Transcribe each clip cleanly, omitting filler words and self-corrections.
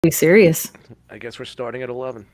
Be serious. I guess we're starting at 11.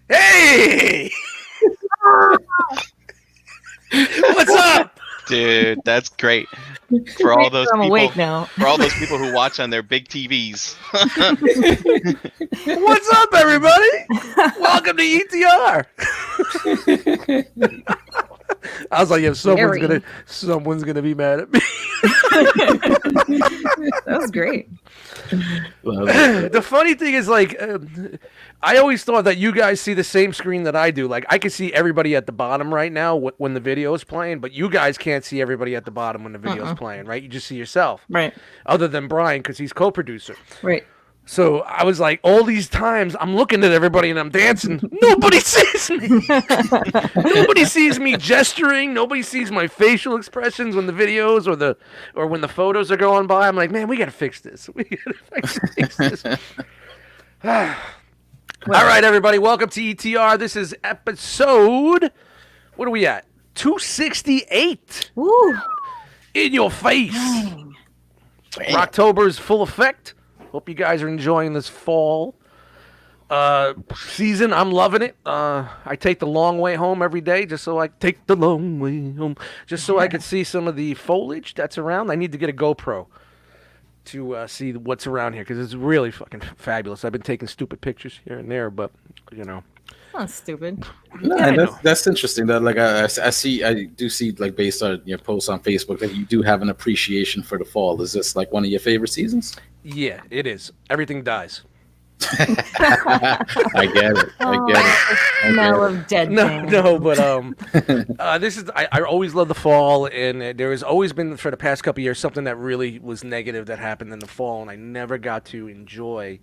Hey! What's up? Dude, that's great. For all those I'm people, awake now. for all those people who watch on their big TVs. What's up, everybody? Welcome to ETR. I was like, if someone's gonna be mad at me. That was great. The funny thing is, like, I always thought that you guys see the same screen that I do. Like, I can see everybody at the bottom right now when the video is playing, but you guys can't see everybody at the bottom when the video is playing, right? You just see yourself. Right. Other than Brian, because he's co-producer. Right. So I was like, all these times I'm looking at everybody and I'm dancing. Nobody sees me. Nobody sees me gesturing. Nobody sees my facial expressions when the videos or when the photos are going by. I'm like, man, we gotta fix this. We gotta fix this. All right, everybody, welcome to ETR. This is episode. What are we at? 268. Woo. In your face. Rocktober's full effect. Hope you guys are enjoying this fall season. I'm loving it. I take the long way home every day just so I take the long way home just so I can see some of the foliage that's around. I need to get a GoPro to see what's around here because it's really fucking fabulous. I've been taking stupid pictures here and there, but you know. That's stupid. No, Yeah, that's interesting. That like I do see like based on your posts on Facebook that you do have an appreciation for the fall. Is this like one of your favorite seasons? Yeah, it is. Everything dies. I get it. I Smell get it. of dead No, things. no, but this is I always love the fall, and there has always been for the past couple of years something that really was negative that happened in the fall, and I never got to enjoy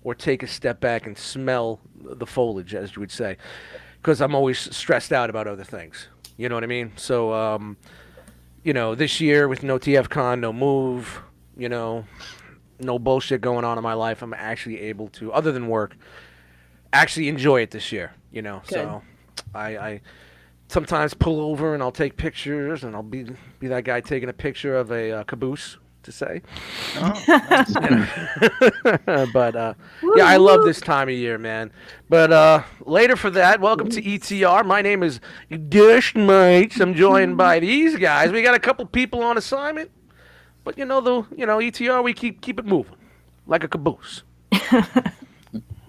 or take a step back and smell the foliage, as you would say, because I'm always stressed out about other things. You know what I mean? So, you know, this year with no TFCon, no move, you know, no bullshit going on in my life, I'm actually able to, other than work, actually enjoy it this year, you know. Good. So I sometimes pull over and I'll take pictures, and I'll be that guy taking a picture of a caboose to say. But yeah, I love this time of year, man. But later for that, welcome to ETR. My name is Dish Mates. I'm joined by these guys. We got a couple people on assignment, but ETR, we keep it moving like a caboose,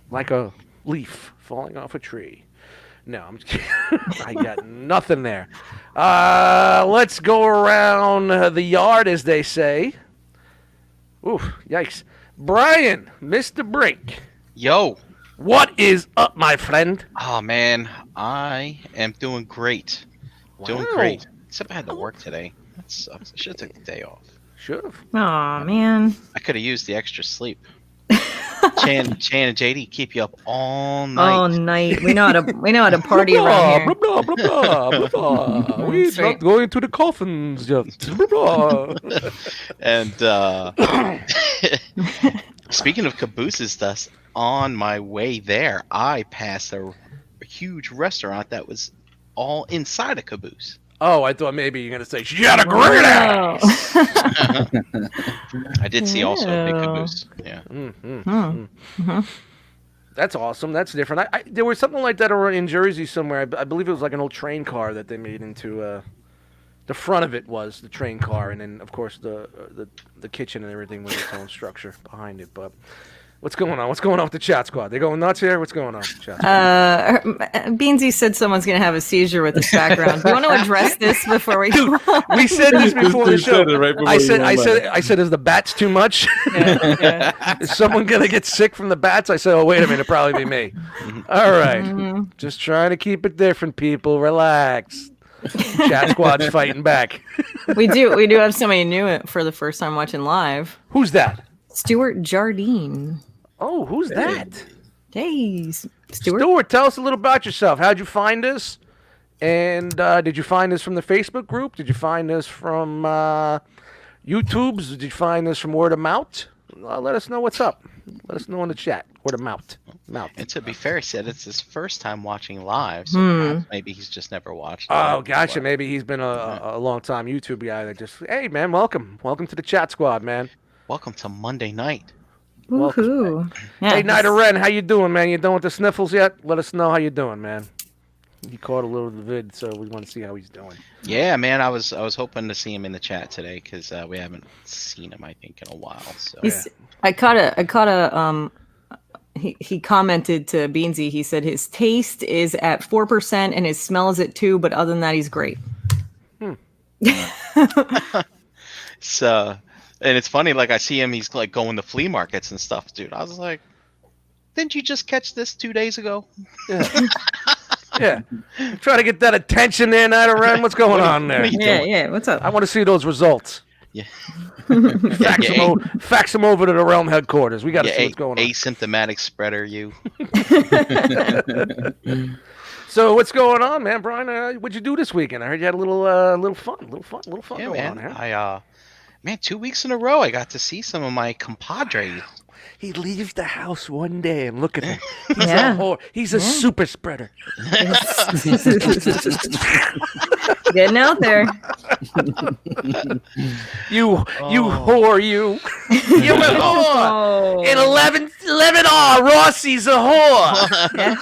like a leaf falling off a tree. No, I'm just kidding. I got nothing there. Let's go around the yard, as they say. Ooh, yikes. Brian, Mr. Brink. Yo. What is up, my friend? Oh, man. I am doing great. Doing Wow. great. Except I had to work today. That sucks. I should have took the day off. Should have. Aw, man. I could have used the extra sleep. Chan and JD keep you up all night. All night. We know how to party around here. Blah, blah, blah, blah, blah. We're That's not right. going to the coffins yet. Blah, blah. And speaking of cabooses, thus on my way there, I passed a huge restaurant that was all inside a caboose. Oh, I thought maybe you're going to say, she had a great ass. Wow. I did see also a big Wow. caboose. Yeah. Mm-hmm. Hmm. Mhm. That's awesome. That's different. There was something like that over in Jersey somewhere. I believe it was like an old train car that they made into. The front of it was the train car, and then of course the kitchen and everything was its own structure behind it. But what's going on? What's going on with the chat squad? They going nuts here? What's going on with the chat squad? Beansy said someone's gonna have a seizure with this background. Do you want to address this before we go? We said this before the show. Right before I said, is the bats too much? Yeah. Is someone gonna get sick from the bats? I said, oh wait a minute, it'll probably be me. All right, just trying to keep it different, people. Relax. Chat squad's fighting back. We do have somebody new for the first time watching live. Who's that? Stuart Jardine. Oh, who's that? Hey, Stuart. Stuart, tell us a little about yourself. How'd you find us? And did you find us from the Facebook group? Did you find us from YouTube's? Did you find us from word of mouth? Let us know what's up. Let us know in the chat. Word of mouth. And to be fair, he said it's his first time watching live, so perhaps maybe he's just never watched. Oh, gotcha. Maybe he's been a long time YouTube guy that just, hey, man, welcome to the chat squad, man. Welcome to Monday night. Woohoo! Yeah, Hey, Night of Ren, how you doing, man? You done with the sniffles yet? Let us know how you doing, man. He caught a little of the vid, so we want to see how he's doing. Yeah, man, I was hoping to see him in the chat today because we haven't seen him, I think, in a while. So I caught a he commented to Beansy. He said his taste is at 4% and his smell is at 2%, but other than that, he's great. So, and it's funny, like I see him, he's like going to flea markets and stuff, dude. I was like, didn't you just catch this 2 days ago? Yeah. Yeah. Try to get that attention there, Night of Ren. What's going on there? Yeah. What's up? I want to see those results. Yeah. Fax them over to the Realm headquarters. We got to see what's going on. Asymptomatic spreader, you. So what's going on, man, Brian? What'd you do this weekend? I heard you had a little fun Yeah, going man. on here. Man, 2 weeks in a row, I got to see some of my compadres. He leaves the house one day and look at him. He's a super spreader. Getting out there. You whore, you. You a whore. In 11R, R.O.C's a whore. A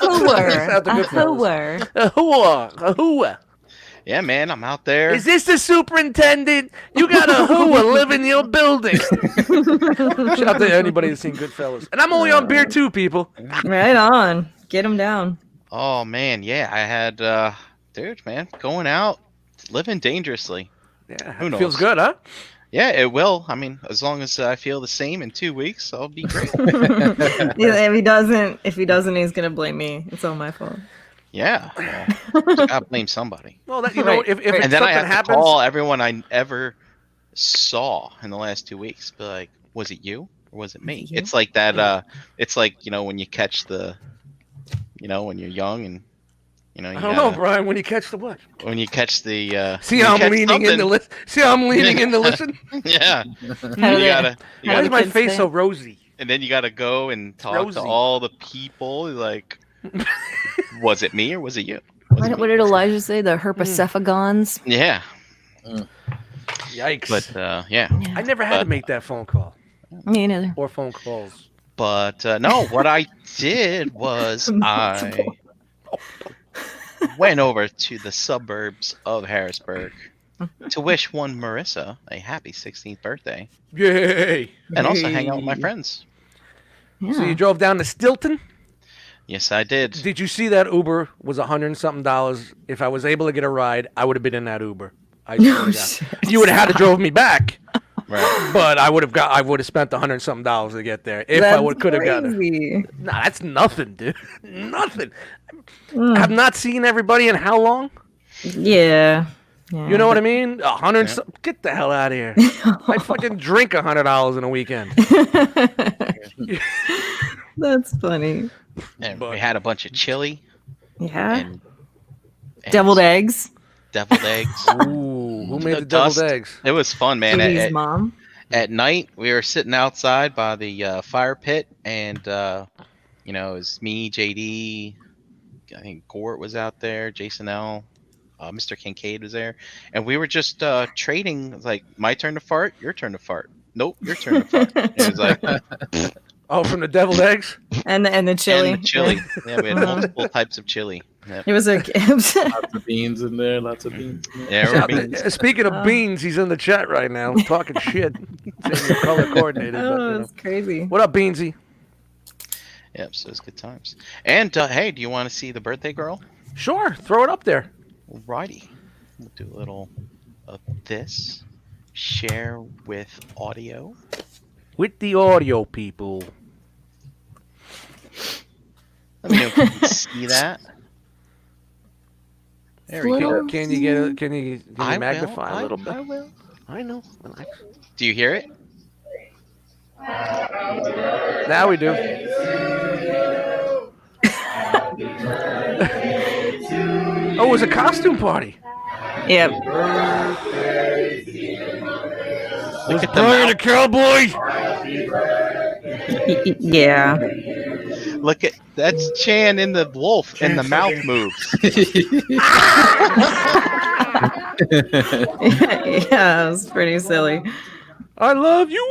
whore. A whore. Yeah, man, I'm out there. Is this the superintendent? You got a whore live in your building. Shout out to anybody that's seen Goodfellas. And I'm only on beer too, people. Right on. Get him down. Oh, man, yeah, I had, dude, man, going out, living dangerously. Yeah, Who knows? Feels good, huh? Yeah, it will. I mean, as long as I feel the same in 2 weeks, I'll be great. Yeah, if he doesn't, he's gonna blame me. It's all my fault. Yeah, well, gotta blame somebody. Well, that, you know, Right, if right. And then I have happens, to call everyone I ever saw in the last 2 weeks. Be like, was it you or was it me? You? It's like that. It's like, when you catch the, when you're young and, you I don't know, Brian. When you catch the what? when you catch the. See when how you I'm catch leaning in to something- listen. See how I'm leaning in to listen. Yeah. How do You they- gotta, you Why gotta is my kids face say? so rosy? and then you gotta go and talk Rosie. to all the people. Like, was it me or was it you? Was it What me? did Elijah say? The herpetophagons? Yeah, Yikes! but yeah. I never had to make that phone call Me neither. or phone calls. But no, what I did was I went over to the suburbs of Harrisburg to wish one Marissa a happy 16th birthday Yay! and also hang out with my friends. Yeah. So you drove down to Stilton. Yes, I did. Did you see that Uber was $100 and something? If I was able to get a ride, I would have been in that Uber. I swear to God. shit. You would have had to drove me back, Right. but I would have spent $100 and something to get there if I could have gotten it. crazy. Nah, that's nothing, dude. Nothing. I've not seen everybody in how long? Yeah. You know what I mean? Get the hell out of here. I fucking drink $100 in a weekend. That's funny. And But- we had a bunch of chili Yeah. and Deviled eggs. deviled eggs. Ooh, who made The the deviled dust. eggs? It was fun, man. Julie's mom. At night, we were sitting outside by the fire pit, and it was me, JD, I think Gort was out there, Jason L, Mr. Kincaid was there, and we were just trading. Like, my turn to fart, your turn to fart. Nope, your turn to fart. It was like, Oh, from the deviled eggs? and the chili. And the chili. Yeah, we had multiple types of chili. Yep. It was a Lots of beans in there. Lots of beans. Yeah, Shout- we're beans. Speaking of beans, he's in the chat right now talking shit. Saying you're color coordinated. But, oh, it's crazy. What up, Beansy? Yep, so it's good times. And hey, do you want to see the birthday girl? Sure, throw it up there. Alrighty. We'll do a little of this. Share with audio. With the audio people. Let me know if you can see that. There we go. Can you get it? Can you magnify a little bit? I will. I know. Relax. Do you hear it? Now we do. Oh, it was a costume party. Yep. Look at the Brian mouth. a cowboy. Yeah. Look at that's Chan in the wolf, and the mouth moves. Yeah, it was pretty silly. I love you.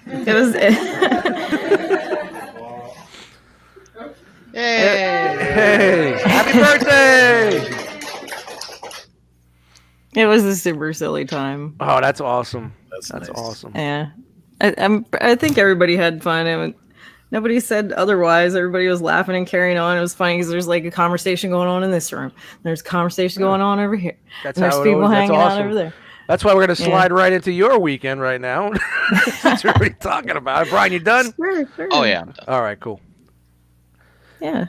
It was. Yay! Hey, happy birthday! It was a super silly time. Oh, that's awesome. That's That's nice. awesome. Yeah, I think everybody had fun. Nobody said otherwise. Everybody was laughing and carrying on. It was funny because there's like a conversation going on in this room. There's conversation going on over here. That's And there's how it people always, hanging that's out awesome. over there. That's why we're gonna Yeah. slide right into your weekend right now. That's what we're talking about. Brian, you done? Sure. Oh yeah, I'm done. All right, cool. Yeah.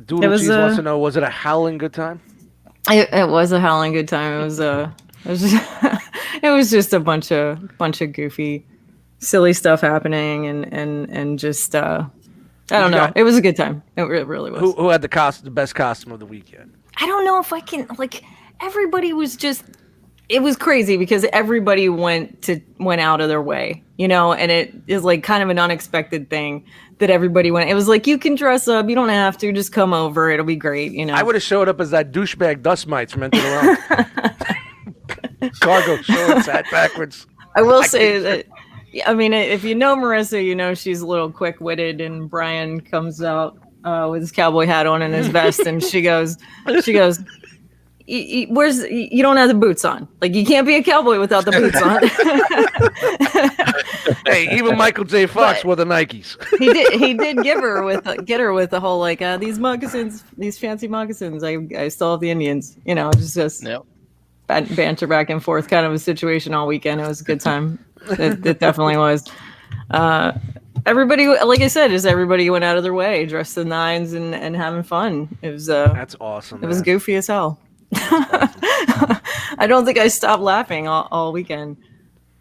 Doodle was, Cheese wants to know: was it a howling good time? It was a howling good time. It was just, it was just a bunch of goofy, silly stuff happening and just I don't know. got- It was a good time. It really was. Who had the best costume of the weekend? I don't know if I can like. Everybody was just. It was crazy because everybody went out of their way, you know, and it is like kind of an unexpected thing that everybody went. It was like, you can dress up, you don't have to, just come over, it'll be great, you know. I would have showed up as that douchebag dust mites from Enter the Realm. Cargo shorts, hat backwards. I will say that. I mean, if you know Marissa, you know she's a little quick-witted, and Brian comes out with his cowboy hat on and his vest, and she goes, "Where's you don't have the boots on? Like you can't be a cowboy without the boots on." Hey, even Michael J. Fox wore the Nikes. He did get her with the whole like these moccasins, these fancy moccasins. I still have the Indians, you know, just Yep. banter back and forth kind of a situation all weekend. It was a good time. It definitely was. Everybody, like I said, everybody went out of their way, dressed to the nines and having fun. It was That's awesome. it was man. goofy as hell. I don't think I stopped laughing all weekend.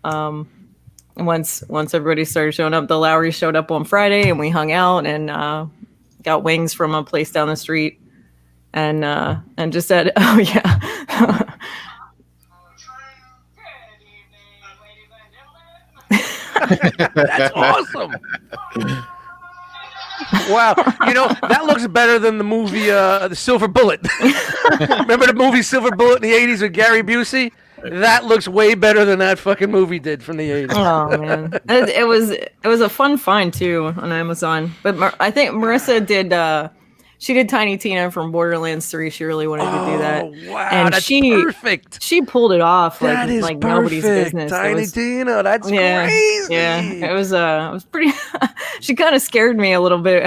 Once everybody started showing up, the Lowry showed up on Friday, and we hung out and got wings from a place down the street, and just said, "Oh yeah." That's awesome. Wow, you know that looks better than the movie The Silver Bullet. Remember the movie Silver Bullet in the '80s with Gary Busey? That looks way better than that fucking movie did from the '80s. Oh man, it was a fun find too on Amazon. But I think Marissa did. She did Tiny Tina from Borderlands 3. She really wanted to do that. Oh wow, And that's she- perfect. She pulled it off That is like nobody's perfect. business. It Tiny was- Tina, that's yeah, crazy. yeah. It was pretty. She kind of scared me a little bit.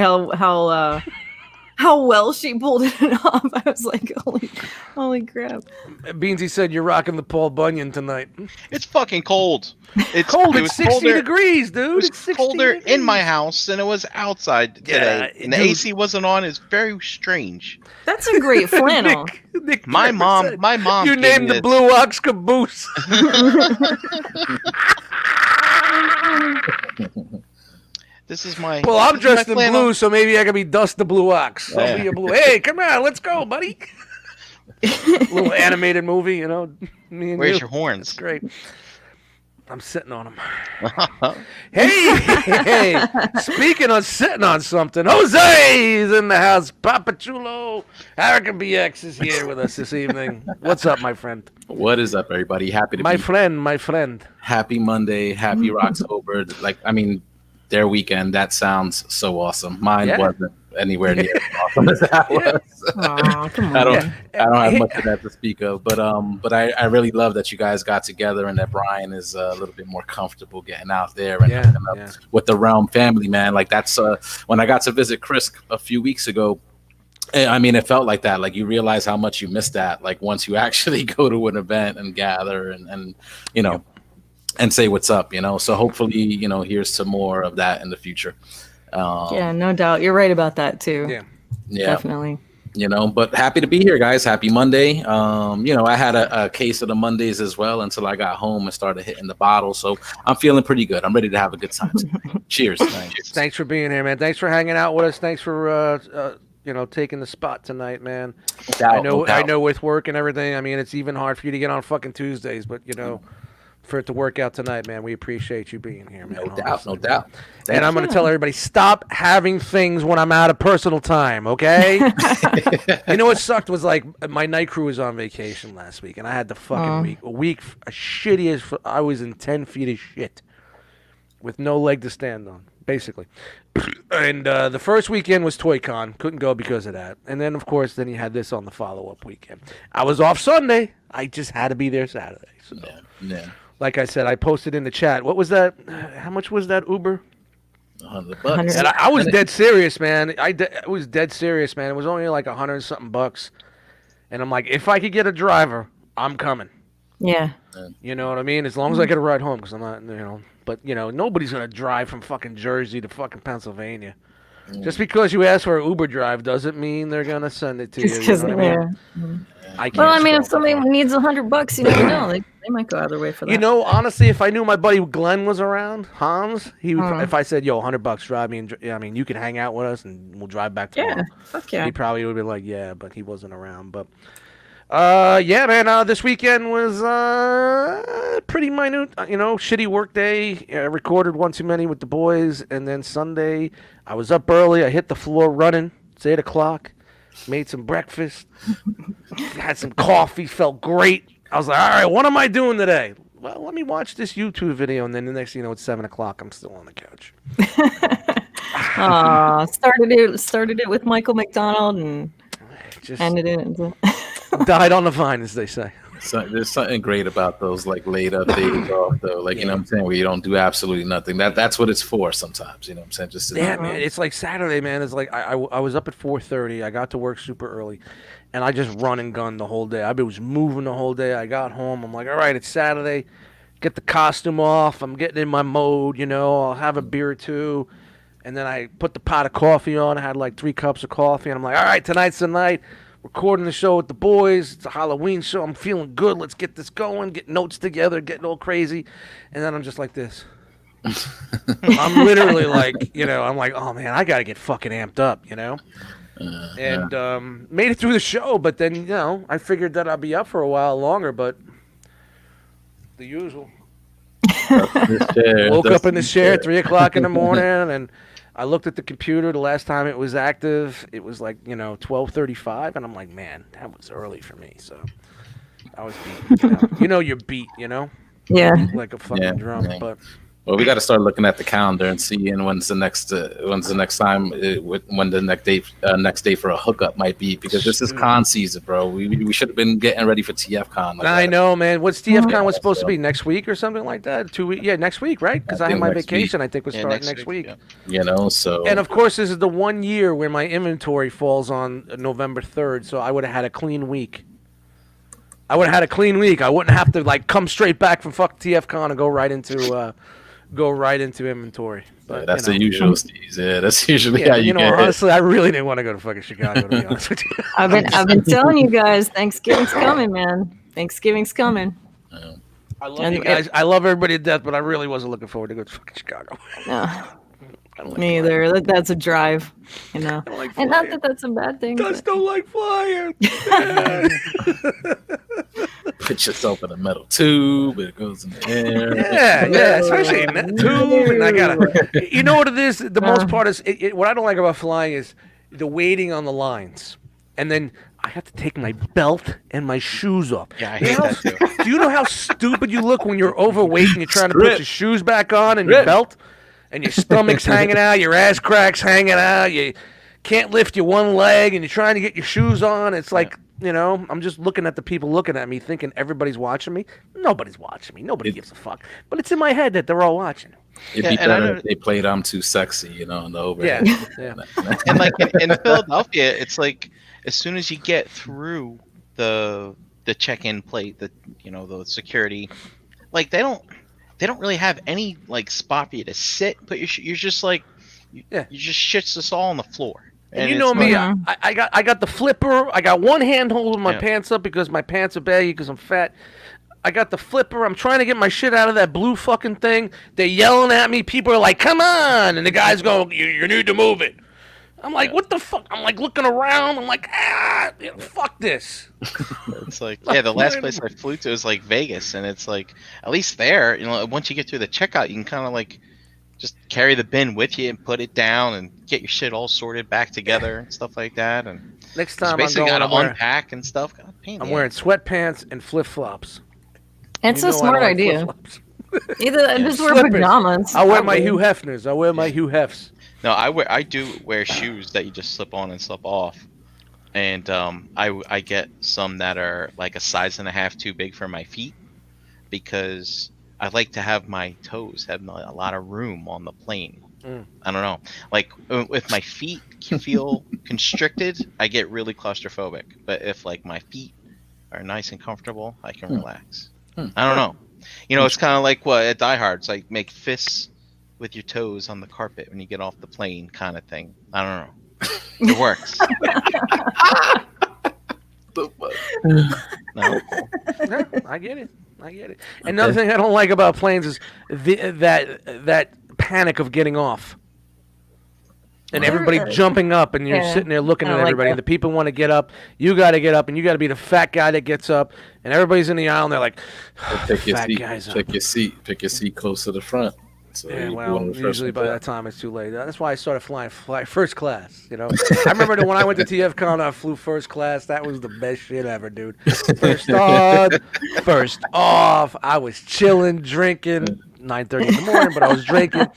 How well she pulled it off. I was like, holy crap. Beansy said you're rocking the Paul Bunyan tonight. It's fucking cold. It's Cold. It It's was 60 colder. degrees, It dude. was It's 60 colder degrees. in my house than it was outside today. Yeah, And the dude. AC wasn't on. It's very strange. That's a great flannel. Nick My Griffin mom. said, My mom. You gave named me the this. Blue Ox Caboose. This is my. Well, I'm this is my dressed in flannel. blue, so maybe I can be Dust the Blue Ox. I'll Yeah. be a blue. Hey, come on, let's go, buddy. Little animated movie, you know. Me and Where's you. your horns? Great. I'm sitting on them. Hey, speaking of sitting on something, Jose's in the house. Papa Chulo, Agabucks is here with us this evening. What's up, my friend? What is up, everybody? Happy to my be friend. Happy Monday, happy Rocktober. Like, I mean, their weekend, that sounds so awesome. Mine wasn't anywhere near as awesome as that was. Aw, come on. I don't have much of that to speak of, but I really love that you guys got together and that Brian is a little bit more comfortable getting out there and hooking up with the Realm family, man. Like, that's when I got to visit Chris a few weeks ago. I mean, it felt like that. Like, you realize how much you miss that. Like, once you actually go to an event and gather and you know, and say what's up, you know. So hopefully, you know, here's some more of that in the future. Yeah, no doubt. You're right about that too. Yeah, definitely. You know, but happy to be here, guys. Happy Monday. You know, I had a case of the Mondays as well until I got home and started hitting the bottle. So I'm feeling pretty good. I'm ready to have a good time. Cheers. Thanks for being here, man. Thanks for hanging out with us. Thanks for you know, taking the spot tonight, man. I know with work and everything, I mean, it's even hard for you to get on fucking Tuesdays, but you know, for it to work out tonight, man, we appreciate you being here, man. No doubt. And I'm going to tell everybody, stop having things when I'm out of personal time, okay? You know what sucked was, like, my night crew was on vacation last week, and I had the fucking week shitty as I was in 10 feet of shit with no leg to stand on, basically. And the first weekend was ToyCon. Couldn't go because of that. And then, of course, you had this on the follow-up weekend. I was off Sunday. I just had to be there Saturday. So. Yeah. Like I said, I posted in the chat. What was that? How much was that Uber? $100. And I was dead serious, man. I was dead serious, man. It was only like $100-something. And I'm like, if I could get a driver, I'm coming. Yeah. You know what I mean? As long as I get a ride home, because I'm not, you know. But, you know, nobody's going to drive from fucking Jersey to fucking Pennsylvania. Just because you ask for an Uber drive doesn't mean they're going to send it to you. Just you know what I mean? Well, I mean, if somebody needs $100, you never know. They might go either way for that. You know, honestly, if I knew my buddy Glenn was around, Hans, he would. If I said, "Yo, $100, drive me," and I mean, you can hang out with us, and we'll drive back tomorrow. Yeah, fuck yeah. He probably would be like, "Yeah," but he wasn't around. But, yeah, man, this weekend was pretty minute. You know, shitty work day. I recorded one too many with the boys, and then Sunday, I was up early. I hit the floor running. It's 8:00. Made some breakfast, had some coffee, felt great. I was like, all right, what am I doing today? Well, let me watch this YouTube video, and then the next thing you know, it's 7:00. I'm still on the couch. Started it with Michael McDonald and just ended it. Died on the vine, as they say. So there's something great about those like laid up days off though. Like, you know what I'm saying, where you don't do absolutely nothing. That's what it's for sometimes, you know what I'm saying? Just man, it's like Saturday, man. It's like I was up at 4:30. I got to work super early, and I just run and gun the whole day. I was moving the whole day. I got home. I'm like, all right, it's Saturday. Get the costume off. I'm getting in my mode, you know. I'll have a beer or two. And then I put the pot of coffee on. I had like 3 cups of coffee, and I'm like, all right, tonight's the night. Recording the show with the boys. It's a Halloween show. I'm feeling good. Let's get this going. Get notes together. Getting all crazy. And then I'm just like this. I'm literally like, you know, I'm like, oh, man, I got to get fucking amped up, you know? And made it through the show. But then, you know, I figured that I'd be up for a while longer. But the usual. Woke up in the chair at 3:00 in the morning, and I looked at the computer. The last time it was active, it was like, you know, 12:35, and I'm like, man, that was early for me. So I was beat. You know you're beat, you know? Yeah. Like a fucking drum. Yeah. But well, we got to start looking at the calendar and seeing when's the next time, when the next day for a hookup might be, because this is con season, bro. We should have been getting ready for TFCon. Like I know, man. What's TFCon was supposed to be next week or something like that? 2 weeks? Yeah, next week, right? Because I have my vacation. I think was starting next week. Yeah. You know, so. And of course, this is the 1 year where my inventory falls on November 3rd, so I would have had a clean week. I wouldn't have to like come straight back from fuck TFCon and go right into inventory. But Yeah, that's you know, the usual, Steve. Yeah, that's usually how you get honestly, I really didn't want to go to fucking Chicago, to be honest with you. I've been telling you guys, Thanksgiving's coming, man. Thanksgiving's coming. I love you guys. I love everybody to death, but I really wasn't looking forward to go to fucking Chicago. No, me either. That's a drive, you know. Like and not that that's a bad thing. Just don't like flying. put yourself in a metal tube. It goes in the air. Yeah, especially in that tube. And I gotta, you know what it is? The most part is what I don't like about flying is the waiting on the lines, and then I have to take my belt and my shoes off. Yeah, I hate that too. Do you know how stupid you look when you're overweight and you're trying to put your shoes back on and your belt, and your stomach's hanging out, your ass crack's hanging out, you can't lift your one leg, and you're trying to get your shoes on. It's like, you know, I'm just looking at the people looking at me thinking everybody's watching me. Nobody's watching me. Nobody gives a fuck. But it's in my head that they're all watching. It'd be better if they played "I'm Too Sexy," you know, in the overhead. Yeah. And like in Philadelphia, it's like as soon as you get through the check-in plate, the security, like they don't really have any like spot for you to sit. But you're just like you just shits us all on the floor. And you know me, I got the flipper. I got one hand holding my pants up because my pants are baggy because I'm fat. I got the flipper. I'm trying to get my shit out of that blue fucking thing. They're yelling at me. People are like, "Come on!" And the guys go, "You need to move it." I'm like, "What the fuck?" I'm like looking around. I'm like, fuck this. It's like, the last place I flew to was like Vegas, and it's like, at least there, once you get through the checkout, you can kind of like just carry the bin with you and put it down and get your shit all sorted back together and stuff like that. And next time basically got to unpack and stuff. I'm wearing sweatpants and flip flops. It's a smart idea. Either just wear pajamas. I'll wear my Hugh Hefners. I'll wear my Hugh Hefs. No, I do wear shoes that you just slip on and slip off, and I get some that are like a size and a half too big for my feet because I like to have my toes have a lot of room on the plane. I don't know, like if my feet feel constricted, I get really claustrophobic. But if like my feet are nice and comfortable, I can relax. I don't know. It's kind of like what at Die Hard. It's like make fists with your toes on the carpet when you get off the plane, kind of thing. I don't know. It works. No. I get it. Another thing I don't like about planes is that panic of getting off. And everybody jumping up, and you're sitting there looking at everybody. And the people want to get up. You got to get up, and you got to be the fat guy that gets up. And everybody's in the aisle, and they're like, pick your seat close to the front. So usually by that time it's too late. That's why I started flying first class. I remember that when I went to TFCon, I flew first class. That was the best shit ever, dude. First on, first off. I was chilling, drinking. 9:30 in the morning, but I was drinking,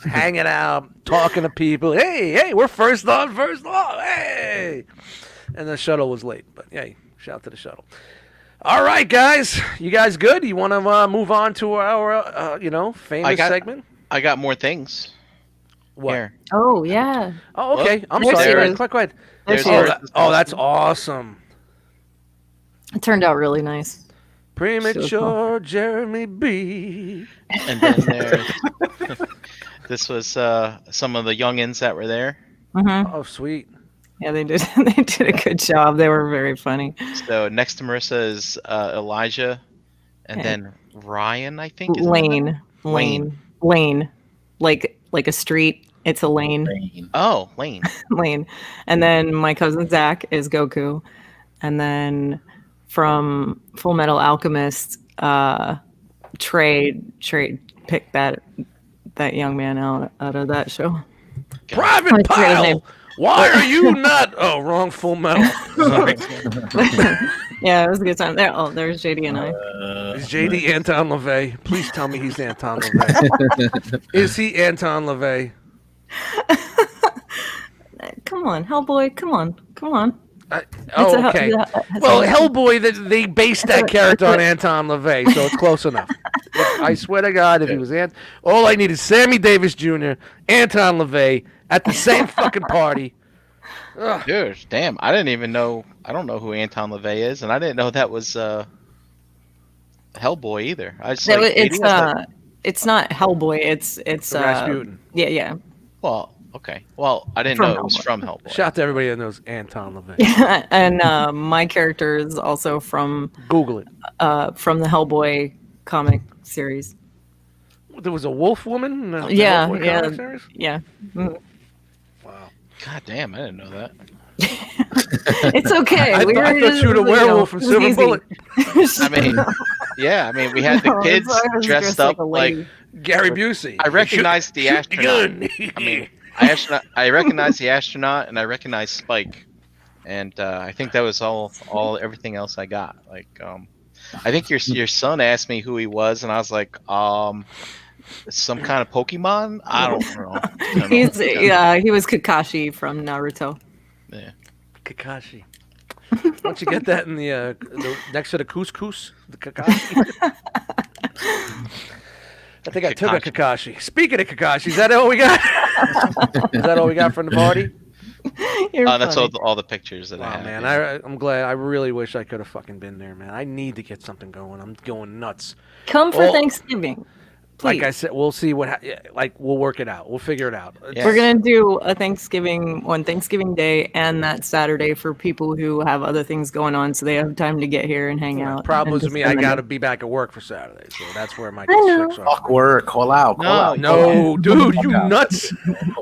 hanging out, talking to people. Hey, we're first on, hey! And the shuttle was late, but hey, shout out to the shuttle. All right, guys. You guys good? You want to move on to our, famous segment? I got more things. What? Here. Oh, yeah. Oh, okay. I'm There sorry. she is. Quiet. That's awesome. It turned out really nice. Premature Jeremy B. And then this was some of the youngins that were there. Mm-hmm. Oh, sweet. Yeah, they did. They did a good job. They were very funny. So next to Marissa is Elijah, and then Ryan, I think. Is Lane. Like a street. It's a lane. Oh, Lane. Lane. And then my cousin Zach is Goku, and then from Full Metal Alchemist, Trey picked that young man out of that show. Private Pile. Why are you not? Oh, wrong Full Metal. Yeah, it was a good time. There's JD and I. Is JD Anton LaVey? Please tell me he's Anton LaVey. Is he Anton LaVey? Come on, Hellboy. Come on. Okay. Hellboy, they based that character on Anton LaVey, so it's close enough. I swear to God, if he was all I need is Sammy Davis Jr., Anton LaVey at the same fucking party. Ugh. Dude, damn! I didn't even know. I don't know who Anton LaVey is, and I didn't know that was Hellboy either. It's not Hellboy. It's Rasputin. Yeah. Well, okay. Well, I didn't know it was from Hellboy. Shout out to everybody that knows Anton LaVey. Yeah, and my character is also from Google it. From the Hellboy comic series. There was a wolf woman in the Yeah. Hellboy comic series? Yeah. Mm. Wow. God damn, I didn't know that. It's okay. I thought you were the werewolf from Silver Bullet. I mean, yeah. I mean, we had the kids dressed up like Gary Busey. I recognized the astronaut. I mean, I recognized the astronaut, and I recognized Spike, and I think that was all everything else I got. Like, I think your son asked me who he was, and I was like, some kind of Pokemon. I don't know. He was Kakashi from Naruto. Yeah, Kakashi. Why don't you get that in the next to the couscous? The Kakashi. I think I took a Kakashi. Speaking of Kakashi, is that all we got? Is that all we got from the party? That's all the pictures that I have. Man, yeah. I'm glad. I really wish I could have fucking been there, man. I need to get something going. I'm going nuts. Come for Thanksgiving. Please. Like I said, we'll see we'll work it out. We'll figure it out. Yeah. We're gonna do a Thanksgiving on Thanksgiving Day and that Saturday for people who have other things going on, so they have time to get here and hang out. Problem is with me, I gotta be back at work for Saturday, so that's where my know. Fuck work, call out. No, dude, you nuts!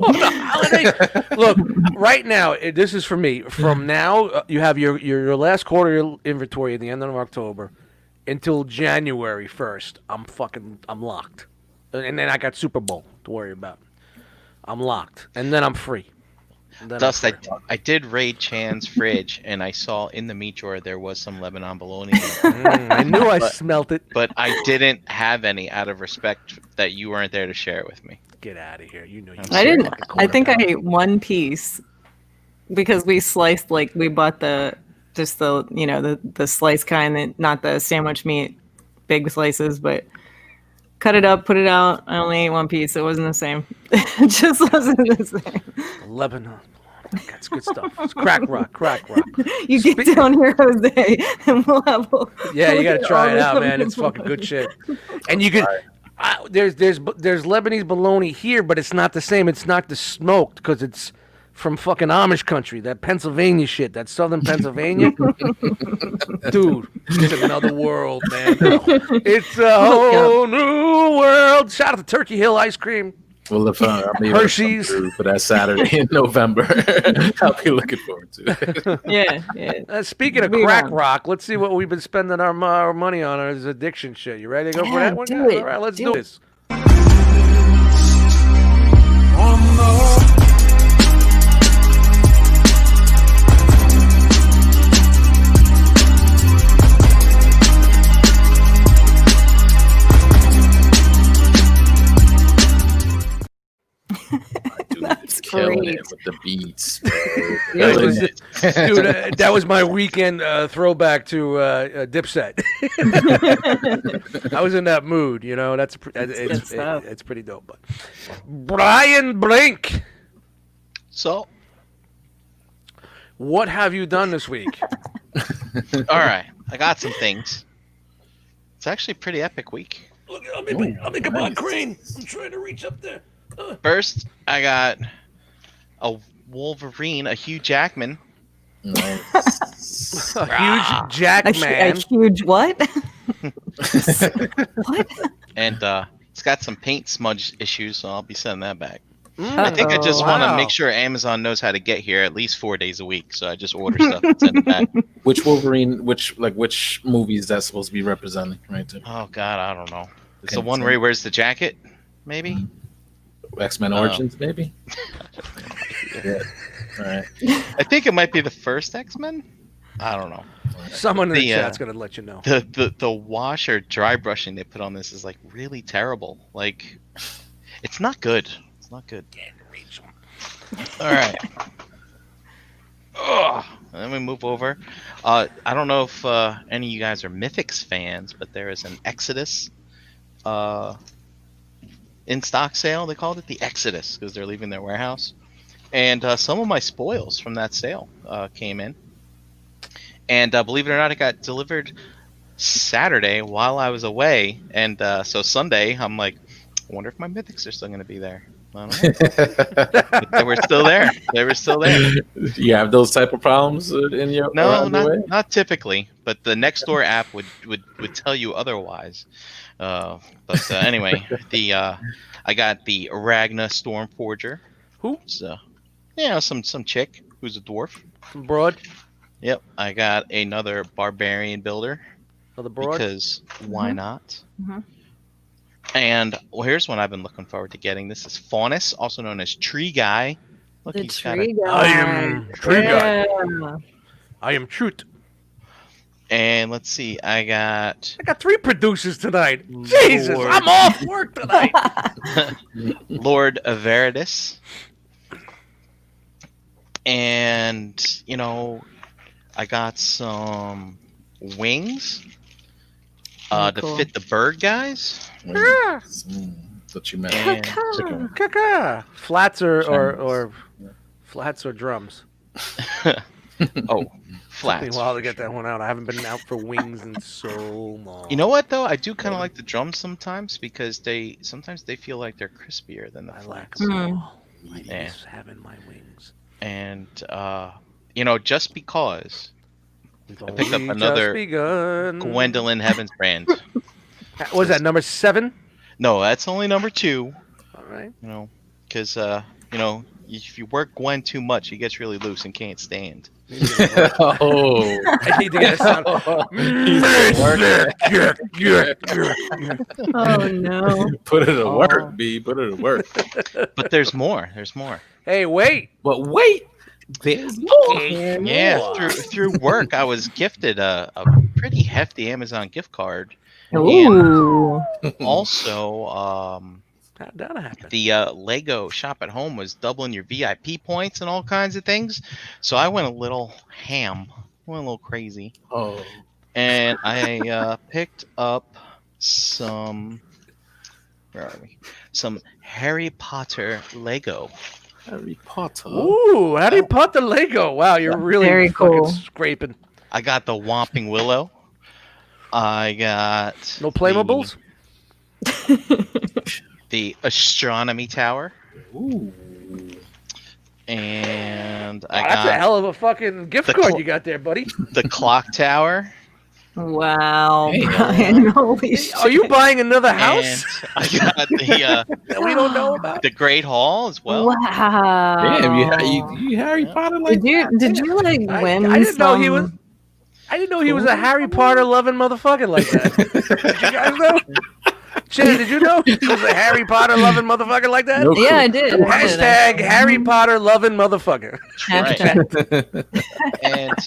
On the holiday. Look, right now, this is for me. From now, you have your last quarter inventory at the end of October until January 1st. I'm locked. And then I got Super Bowl to worry about. I'm locked. And then I'm free. Dust, I did raid Chan's fridge, and I saw in the meat drawer there was some Lebanon bologna. I knew I smelt it. But I didn't have any out of respect that you weren't there to share it with me. Get out of here. You know you I didn't. I think I ate one piece because we sliced, we bought the slice kind, that not the sandwich meat, big slices, but cut it up, put it out. I only ate one piece. It wasn't the same. It just wasn't the same. Lebanon. That's good stuff. It's crack rock. You get down here, Jose, and we'll have. Yeah, you gotta try it out, man. It's fucking good shit. And you can. There's Lebanese bologna here, but it's not the same. It's not the smoked because it's from fucking Amish country, that Pennsylvania shit, that southern Pennsylvania. Dude, it's another world, man. It's a whole new world. Shout out to Turkey Hill ice cream. Well, if Hershey's for that Saturday in November, I'll be looking forward to it. Yeah. Speaking of crack rock, let's see what we've been spending our money on is addiction shit. You ready to go for that one? Do it. All right, let's do this. That's Killing great. it with the beats. Dude, that was my weekend throwback to Dipset. I was in that mood, you know. It's pretty dope. But Brian Blink, So, what have you done this week? all right, I got some things. It's actually a pretty epic week. Look, I'll make a bot crane. I'm trying to reach up there. First, I got a Wolverine, a Hugh Jackman. Nice. A huge Jackman. A huge what? What? And it's got some paint smudge issues, so I'll be sending that back. I think I just want to make sure Amazon knows how to get here at least 4 days a week, so I just order stuff and send it back. Which Wolverine? Which movie is that supposed to be representing? Right there? Oh God, I don't know. It's the one where he wears the jacket, maybe. X-Men Origins, maybe. Yeah. All right. I think it might be the first X-Men. I don't know. Someone in the chat's gonna let you know. The wash or dry brushing they put on this is really terrible. It's not good. It's not good. All right. Ugh. And then we move over. I don't know if any of you guys are Mythics fans, but there is an Exodus in stock sale. They called it the Exodus because they're leaving their warehouse. And some of my spoils from that sale came in. And believe it or not, it got delivered Saturday while I was away. And so Sunday, I'm like, I wonder if my Mythics are still going to be there. I don't know. They were still there. You have those type of problems in your not typically, but the Nextdoor app would tell you otherwise. But anyway, I got the Ragna Stormforger. Who? So, some chick. who's a dwarf. From Broad. Yep, I got another barbarian builder. Oh, the Broad. Because why not? Mm-hmm. And well, here's one I've been looking forward to getting. This is Faunus, also known as Tree Guy. Look, The he's tree got guy. I am Tree Guy. Yeah. I am Truth. And let's see, I got 3 producers tonight. Jesus, Lord. I'm off work tonight. Lord Veritas. And, you know, I got some wings Oh, to cool. fit the bird guys. That's what you meant. And Caca. Flats or flats or drums. oh, flats. Took me a while to get that one out. I haven't been out for wings in so long. You know what though? I do kind of like the drums sometimes because they feel like they're crispier than the I like flats. them all. Yeah. Ladies having my wings. And you know, just because We've I picked up only another just begun. Gwendolyn Heavens brand. What was that, number 7? No, that's only number 2. All right. You know, because you know, if you work Gwen too much, he gets really loose and can't stand. Oh, I need to get a sound. Oh no. put it to Oh. work, B. Put it to work. But there's more. There's more. Hey, wait. But wait, there's more. Yeah, through work, I was gifted a pretty hefty Amazon gift card. Ooh. Also, How'd that happen? the Lego shop at home was doubling your VIP points and all kinds of things. So I went a little ham, went a little crazy, Oh, and I picked up some. Where are we? Some Harry Potter Lego. Harry Potter. Ooh, Harry Potter Lego. Wow, you're really Very fucking cool. scraping. I got the Whomping Willow. I got No playmables? the Astronomy Tower, Ooh. and I That's a got hell of a fucking gift the card cl- you got there, buddy. the Clock Tower. Wow, Hey. Brian. Holy shit. Are you buying another And house I got the that we don't know about? the Great Hall as well. Wow. Damn, you Harry Potter like Did you like win I didn't know he was. some- I didn't know he was a Harry Potter loving motherfucker like that. Did you guys know? Shannon, did you know he was a Harry Potter loving motherfucker like that? No Yeah, I did. Hashtag Harry Potter loving motherfucker. Hashtag. And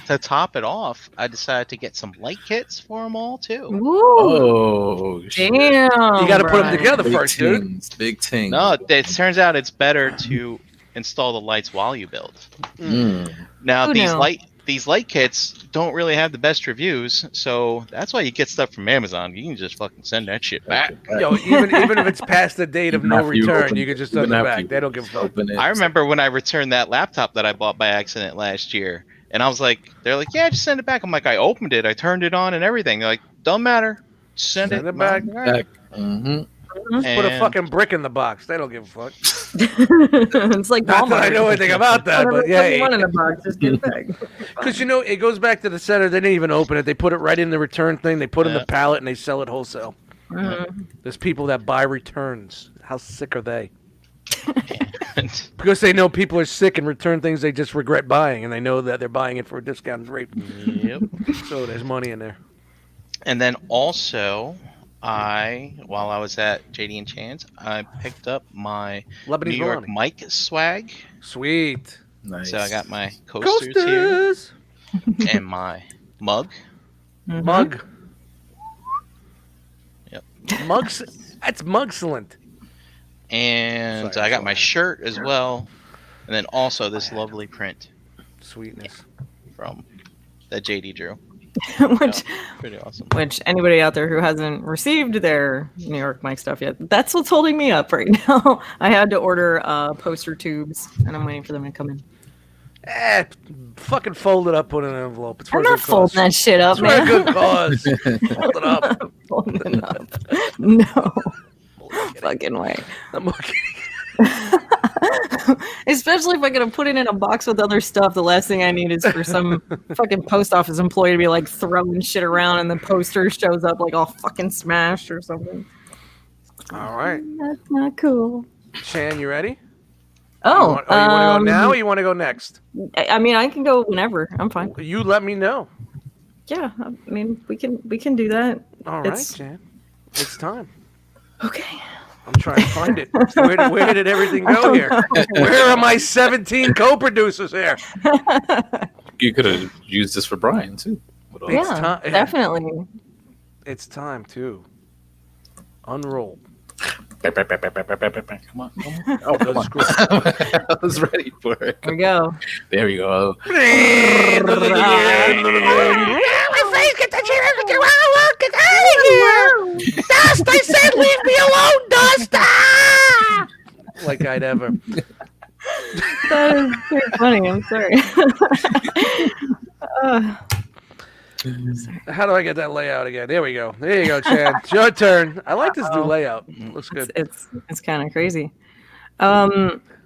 to top it off, I decided to get some light kits for them all too. Woo. Oh, shit. Damn. You got to put them Brian. together Big first, dude. tings, big ting. No, it turns out it's better to install the lights while you build. Mm. Now Who knew? these light kits don't really have the best reviews, so that's why you get stuff from Amazon. You can just fucking send that shit back. Yo, even if it's past the date of Even no after you return, open- you can just even send it after back. you They don't give a fuck. Open it. I remember when I returned that laptop that I bought by accident last year, and I was like, they're like, yeah, just send it back. I'm like, I opened it, I turned it on and everything. They're like, don't matter, send Send it it back. Back. Mm-hmm. Put a And- fucking brick in the box. They don't give a fuck. It's like Not that I Walmart. know anything about that, but Whatever yeah. one in the box, just get it back. Because you know, it goes back to the center. They didn't even open it. They put it right in the return thing. They put it in Yeah. the pallet and they sell it wholesale. Mhm. There's people that buy returns. How sick are they? And Because they know people are sick and return things they just regret buying, and they know that they're buying it for a discounted rate. yep. So there's money in there. And then also, while I was at JD and Chan's, I picked up my Lebanese New York bologna. mic swag. Sweet. Nice. So I got my coasters here Coasters. and my mug. Mhm. Mug. Yep. Mugs. That's mugcellent. And Sorry, I got my sorry. shirt as well. And then also this lovely print Sweetness. from that JD drew. which Pretty awesome. anybody out there who hasn't received their New York mic stuff yet, that's what's holding me up right now. I had to order poster tubes, and I'm waiting for them to come in. Fucking fold it up, put it in an envelope. It's for I'm a not good folding cause. that shit up, It's for a man. good cause. Fold it up. Folding it up. No fucking way. I'm looking. Especially if I'm gonna put it in a box with other stuff. The last thing I need is for some fucking post office employee to be like throwing shit around, and the poster shows up like all fucking smashed or something. All right. That's not cool. Chan, you ready? Oh, you want to go now or you want to go next? I mean, I can go whenever. I'm fine. You let me know. Yeah, I mean, we can do that. All right, Jan. It's time. Okay. I'm trying to find it. Where did everything go here? Where are my 17 co-producers here? You could have used this for Brian too. Yeah, definitely. It's time to unroll. Come on. Oh, come on. I was ready for it. There we go. There we go. Dust! I said leave me alone, Dust! Like I'd ever. That is pretty funny. I'm sorry. How do I get that layout again? There we go. There you go, Chan. It's your turn. I like this new layout. Looks good. It's kind of crazy.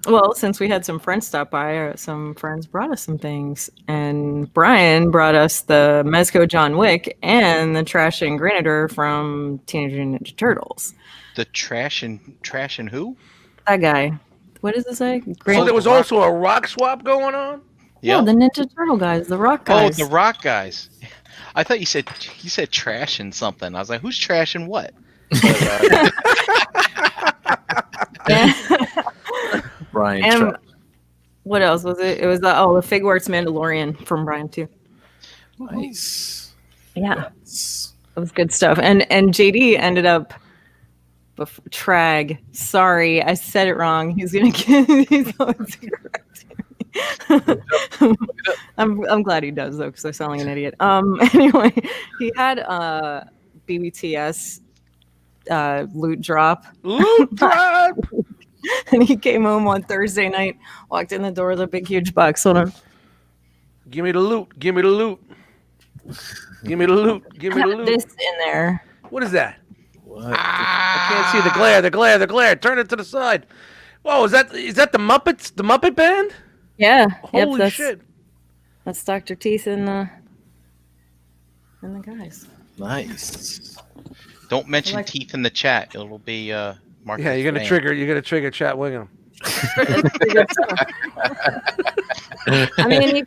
Well, since we had some friends stop by, some friends brought us some things, and Brian brought us the Mezco John Wick and the Trash and Granitor from Teenage Mutant Ninja Turtles. The trash and who? That guy. What does it say? So there was also a rock swap going on? Yeah, the Ninja Turtle guys, the rock guys. Oh, the rock guys. I thought you said trash and something. I was like, who's trash and what? Brian. And what else was it? It was the Figwarts Mandalorian from Brian too. Nice. Yeah, it was good stuff. And JD ended up Trag. Sorry, I said it wrong. He's gonna get. He's always correcting me. I'm glad he does though, because I sound like an idiot. Anyway, he had BBTS loot drop. Loot drop. And he came home on Thursday night, walked in the door with a big, huge box on him. Give me the loot. Give me the loot. Give me the loot. Give me the loot. This in there. What is that? What? I can't see the glare. The glare. The glare. Turn it to the side. Whoa, is that the Muppets? The Muppet Band? Yeah. Holy shit. That's Dr. Teeth and the guys. Nice. Don't mention teeth in the chat. It'll be Mark. Yeah, you're gonna trigger chat Wiggum. I mean, he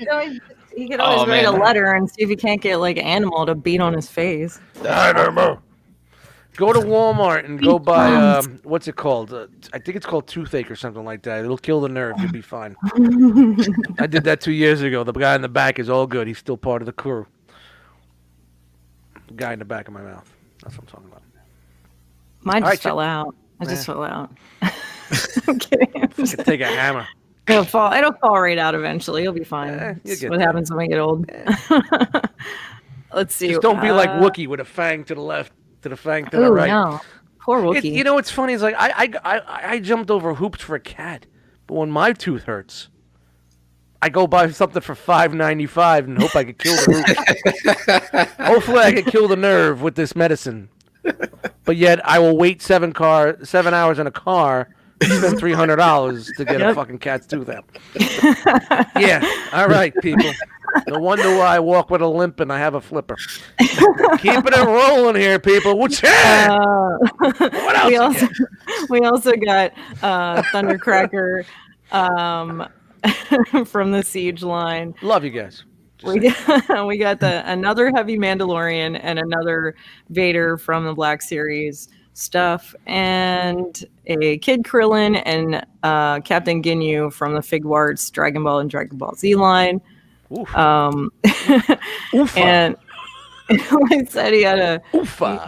could always write a letter and see if he can't get like Animal to beat on his face. Animal. Go to Walmart and go buy what's it called? I think it's called Toothache or something like that. It'll kill the nerve. You'll be fine. I did that 2 years ago. The guy in the back is all good. He's still part of the crew. The guy in the back of my mouth. That's what I'm talking about. Mine just fell out. I just fell out. I'm kidding. Take a hammer. It'll fall right out eventually. You'll be fine. That's what happens when we get old. Let's see. Just don't be like Wookiee with a fang to the left, to the fang to the right. No. Poor Wookiee. You know what's funny is like I jumped over hoops for a cat, but when my tooth hurts, I go buy something for $5.95 and hope I can kill the root. Hopefully I can kill the nerve with this medicine. But yet I will wait 7 hours in a car, spend $300 to get a fucking cat's tooth out. Yeah, all right, people. No wonder why I walk with a limp and I have a flipper. Keeping it rolling here, people. What's what else? We also got Thundercracker from the Siege line. Love you guys. We got another Heavy Mandalorian and another Vader from the Black Series stuff, and a Kid Krillin and Captain Ginyu from the Figwarts Dragon Ball and Dragon Ball Z line. And like I said, he had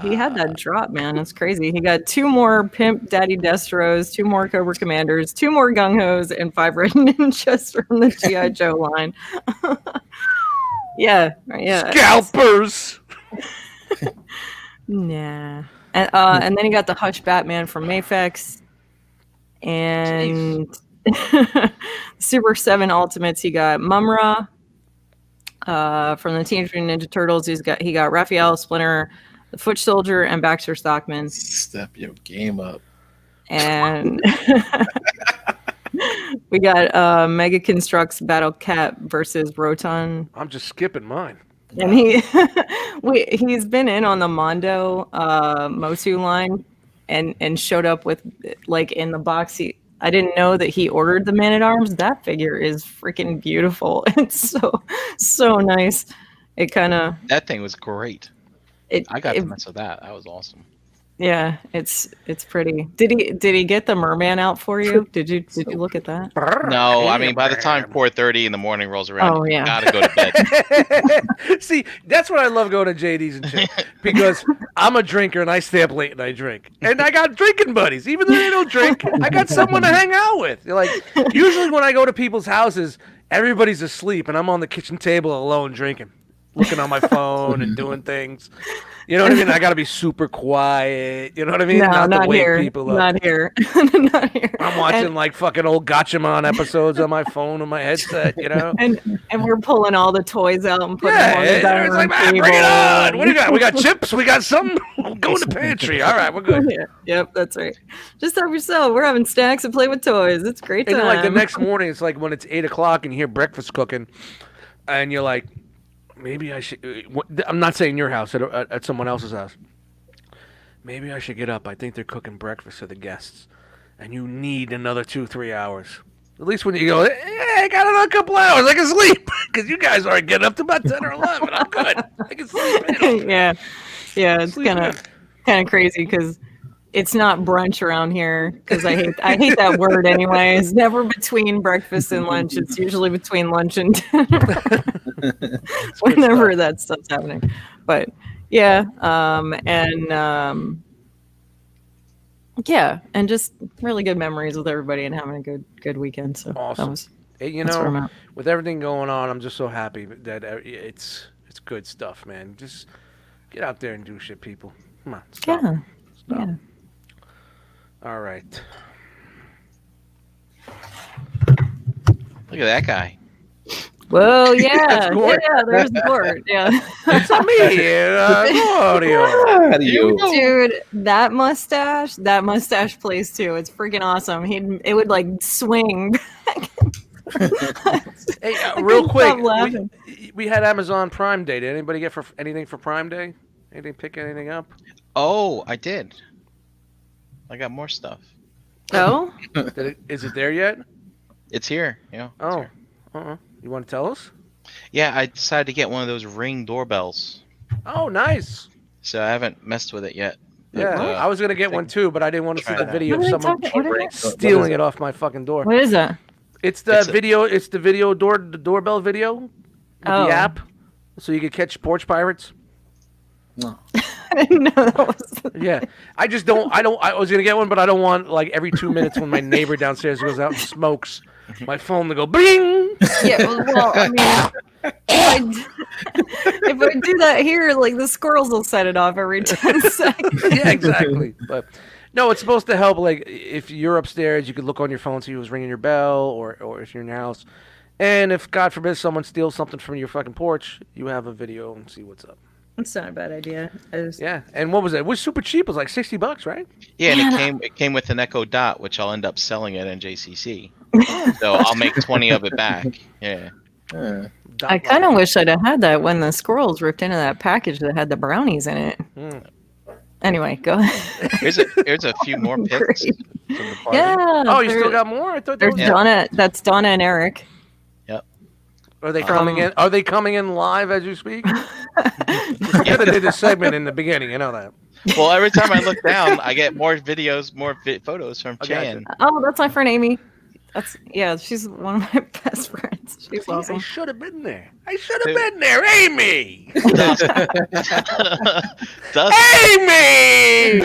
he had that drop, man. It's crazy. He got 2 more Pimp Daddy Destros, 2 more Cobra Commanders, 2 more Gung Hos, and 5 Red Ninjas from the G.I. Joe line. Yeah. Scalpers. Nah. And then he got the Hush Batman from Mafex. And Super 7 Ultimates, he got Mumra from the Teenage Mutant Ninja Turtles. He got Raphael, Splinter, the Foot Soldier, and Baxter Stockman. Step your game up. And we got Mega Constructs Battle Cat versus Roton. I'm just skipping mine. And he's been in on the Mondo Motu line and showed up with like in the box. I didn't know that he ordered the Man-at-Arms. That figure is freaking beautiful. It's so nice. It kind of That thing was great. I got it to mess with that. That was awesome. yeah, it's pretty. Did he get the merman out for you? Did you look at that? No, I mean by the time 4:30 in the morning rolls around, you gotta go to bed. See, that's what I love going to JD's and shit, because I'm a drinker and I stay up late and I drink, and I got drinking buddies. Even though they don't drink, I got someone to hang out with. Like usually when I go to people's houses, everybody's asleep and I'm on the kitchen table alone drinking, looking on my phone and doing things. You know what I mean? I gotta be super quiet. You know what I mean? No, not to wake here. people up. Not here. Not here. I'm watching like fucking old Gotchamon episodes on my phone on my headset. You know? And we're pulling all the toys out and putting them on the dining it's room like, man, table. bring it on. What do you got? We got chips. We got something. Go in the pantry. All right, we're good. Yeah. Yep, that's right. Just help yourself. We're having snacks and play with toys. It's a great time. And then, like the next morning, it's like when it's 8:00 and you hear breakfast cooking, and you're like, maybe I should. I'm not saying your house, at someone else's house. Maybe I should get up. I think they're cooking breakfast for the guests, and you need another 2-3 hours. At least when you go, I got another couple hours. I can sleep because you guys aren't getting up to about 10 or 11. I'm good. I can sleep. Yeah, it's kind of crazy because it's not brunch around here because I hate that word anyway. It's never between breakfast and lunch. It's usually between lunch and dinner. Whenever that stuff's happening. But yeah, and just really good memories with everybody and having a good weekend. So awesome. That's where I'm at. With everything going on, I'm just so happy that it's good stuff, man. Just get out there and do shit, people. Come on, stop. Yeah. All right. Look at that guy. Well, yeah, Gort. there's Gort. Yeah, It's a me, Claudio. dude, that mustache plays too. It's freaking awesome. It would like swing. Hey, I real couldn't quick, stop laughing. we had Amazon Prime Day. Did anybody get anything for Prime Day? Anybody pick anything up? Oh, I did. I got more stuff. Oh, Is it there yet? It's here. Yeah. Oh, you want to tell us? Yeah, I decided to get one of those Ring doorbells. Oh, nice. So I haven't messed with it yet. Yeah, I was gonna get one too, but I didn't want to see the video of What are someone they talking- stealing it off my fucking door. what is that? It's the video. It's the video doorbell video with the app, so you can catch porch pirates. No. I didn't know that was. Yeah, I just don't. I was gonna get one, but I don't want like every 2 minutes when my neighbor downstairs goes out and smokes, my phone to go bing. Yeah, well, I mean, if I do that here, like the squirrels will set it off every 10 seconds. Yeah, exactly. But no, it's supposed to help. Like if you're upstairs, you could look on your phone, see who's ringing your bell, or if you're in your house, and if God forbid someone steals something from your fucking porch, you have a video and see what's up. That's not a bad idea. Yeah, and what was it? It was super cheap. It was like $60, right? Yeah, and it came with an Echo Dot, which I'll end up selling at NJCC. So I'll make 20 of it back. Yeah. I kind of wish I'd have had that when the squirrels ripped into that package that had the brownies in it. Anyway, go ahead. Here's a few more pics from the party. Yeah. Oh, you still got more? I thought There's Donna. That's Donna and Eric. Yep. Are they coming in? Are they coming in live as you speak? You could have did this segment in the beginning. You know that. Well, every time I look down, I get more videos, more photos from Chan. Oh, that's my friend Amy. She's one of my best friends. She's awesome. I should have been there. Been there, Amy. Amy.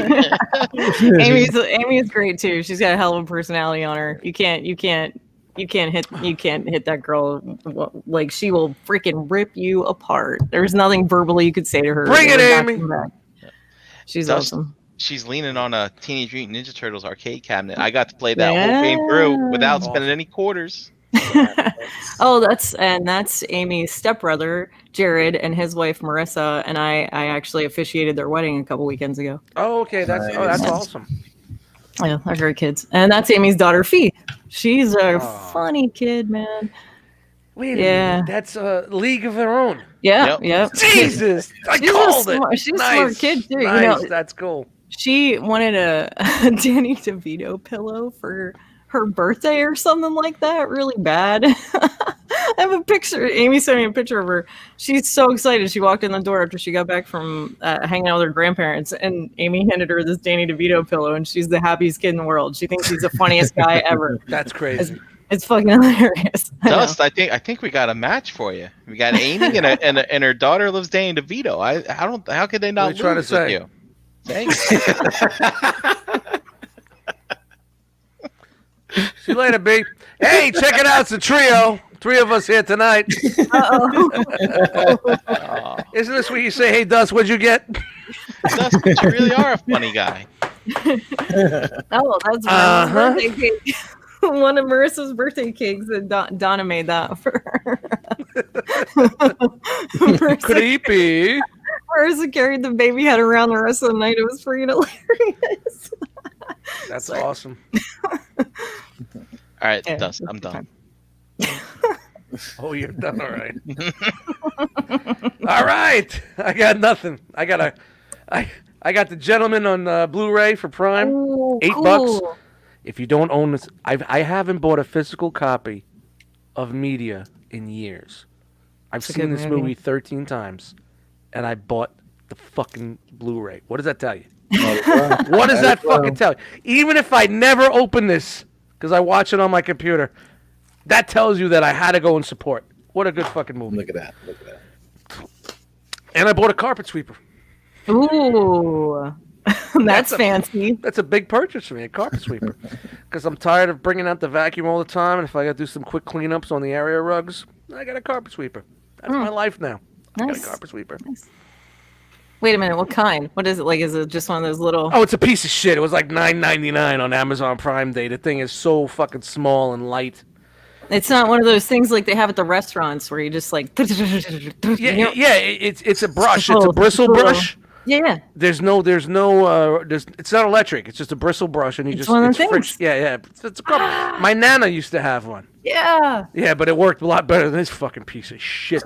Amy is great too. She's got a hell of a personality on her. You can't hit that girl. Like she will freaking rip you apart. There's nothing verbally you could say to her. Bring it, Amy. She's awesome. She's leaning on a Teenage Mutant Ninja Turtles arcade cabinet. I got to play that whole game through without spending any quarters. That's Amy's stepbrother, Jared, and his wife Marissa, and I actually officiated their wedding a couple weekends ago. Oh, okay, that's awesome. Yeah, they're great kids, and that's Amy's daughter Fee. She's a funny kid, man. Wait a minute, that's a League of Their Own. Yeah. Jesus, I called it. She's a smart kid too. Nice, that's cool. She wanted a Danny DeVito pillow for her birthday or something like that really bad. I have a picture. Amy sent me a picture of her. She's so excited. She walked in the door after she got back from hanging out with her grandparents, and Amy handed her this Danny DeVito pillow, and she's the happiest kid in the world. She thinks he's the funniest guy ever. That's crazy. It's fucking hilarious. Dust, I think we got a match for you. We got Amy and her daughter loves Danny DeVito. How could they not What are you lose trying to with you? Thanks. See you later, B. Hey, check it out. It's a trio. 3 of us here tonight. Uh-oh. Isn't this what you say? Hey, Dust, what'd you get? Dust, but you really are a funny guy. Oh, that's Marissa's birthday cake. One of Marissa's birthday cakes that Donna made that for her. Creepy. Marissa carried the baby head around the rest of the night. It was freaking hilarious. That's awesome. All right, yeah, Dust, I'm done. Oh, you're done. All right. All right. I got nothing. I got the Gentleman on Blu-ray for Prime. Ooh, $8. cool. If you don't own this, I haven't bought a physical copy of media in years. I've seen this movie 13 times, and I bought the fucking Blu-ray. What does that tell you? What does that fucking tell you? Even if I never open this, because I watch it on my computer, that tells you that I had to go and support. What a good fucking movie. Look at that. And I bought a carpet sweeper. Ooh. That's fancy. That's a big purchase for me, a carpet sweeper. Because I'm tired of bringing out the vacuum all the time, and if I got to do some quick cleanups on the area rugs, I got a carpet sweeper. That's my life now. I got a carpet sweeper. Nice. Wait a minute, what kind? What is it like? Is it just one of those little... Oh, it's a piece of shit. It was like $9.99 on Amazon Prime Day. The thing is so fucking small and light. It's not one of those things like they have at the restaurants where you just like... Yeah, it's a brush. It's a bristle brush. Yeah. It's not electric. It's just a bristle brush, and you just. One of the things. Yeah. It's a carpet. My nana used to have one. Yeah. Yeah, but it worked a lot better than this fucking piece of shit.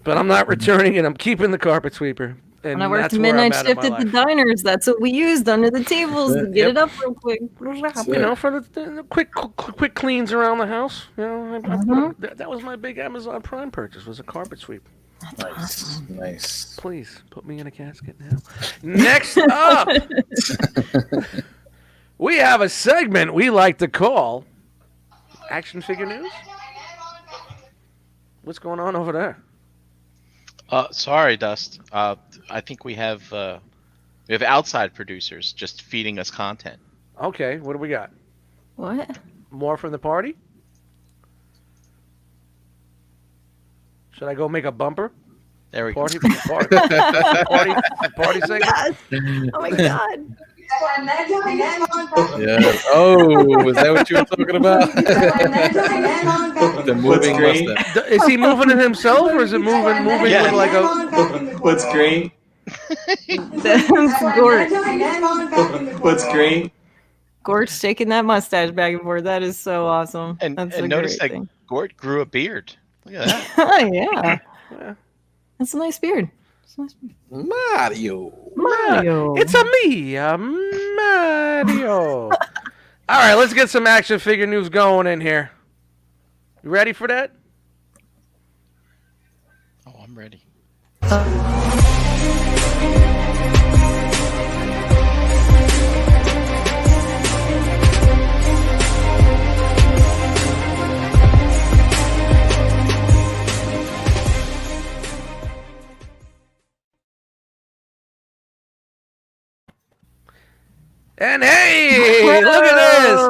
But I'm not returning it. I'm keeping the carpet sweeper. And when I worked midnight shift at the diners, that's what we used under the tables to get it up real quick. You know, for the quick cleans around the house. You know, that was my big Amazon Prime purchase. Was a carpet sweep. Nice. Please put me in a casket now. Next up, we have a segment we like to call Action Figure News. What's going on over there? Sorry, Dust. I think we have outside producers just feeding us content. Okay, what do we got? What? More from the party? Should I go make a bumper? There we go. Party segment? Yes. Oh my god. Yeah. Oh, was that what you were talking about? The moving mustache. Is he moving it himself, or is it moving Yeah. with like a... What's green? That's Gort. What's green? Gort's shaking that mustache back and forth. That is so awesome. And That's a notice great that thing. Gort grew a beard. Look at that. Oh, yeah. Yeah. That's a nice beard. Mario. Mario. It's a me, Mario. All right, let's get some action figure news going in here. You ready for that? Oh, I'm ready. And hey, look at this.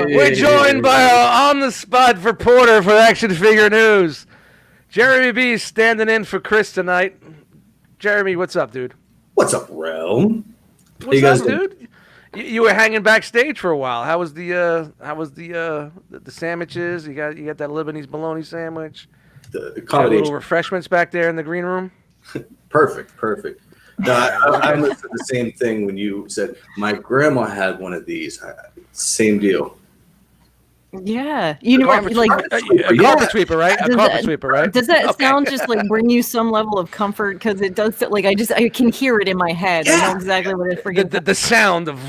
Hey. We're joined by our on-the-spot reporter for Action Figure News. Jeremy B is standing in for Chris tonight. Jeremy, what's up, dude? What's up, Realm? What's up, dude? You were hanging backstage for a while. How was the sandwiches? You got that Lebanese bologna sandwich. The Got accommodation. little refreshments back there in the green room. Perfect. No, I listened to the same thing when you said my grandma had one of these. Same deal. Yeah. You know, like, A carpet sweeper, right? A carpet sweeper, right? does that sound just like bring you some level of comfort? Because it does, like, I can hear it in my head. I know exactly what it forgets. The sound of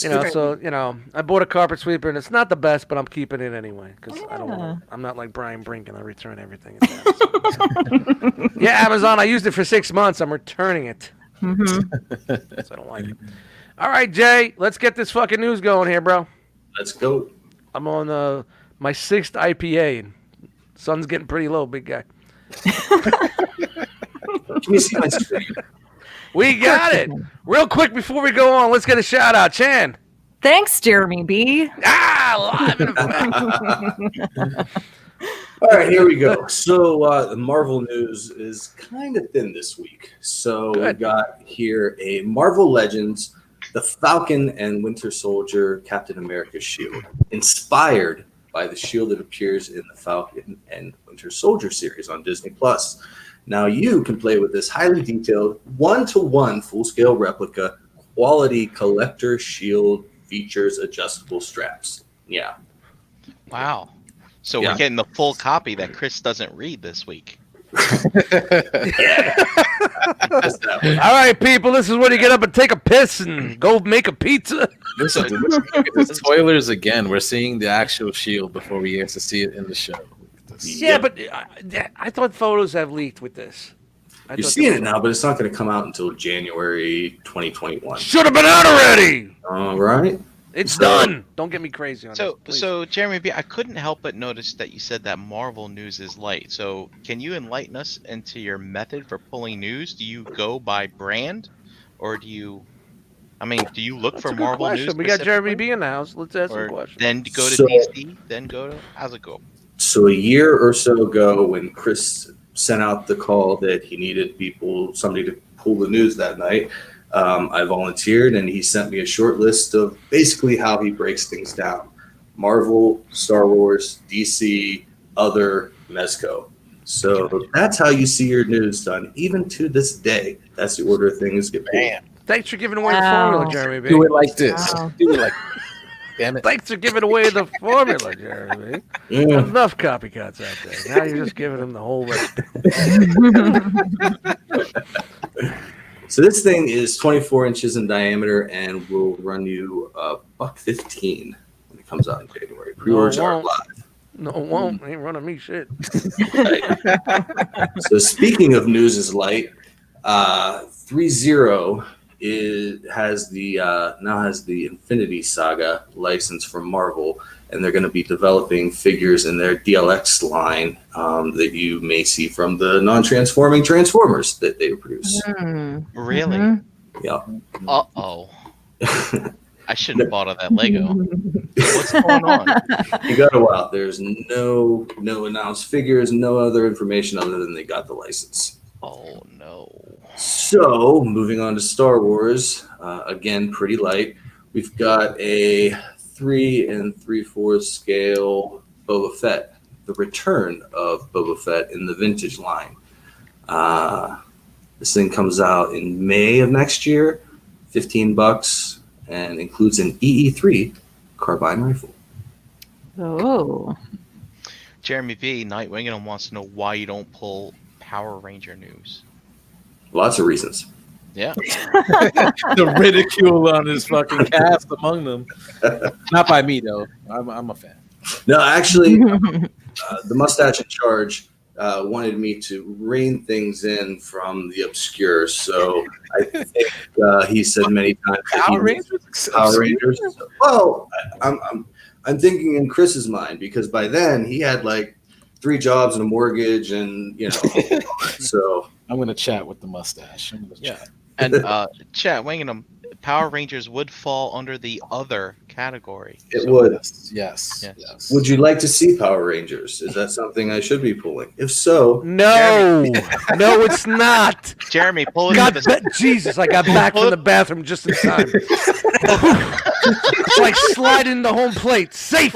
I bought a carpet sweeper, and it's not the best, but I'm keeping it anyway because I don't Yeah. want. I'm not like Brian Brink, and I return everything. Yeah, Amazon. I used it for 6 months. I'm returning it. So I don't like it. All right, Jay. Let's get this fucking news going here, bro. Let's go. I'm on my 6th IPA, and sun's getting pretty low, big guy. Can you see my screen? We got it. Real quick before we go on, let's get a shout out. Chan. Thanks, Jeremy B. Live in effect. All right, here we go. So the Marvel news is kind of thin this week. So we got here a Marvel Legends, the Falcon and Winter Soldier Captain America shield, inspired by the shield that appears in the Falcon and Winter Soldier series on Disney+. Now you can play with this highly detailed 1-to-1 full-scale replica quality collector shield, features adjustable straps. Yeah. Wow. So we're getting the full copy that Chris doesn't read this week. All right, people, this is when you get up and take a piss and go make a pizza. Listen, it's spoilers again. We're seeing the actual shield before we get to see it in the show. Yeah, but I thought photos have leaked with this. You're seeing it now, but it's not going to come out until January 2021. Should have been out already. All right. It's done. Don't get me crazy on this, please. So Jeremy B, I couldn't help but notice that you said that Marvel news is light. So can you enlighten us into your method for pulling news? Do you go by brand, or do you look for Marvel news? We got Jeremy B in the house. Let's ask some questions. Then go to DC. Then go to how's it go? So a year or so ago, when Chris sent out the call that he needed somebody to pull the news that night, I volunteered, and he sent me a short list of basically how he breaks things down: Marvel, Star Wars, DC, other, Mezco. So that's how you see your news done. Even to this day, that's the order things get pulled. Thanks for giving away the formula, Jeremy B. Do it like this. Do it like. Damn it. Thanks for giving away the formula, Jeremy. Yeah. Enough copycats out there. Now you're just giving them the whole recipe. So this thing is 24 inches in diameter and will run you $115 when it comes out in January. Pre-orders are live. No, it won't. Ain't running me shit. So speaking of news is light, 3-0 has the Infinity Saga license from Marvel, and they're going to be developing figures in their DLX line that you may see from the non-transforming Transformers that they produce. Really? Mm-hmm. Yeah. Uh-oh. I shouldn't have bought all that Lego. What's going on? You got to out. There's no announced figures, no other information other than they got the license. Oh, no. So, moving on to Star Wars, again, pretty light. We've got a 3 3/4 scale Boba Fett, the return of Boba Fett in the vintage line. This thing comes out in May of next year, $15, and includes an EE3 carbine rifle. Oh. Jeremy V, Night Wingham wants to know why you don't pull Power Ranger news. Lots of reasons. Yeah. The ridicule on his fucking cast among them. Not by me, though. I'm a fan. No, actually, the mustache in charge wanted me to rein things in from the obscure. So I think he said many times Power Rangers. Power Rangers. Well, I'm thinking in Chris's mind, because by then he had like 3 jobs and a mortgage, and so I'm gonna chat with the mustache. Chat. And chat Wingham, Power Rangers would fall under the other category. It would. Yes. Would you like to see Power Rangers? Is that something I should be pulling? If so, no, no, it's not. Jeremy, pull it. Jesus, I got back from the bathroom just in time. It's like sliding the home plate, safe.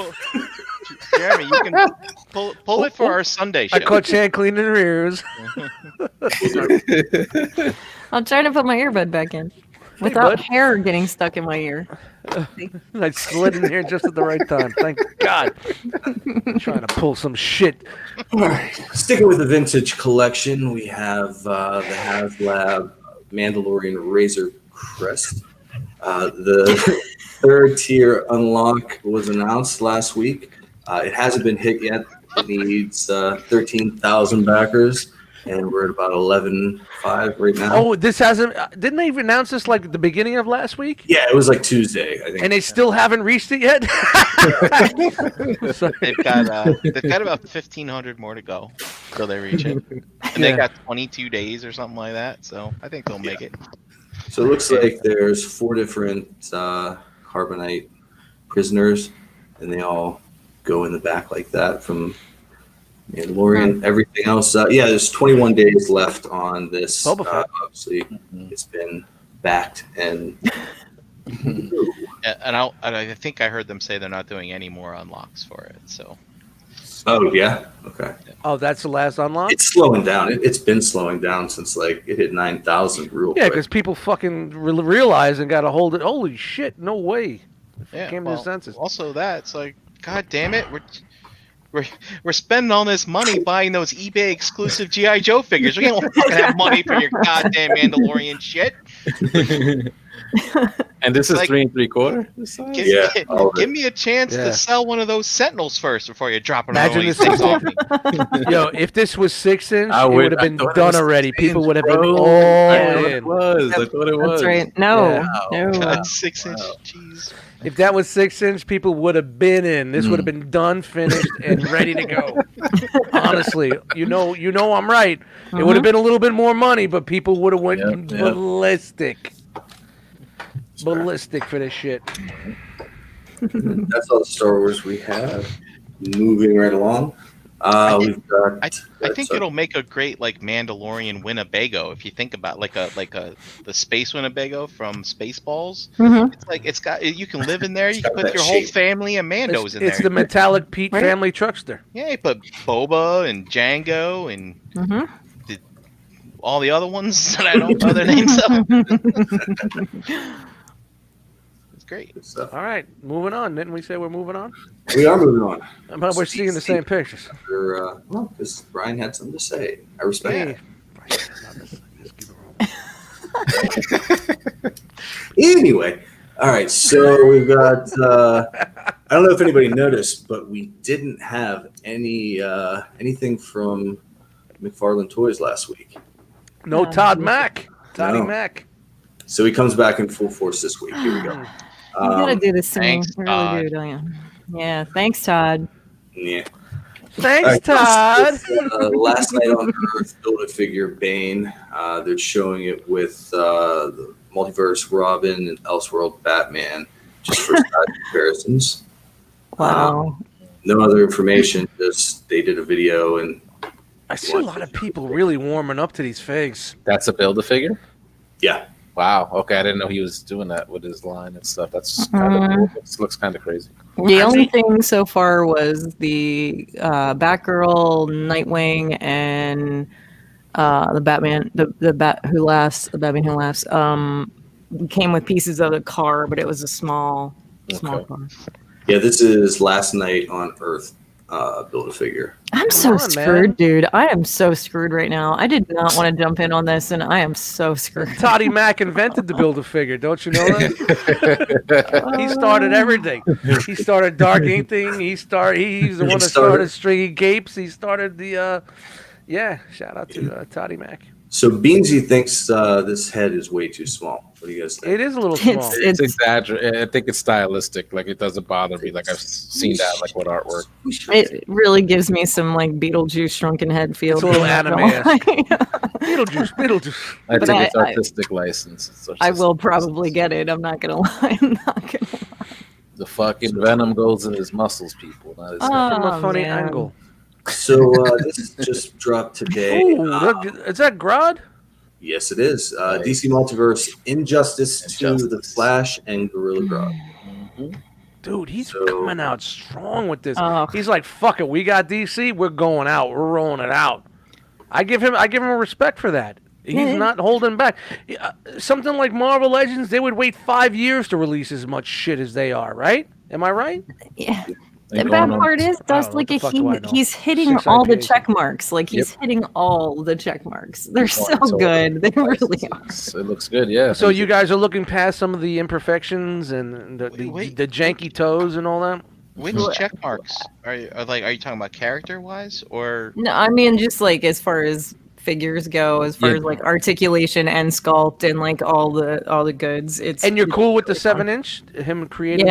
Jeremy, you can pull it for our Sunday show. I caught Chan cleaning her ears. I'm trying to put my earbud back in without hair getting stuck in my ear. I slid in here just at the right time. Thank God. I'm trying to pull some shit. All right. Sticking with the vintage collection, we have the HasLab Mandalorian Razor Crest. The third tier unlock was announced last week. It hasn't been hit yet. It needs 13,000 backers, and we're at about 11.5 right now. Oh, this hasn't. Didn't they announce this like at the beginning of last week? Yeah, it was like Tuesday, I think. And they still haven't reached it yet. They've got about 1,500 more to go till they reach it, and they got 22 days or something like that. So I think they'll make it. So it looks like there's 4 different carbonite prisoners, and they all go in the back like that from Mandalorian. Everything else, there's 21 days left on this. Obviously, it's been backed, and I think I heard them say they're not doing any more unlocks for it. So. Oh yeah, okay. Oh, that's the last unlock. It's slowing down. It's been slowing down since like it hit 9,000 real quick. Yeah, because people fucking realize and got to hold it. Holy shit! No way. Came to the senses. Also, it's like, god damn it, we're spending all this money buying those eBay exclusive GI Joe figures. We don't fucking have money for your goddamn Mandalorian shit. And this is like, 3 3/4. Give me a chance to sell one of those Sentinels first before you drop them things off me. Yo, if this was 6-inch, it would have been done already. People would have been all in. I thought it was. That's right. No. God, 6-inch. Jeez. If that was 6-inch, people would have been in. This would have been done, finished, and ready to go. Honestly, you know, I'm right. It would have been a little bit more money, but people would have went ballistic. Ballistic for this shit. That's all the Star Wars we have. Moving right along. We've got. I think it'll make a great like Mandalorian Winnebago if you think about the space Winnebago from Spaceballs. It's like you can live in there. You can put your whole family and Mandos in there. It's the metallic Pete family truckster. Yeah, you put Boba and Django and all the other ones that I don't know their names of. Great. All right, moving on. Didn't we say we're moving on? We are moving on. But we're seeing the same pictures. Well, because Brian had something to say. I respect it. Anyway, all right. So we've got. I don't know if anybody noticed, but we didn't have anything from McFarlane Toys last week. No Todd Mack. Toddy Mack. So he comes back in full force this week. Here we go. You gotta do this thing. Thanks, You really do, don't you? Yeah, thanks, Todd. Yeah. Thanks, Todd. Last night on Earth, Build-A-Figure Bane. They're showing it with the Multiverse Robin and Elseworld Batman, just for size comparisons. Wow. No other information. Just they did a video and. I see a lot of people really warming up to these figs. That's a Build-A-Figure? Yeah. Wow. Okay, I didn't know he was doing that with his line and stuff. That's kind of looks kind of crazy. The only thing so far was the Batgirl, Nightwing, and the Batman, the Batman Who Laughs. Came with pieces of the car, but it was a small car. Yeah, this is Last Night on Earth. Build-A-Figure. I'm so screwed, dude. I am so screwed right now. I did not want to jump in on this, and I am so screwed. Toddy Mack invented the Build-A-Figure. Don't you know that? He started everything. He started Dark Inking. He's the one that started Stringy Gapes. He started the shout out to Toddy Mack. So Beansy thinks this head is way too small. What do you guys think? It is a little small. It's exaggerated. I think it's stylistic. Like it doesn't bother me. Like I've seen that like with artwork. It really gives me some like Beetlejuice shrunken head feel. It's a little anime. Beetlejuice. I think it's artistic license. I will probably get it. I'm not gonna lie. The fucking venom goes in his muscles, people. Not his From a funny angle. So this just dropped today. Ooh, is that Grodd? Yes, it is. DC Multiverse Injustice 2, The Flash, and Gorilla Grodd. Dude, he's coming out strong with this. He's like, fuck it, we got DC, we're going out, we're rolling it out. I give him a respect for that. He's not holding back. Something like Marvel Legends, they would wait 5 years to release as much shit as they are, right? Am I right? Yeah. The bad part is, Dust, like he's hitting all the check marks. Like he's hitting all the check marks. They're so good. They really are. It looks good, yeah. So you guys are looking past some of the imperfections and the janky toes and all that? Which check marks are you talking about character wise or? No, I mean just like as far as figures go, as far as like articulation and sculpt and like all the goods. And you're cool with the 7-inch? Him creating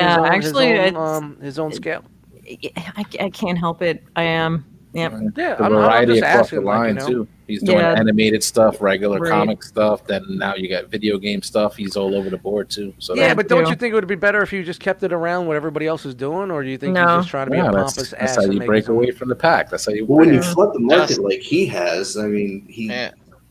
his own scale? I can't help it. I am. Yeah. The variety across the line too. He's doing animated stuff, regular comic stuff. Then now you got video game stuff. He's all over the board too. So but don't you think it would be better if you just kept it around what everybody else is doing, or do you think he's just trying to be a pompous ass? That's how you break away from the pack. That's how you. When you flood the market like he has, I mean, he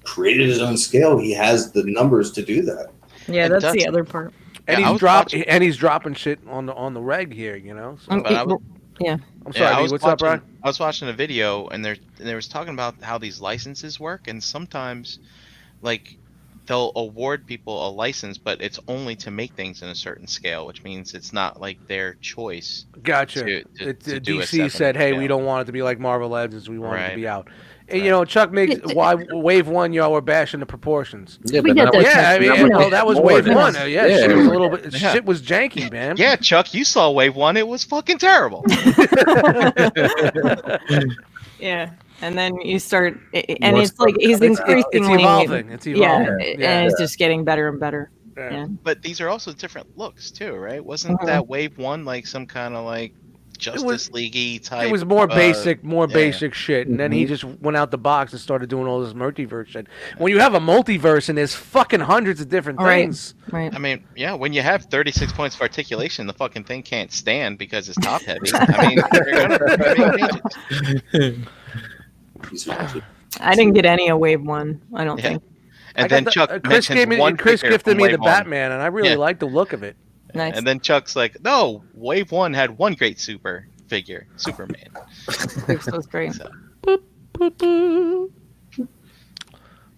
created his own scale. He has the numbers to do that. Yeah, that's the other part. And he's dropping shit on the reg here, you know. So. Yeah. I'm sorry. What's up, Brian? I was watching a video, and they was talking about how these licenses work, and sometimes, like, they'll award people a license, but it's only to make things in a certain scale, which means it's not like their choice. Gotcha. To do DC said, "Hey, we don't want it to be like Marvel Legends. We want it to be out." And, you know, Chuck makes Wave 1, y'all were bashing the proportions. Yeah, but that was Wave 1. Shit was a little bit. Shit was janky, man. Yeah, Chuck, you saw Wave 1. It was fucking terrible. Yeah, and then you start, and it's like he's increasingly. It's evolving. And it's just getting better and better. Yeah. But these are also different looks too, right? Wasn't that Wave 1 like some kind of like Justice League-y type? It was more basic shit, and then he just went out the box and started doing all this multiverse shit. When you have a multiverse and there's fucking hundreds of different things, right? I mean, when you have 36 points of articulation, the fucking thing can't stand because it's top heavy. I mean, you're gonna I didn't get any of Wave 1. I don't think. And then Chris gifted me the Batman, and I really like the look of it. Nice. And then Chuck's like, no, Wave 1 had one great super figure, Superman. That was great. So.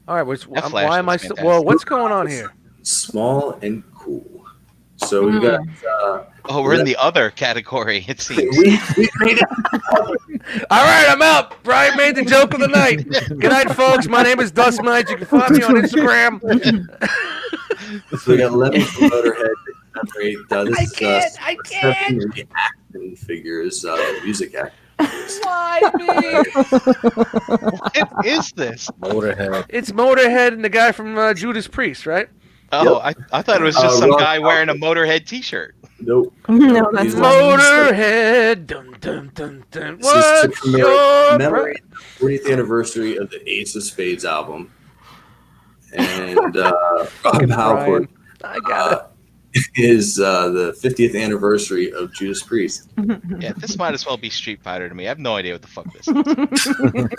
All right, why am I? What's going on here? Small and cool. So we got. We're in the other category. It seems. we made it. All right, I'm out. Brian made the joke of the night. Good night, folks. My name is Dust Knight. You can find me on Instagram. So we got Lemon from Motorhead. I can't. Action figures, music act. Why me? What is this? Motorhead. It's Motorhead and the guy from Judas Priest, right? Oh, yep. I thought it was just some guy wearing a Motorhead T-shirt. Nope. No, that's Motorhead. Dun, dun, dun, dun. What's your memory? 40th anniversary of the Ace of Spades album, and Rob Halford. I got it. Is the 50th anniversary of Judas Priest. Yeah, this might as well be Street Fighter to me. I have no idea what the fuck this is.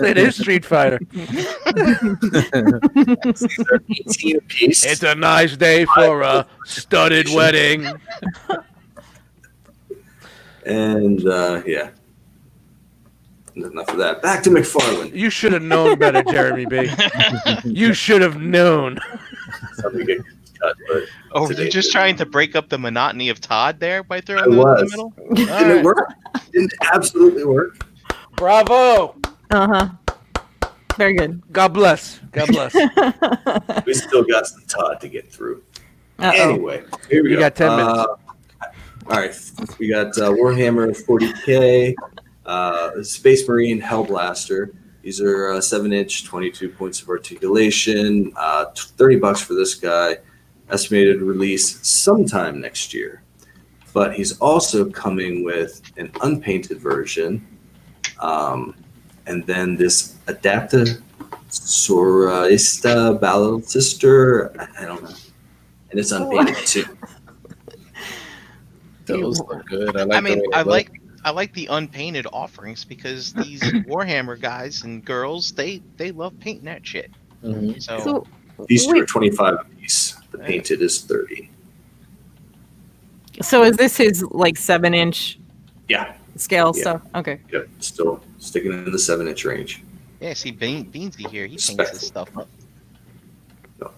It is Street Fighter. These are 18 apiece. It's a nice day for a studded wedding. And enough of that. Back to McFarlane. You should have known better, Jeremy B. You should have known. Were you just trying to break up the monotony of Todd there by throwing them in the middle? And it worked. It absolutely worked. Bravo. Very good. God bless. God bless. We still got some Todd to get through. Anyway, here we go. You got 10 minutes. All right. We got Warhammer 40K, Space Marine Hellblaster. These are 7-inch, 22 points of articulation, $30 for this guy. Estimated release sometime next year. But he's also coming with an unpainted version. And then this Adapta Sorista Battle Sister. I don't know. And it's unpainted too. Those look good. I like the unpainted offerings because these Warhammer guys and girls, they love painting that shit. Mm-hmm. So these two are 25 apiece. The painted is 30. So is this his like 7-inch scale stuff? Okay. Yep. Still sticking in the 7-inch range. Yeah, see Beansy here, he paints this stuff up. No.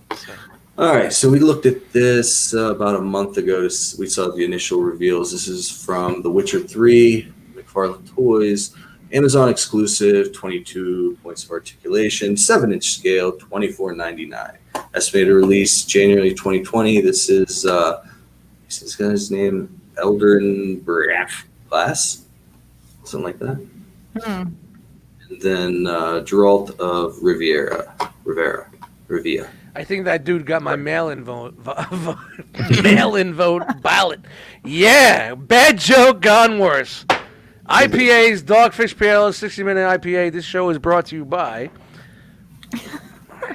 All right, so we looked at this about a month ago. We saw the initial reveals. This is from The Witcher 3, Parla Toys. Amazon exclusive, 22 points of articulation, 7-inch scale, $24.99. Estimated release January 2020. This is this guy's name, Eldrin Glass, something like that. And then Geralt of Rivia. I think that dude got my mail-in vote. Mail-in vote ballot. Yeah, bad joke gone worse. IPAs, Dogfish Pale, 60-minute IPA. This show is brought to you by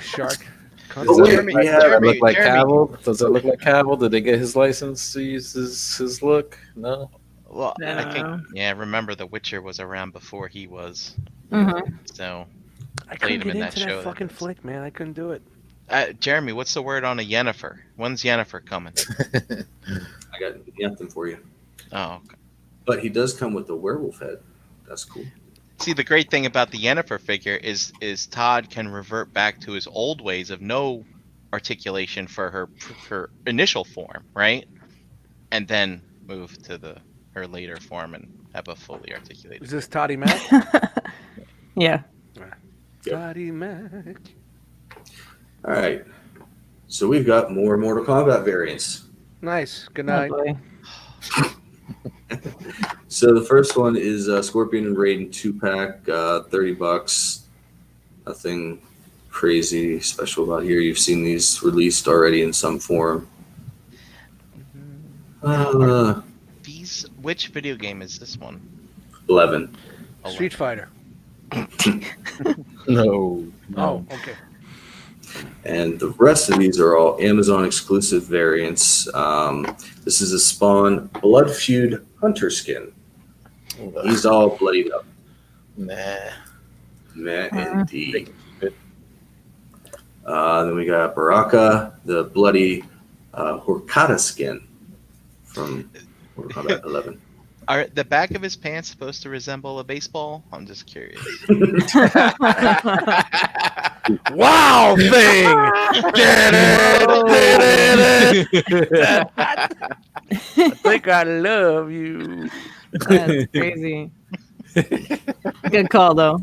Shark. Oh, wait, Jeremy, we have- Does it look like Jeremy. Cavill? Does it look like Cavill? Did they get his license to use his look? No. Well, I No. think remember The Witcher was around before he was. Mhm. So, I Played couldn't him get in that into show, that that fucking was- flick, man. I couldn't do it. Jeremy, what's the word on a Yennefer? When's Yennefer coming? I got nothing for you. Oh, okay. But he does come with the werewolf head. That's cool. See, the great thing about the Yennefer figure is Todd can revert back to his old ways of no articulation for her initial form, right? And then move to her later form and have a fully articulated. Is this Toddy Mac? Yeah. Toddy Mac. All right. So we've got more Mortal Kombat variants. Nice. Good Oh, night. boy. So the first one is Scorpion and Raiden 2-pack, $30. Nothing crazy special about here. You've seen these released already in some form. Which video game is this one? 11. Street Fighter. No. Oh, okay. And the rest of these are all Amazon exclusive variants. This is a Spawn Blood Feud Hunter skin. He's all bloodied up. Nah. Indeed. Then we got Baraka, the bloody Horkata skin from Mortal Kombat 11. Are the back of his pants supposed to resemble a baseball? I'm just curious. Wow, thing! I think I love you. That's crazy. Good call, though.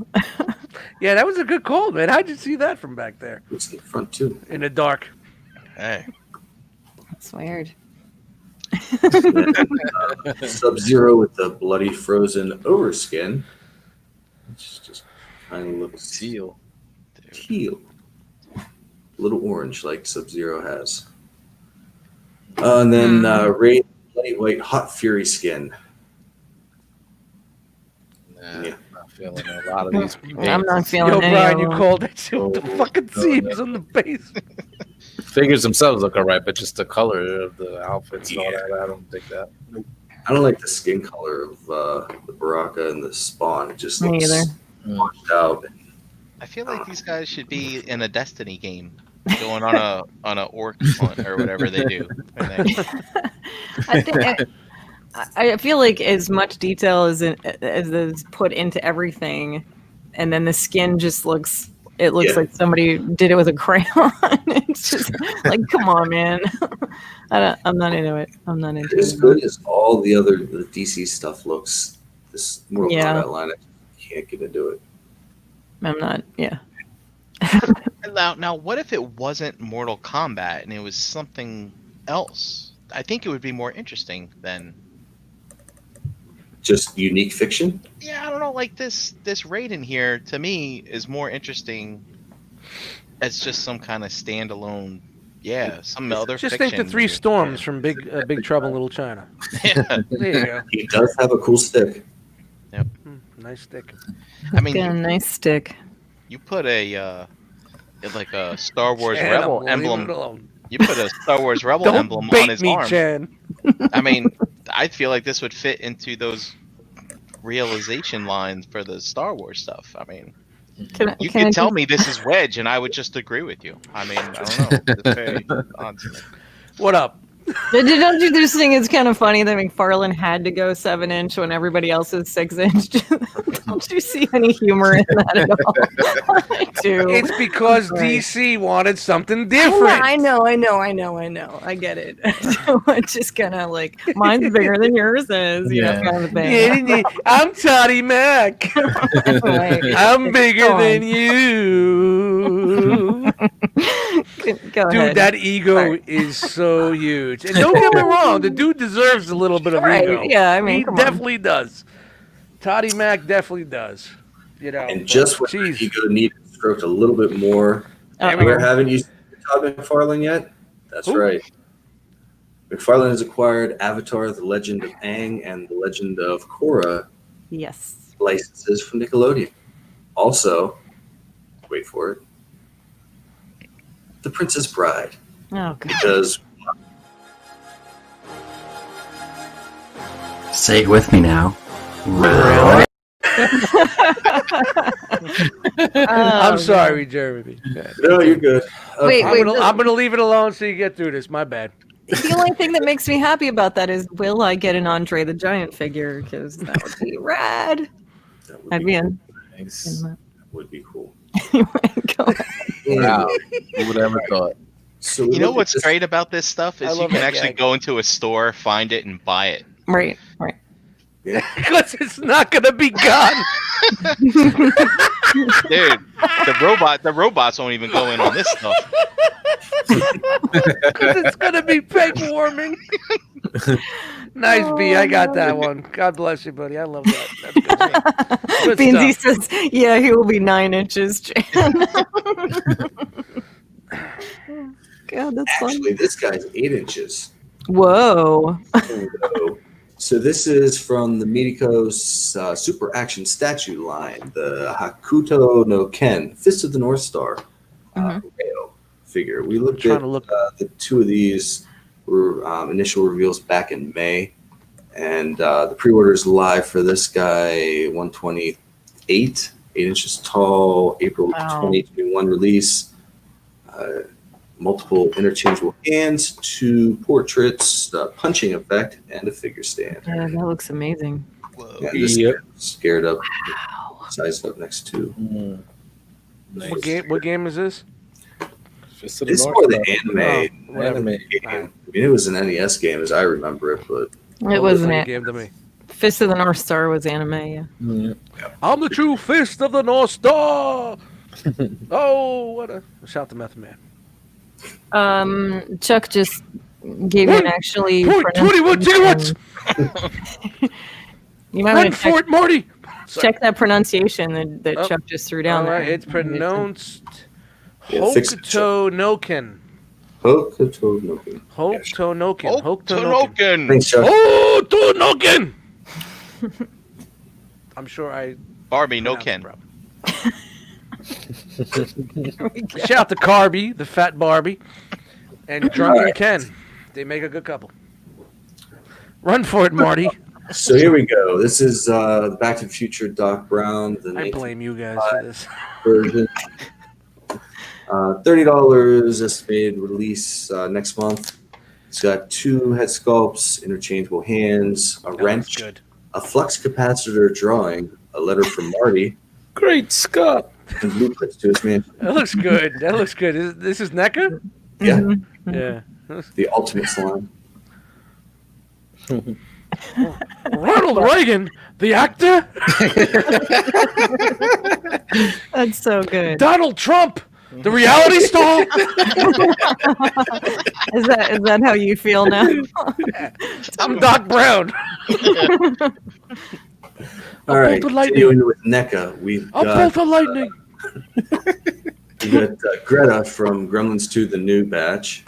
Yeah, that was a good call, man. How'd you see that from back there? Looks in the front too. In the dark. Hey. That's weird. Sub-Zero with the bloody frozen overskin. Which just kind of looks Teal. teal. A little orange like Sub-Zero has. And then Raid Lightweight Hot Fury skin. Nah, Yeah. I'm not feeling a lot of these. I'm not feeling Yo, any Brian, of you them. called that shit with the Oh, fucking no, seams no. on the base. Figures themselves look alright, but just the color of the outfits and all that, I don't think that. I don't like the skin color of the Baraka and the Spawn. It just Me looks either. washed out. I feel like these guys should be in a Destiny game, going on a orc hunt or whatever they do. I think I feel like as much detail as is put into everything, and then the skin just looks. It looks Yeah. like somebody did it with a crayon. It's just like, come on, man. I'm not into it. I'm not into As it. good as all the other the DC stuff looks, this Mortal Yeah. Kombat line, I can't get into it. I'm not. Yeah. Now, what if it wasn't Mortal Kombat and it was something else? I think it would be more interesting than. Just unique fiction. Yeah, I don't know. Like this Raiden here to me is more interesting as just some kind of standalone. Yeah, some other. Just think fiction the three movie. storms from Big Trouble in Little China. Yeah. There you go. He does have a cool stick. Nice stick. I mean, Got a nice stick. you put a like a Star Wars Chan, Rebel I'm leaving it emblem. alone. You put a Star Wars Rebel Don't emblem bait on his me, arm. Chan. I mean, I feel like this would fit into those realization lines for the Star Wars stuff. I mean, you can I could tell just- me this is Wedge, and I would just agree with you. I mean, I don't know. It's very odd to me. What up? Don't you just think it's kind of funny that McFarlane had to go 7-inch when everybody else is 6-inch? Don't you see any humor in that at all? I do. It's because Right. DC wanted something different. I know. I get it. So it's just kind of like mine's bigger than yours is, you know, kind of thing. I'm Toddy Mac. Right. I'm bigger Go on. than you. Go Dude, ahead. that ego Sorry. is so huge. And don't get me wrong, the dude deserves a little bit of Right, ego. yeah, I mean, he come on. definitely does. Toddy Mac definitely does. You know, And just when jeez. ego needed stroked a little bit more, Uh-oh. where haven't you seen Todd McFarlane yet? That's Who? right. McFarlane has acquired Avatar: The Legend of Aang and The Legend of Korra Yes. licenses from Nickelodeon. Also, wait for it, The Princess Bride. Oh, God. Because Say it with me now. I'm sorry, Jeremy. no, you're good. Wait, I'm gonna leave it alone so you get through this. My bad. The only thing that makes me happy about that is, will I get an Andre the Giant figure? Because that would be rad. That would I'd be in. Nice. would be cool. Go ahead. Wow. Who would ever thought? So we You know looked at what's this- great about this stuff I is you love can that actually gag. go into a store, find it, and buy it. Right. Because it's not gonna be gone. Dude, the robots won't even go in on this stuff. Because it's gonna be peg warming. Nice, B. I got that one. God bless you, buddy. I love that. That's good stuff. Good Beansy stuff. says, yeah, he will be 9 inches, Jan. God, that's funny. Actually, this guy's 8 inches. Whoa. So this is from the Midiko's Super Action statue line, the Hakuto no Ken, Fist of the North Star Reo figure. We looked Trying at to look. the two of these were initial reveals back in May, and the pre-orders live for this guy 128, 8 inches tall, April Wow. 2021 release. Multiple interchangeable hands, 2 portraits, punching effect, and a figure stand. Yeah, that looks amazing. Yeah, this Yep. scared up, sized up next to. Mm. Nice. What game is this? Fist of the It's North more the Star. anime Whatever. Anime. game. I mean, it was an NES game as I remember it, but It wasn't Funny it. game to me. Fist of the North Star was anime, yeah. Mm. I'm the true fist of the North Star. Oh, what a shout to Method Man. Chuck just gave you an actually 21 gigawatts. You might Run want to for it, Marty. check that pronunciation that Oh, Chuck just threw down All right, there. it's pronounced Yeah, fix it, Hokuto Noken. Hokuto no Ken. Hokuto Noken. Oh, Hokuto Noken. Tonoken! Thanks, Chuck. Oh, to Noken. I'm sure I. Barbie, no pronounced Ken. it properly. Shout out to Carby, the fat Barbie, and Drunken Ken. They make a good couple. Run for it, Marty. So here we go. This is Back to the Future Doc Brown, the I Nathan blame you guys for this. version. $30 estimated release next month. It's got 2 head sculpts, interchangeable hands, a That looks wrench, good. a flux capacitor drawing, a letter from Marty, Great Scott. and blueprints to his mansion. That looks good. That looks good. This is NECA? Yeah, Yeah. the ultimate slime. Ronald Reagan, the actor? That's so good. Donald Trump, the reality star? Is that how you feel now? I'm Doc Brown. All right, pull the lightning. continuing with NECA, we've I'll pull got, the lightning. Greta from Gremlins 2, the new batch.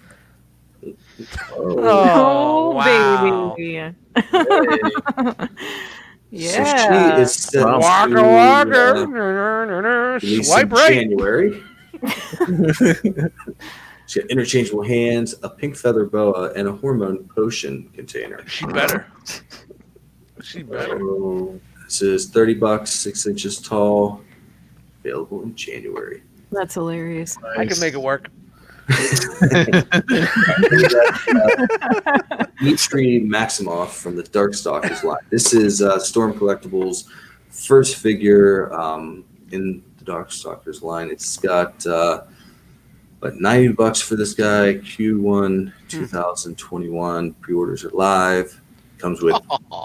Oh, wow. baby. Yeah. So she is set Wow. Waka to waka. release Swipe in right. January. She got interchangeable hands, a pink feather boa, and a hormone potion container. She better. She better. So, this is $30, 6 inches tall, available in January. That's hilarious. I can make it work. Dmitry Maximov from the Darkstalkers line. This is Storm Collectibles' first figure in the Darkstalkers line. It's got $90 for this guy. Q1 2021. Pre-orders are live. Comes with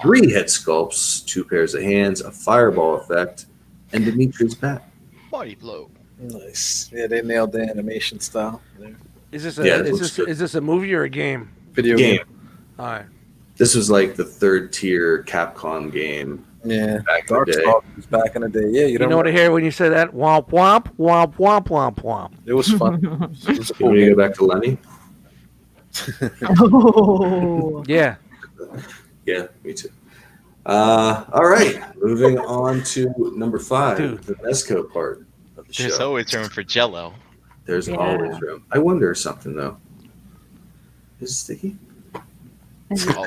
3 head sculpts, 2 pairs of hands, a fireball effect, and Dimitri's bat. Body blow. Nice. Yeah, they nailed the animation style there. Is this is this a movie or a game? Video Game. All right. This was like the 3rd tier Capcom game. Yeah, Back in the day. Darkstalkers back in the day. Yeah, You know what I hear when you say that? Womp womp womp womp womp womp. It was fun. It was a Can cool we game. go back to Lenny? Oh. Yeah. Yeah, me too. All right, moving on to number 5, Dude. the Mezco part of the There's show. always room for Jello. There's Yeah. always room. I wonder something though. Is it sticky? Oh,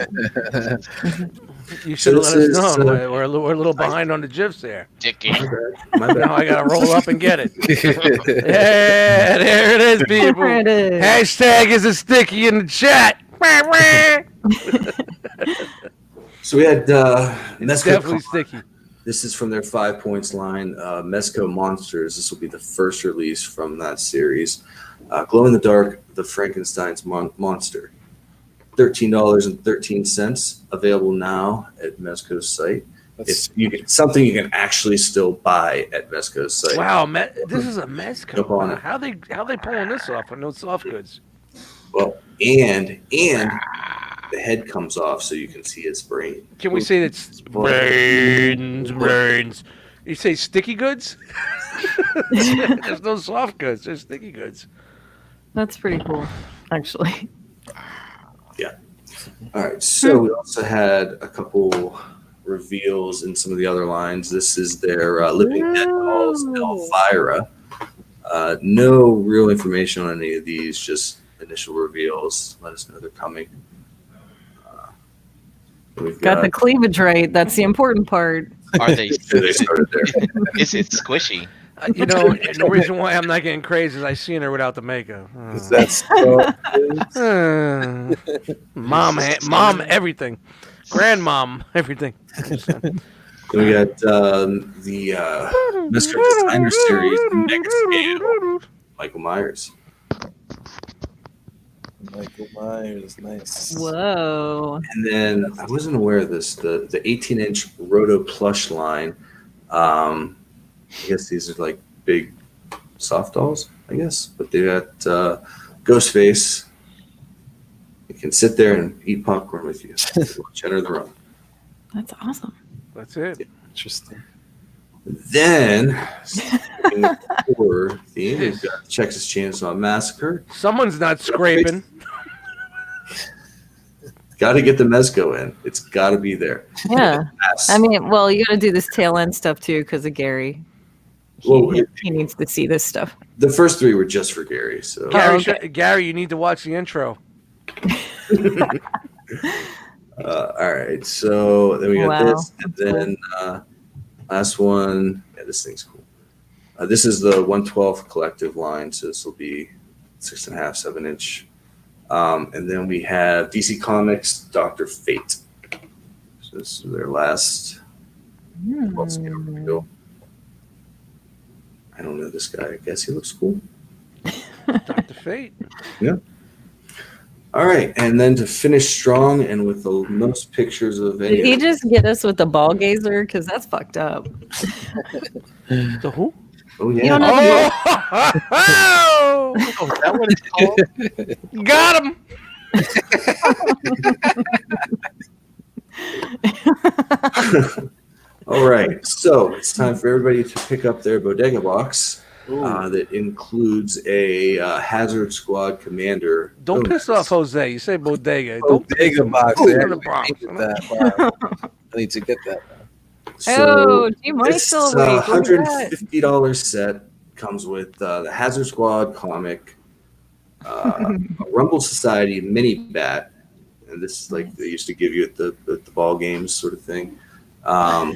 You should have this let us is, know. We're a little behind on the GIFs there. Dicky. My bad. My bad. Now I gotta roll up and get it. Yeah, there it is, people. There it is. Hashtag is a sticky in the chat. So we had It's Mezco. definitely sticky. This is from their 5 points line. Mezco Monsters. This will be the first release from that series. Glow in the Dark, the Frankenstein's Monster. $13.13. Available now at Mezco's site. It's something you can actually still buy at Mezco's site. Wow, this is a Mezco. Jump on it. How they pulling this off with no soft goods? Well, and the head comes off so you can see his brain. Can we say it's brains? You say sticky goods? There's no soft goods. There's sticky goods. That's pretty cool, actually. All right, so we also had a couple reveals in some of the other lines. This is their Living Dead Dolls Elvira. No real information on any of these, just initial reveals. Let us know they're coming. We've Got the cleavage right. That's the important part. Are they? They started there. Is it squishy? You know, the reason why I'm not getting crazy is I seen her without the makeup. That's Mom, everything. Grandmom, everything. Then we got the Mr. Designer Series Mega Scale, Michael Myers. Michael Myers, nice. Whoa. And then I wasn't aware of this, the 18-inch Roto plush line. I guess these are like big soft dolls, I guess. But they got Ghostface. You can sit there and eat popcorn with you. Enter the room. That's awesome. That's it. Interesting. Then, in the horror theme, we've got Texas Chainsaw Massacre. Someone's not scraping. Got to get the Mezco in. It's got to be there. Yeah. Yes. I mean, well, you got to do this tail end stuff too because of Gary. Well, He needs to see this stuff. the first 3 were just for Gary. So Gary, okay. Gary, you need to watch the intro. all right. So then we got Wow. this, and then last one. Yeah, this thing's cool. This is the 112 collective line, so this will be 6.5, 7-inch. And then we have DC Comics Dr. Fate. So this is their last. Reveal. I don't know this guy. I guess he looks cool. Dr. Fate. Yeah. All right, and then to finish strong and with the most pictures of Did he just get us with the ball gazer? Because that's fucked up. The who? Oh You yeah. don't know Oh! Oh, is that what it's called? Got him! All right, so it's time for everybody to pick up their bodega box that includes a Hazard Squad Commander. Don't piss off Jose. You say bodega. Don't Bodega box. Oh, I in the Bronx. hated that. Wow. I need to get that. Oh, gee, money's this still awake. What is that? $150 set comes with the Hazard Squad comic, a Rumble Society mini bat, and this is like they used to give you at the ball games sort of thing. A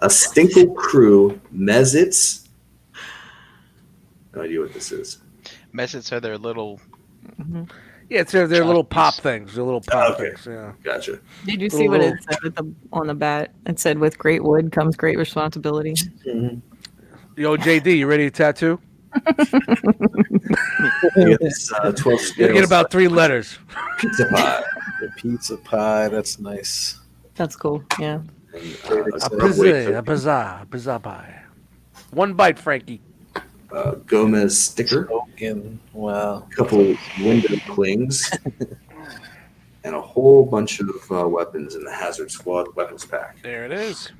Stinkle Crew Mezits. No idea what this is. Messets are their little Mm-hmm. Yeah, it's their little pop things. Their little pop Okay. things. Yeah. Gotcha. Did you see what it said on the bat? It said, "With great wood comes great responsibility." Mm-hmm. Yo, JD, you ready to tattoo? It's 12 You scale get about 3 letters. pizza pie. The pizza pie, that's nice. That's cool. Yeah. And, A pizza pie. 1 bite, Frankie. Gomez sticker, Smoking. Wow. a couple window clings, and a whole bunch of weapons in the Hazard Squad weapons pack. There it is.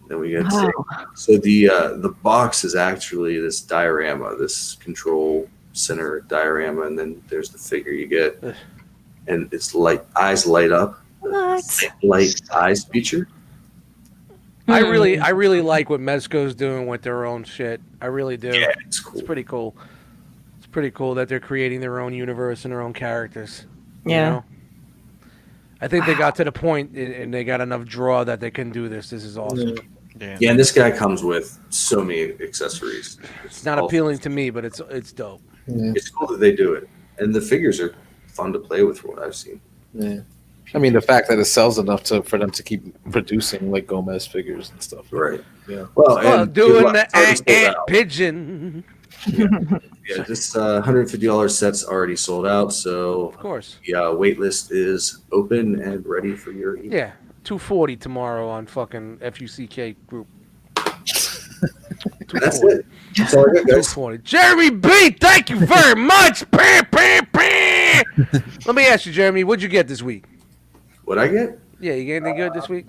Then we get Wow. so the box is actually this diorama, this control center diorama, and then there's the figure you get, and it's like eyes light up, What? light eyes feature. I really like what Mezco's doing with their own shit. I really do. Yeah, it's cool. It's pretty cool. It's pretty cool that they're creating their own universe and their own characters. Yeah. You know? I think they got to the point and they got enough draw that they can do this. This is awesome. Yeah, and this guy comes with so many accessories. It's not appealing to me, but it's dope. Yeah. It's cool that they do it, and the figures are fun to play with, from what I've seen. Yeah. I mean, the fact that it sells enough for them to keep producing like Gomez figures and stuff. Right. Yeah. Well, Oh, and doing good luck. the It's already sold out. pigeon. Yeah, this $150 set's already sold out, so Of course. the wait list is open and ready for your email. Yeah. $240 tomorrow on fucking FUCK group. That's it. That's all I got, guys. $240. Jeremy B, thank you very much. Bam, bam, bam. Let me ask you, Jeremy, what'd you get this week? What I get? Yeah, you get anything good this week?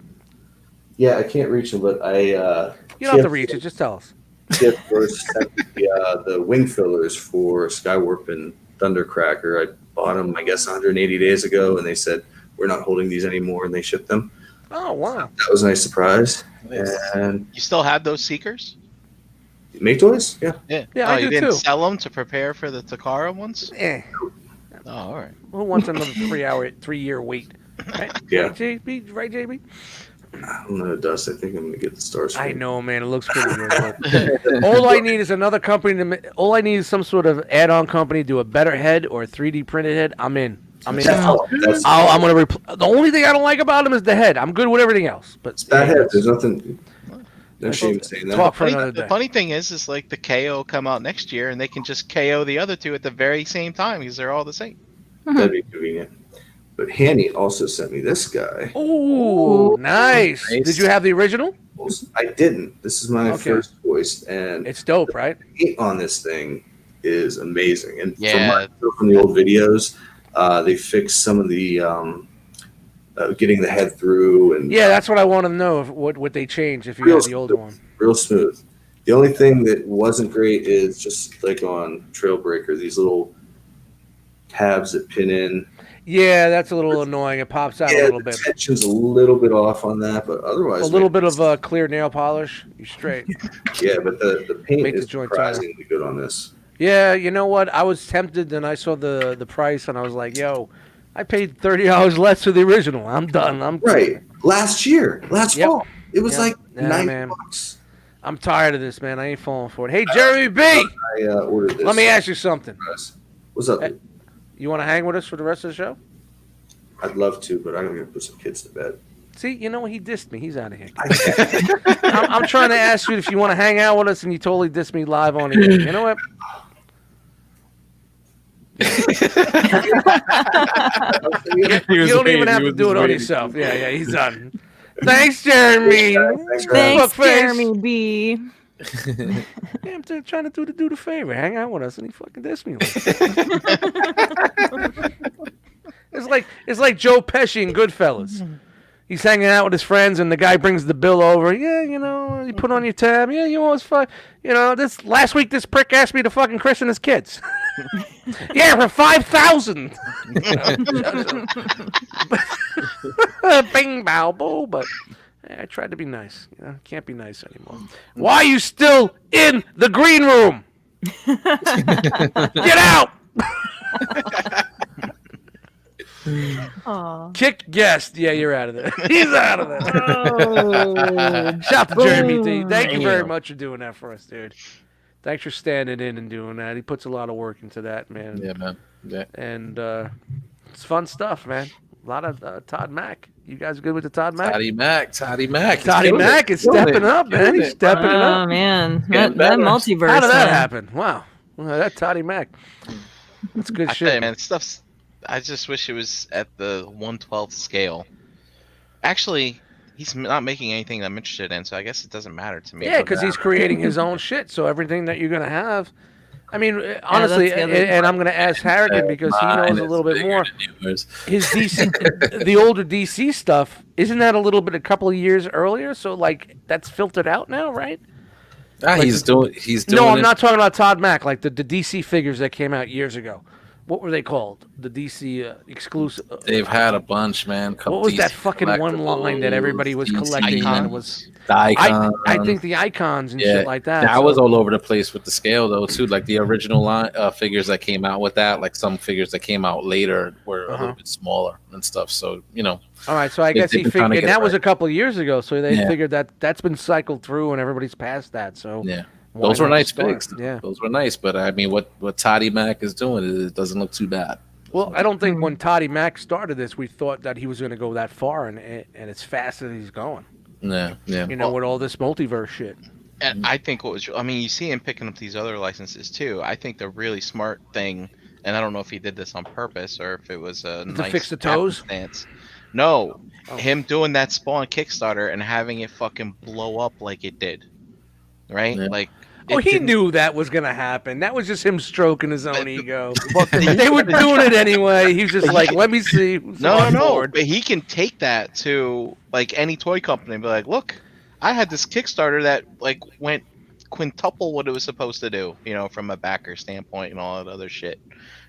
Yeah, I can't reach them, but I. You don't have to reach it. Just tell us. Tip first sent the wing fillers for Skywarp and Thundercracker. I bought them, I guess, 180 days ago, and they said we're not holding these anymore, and they shipped them. Oh, wow. That was a nice surprise. Nice. And You still have those Seekers? make toys? Yeah. Yeah. Yeah, oh, I you do didn't too. sell them to prepare for the Takara ones? Eh. Oh, all right. Who wants another 3-year wait? Right? Yeah. Right, JB? Right, JB? I don't know the dust. I think I'm going to get the Stars. I know, man. It looks pretty good. But all I need is another company to. All I need is some sort of add-on company to do a better head or a 3D printed head. I'm in. I'm in. I'm gonna. The only thing I don't like about them is the head. I'm good with everything else. But It's bad head. There's nothing. No shame in saying that. Talk for another The day. funny thing is like the KO come out next year and they can just KO the other two at the very same time because they're all the same. That'd be convenient. But Hanny also sent me this guy. Ooh, nice. Nice. Did you have the original? I didn't. This is my Okay. first voice, and It's dope, right? the paint on this thing is amazing. And Yeah. from the old videos, they fixed some of the getting the head through, and Yeah, that's what I want to know. What they changed if you had the older one. real smooth. The only thing that wasn't great is just like on Trailbreaker, these little tabs that pin in. Yeah, that's a little annoying. It pops out a little the bit. tension's a little bit off on that, but otherwise, A little bit of clear nail polish. You're straight. yeah. But the paint Make the is joint tighter. surprisingly good on this. Yeah, you know what? I was tempted, and I saw the price, and I was like, "Yo, I paid $30 less for the original. I'm done. Right, last Yep. fall, it was Yep. like Yeah, $90. man. I'm tired of this, man. I ain't falling for it. Hey, Jeremy B, I ordered this. let me ask you something. What's up? Hey. dude? You want to hang with us for the rest of the show? I'd love to, but I'm gonna put some kids to bed. See, you know what? He dissed me. He's out of here. I'm trying to ask you if you want to hang out with us, and you totally dissed me live on the air. You know what? You don't even have to do it on yourself. Yeah, he's done. Thanks, Jeremy. Thanks for having me. Thanks, Fuckface. Jeremy B. Yeah, I'm trying to do the dude a favor. Hang out with us, and he fucking dissed me. It's like Joe Pesci in Goodfellas. He's hanging out with his friends, and the guy brings the bill over. Yeah, you know, you put on your tab. Yeah, you always fuck. You know, this last week, this prick asked me to fucking christen his kids. Yeah, for $5,000. Bing, bow, bow. But I tried to be nice. You know, can't be nice anymore. Why are you still in the green room? Get out! Aw. Kick guest. Yeah, you're out of there. He's out of there. Oh. Shout out to Jeremy D. Boom. Thank you very much for doing that for us, dude. Thanks for standing in and doing that. He puts a lot of work into that, man. Yeah, man. Yeah. And it's fun stuff, man. A lot of Todd Mack. You guys good with the Todd Mack? Toddy Mack. Toddy Mack is stepping up, man. He's stepping it up. Oh man, Getting that better. multiverse. How did that man. happen? Wow. Well, that Toddy Mack. That's good I shit. tell you, man, stuff's. I just wish it was at the 1/12th scale. Actually, he's not making anything that I'm interested in, so I guess it doesn't matter to me. Yeah, because he's creating his own shit. So everything that you're gonna have, I mean, honestly, that's the other and I'm gonna ask Harrigan because he knows a little bit more. His DC, the older DC stuff, isn't that a couple of years earlier? So like that's filtered out now, right? He's doing. No, I'm not talking about Todd Mack. Like the DC figures that came out years ago. What were they called? The DC exclusive. They've had a bunch, man. What was DC that fucking one line that everybody was DC collecting? Icons. And it was The icon. I think the icons and shit like that. That was all over the place with the scale though too. Like the original line figures that came out with that, like some figures that came out later were a little bit smaller and stuff. So All right, so I guess he figured, and that was a couple of years ago. So they figured that that's been cycled through, and everybody's past that. So yeah. Those were nice figs. figs. Yeah, those were nice. But I mean, what Toddy Mack is doing, it doesn't look too bad. Well, I don't think when Toddy Mack started this, we thought that he was going to go that far, and it's fast as he's going. Yeah. You know, with all this multiverse shit. And I think you see him picking up these other licenses too. I think the really smart thing, and I don't know if he did this on purpose or if it was a nice fix the toes stance. No, him doing that Spawn Kickstarter and having it fucking blow up like it did, right? Yeah. Like. He knew that was going to happen. That was just him stroking his own ego. They were doing it anyway. He was just like, let me see. No. But he can take that to like any toy company and be like, look, I had this Kickstarter that like went quintuple what it was supposed to do, you know, from a backer standpoint and all that other shit.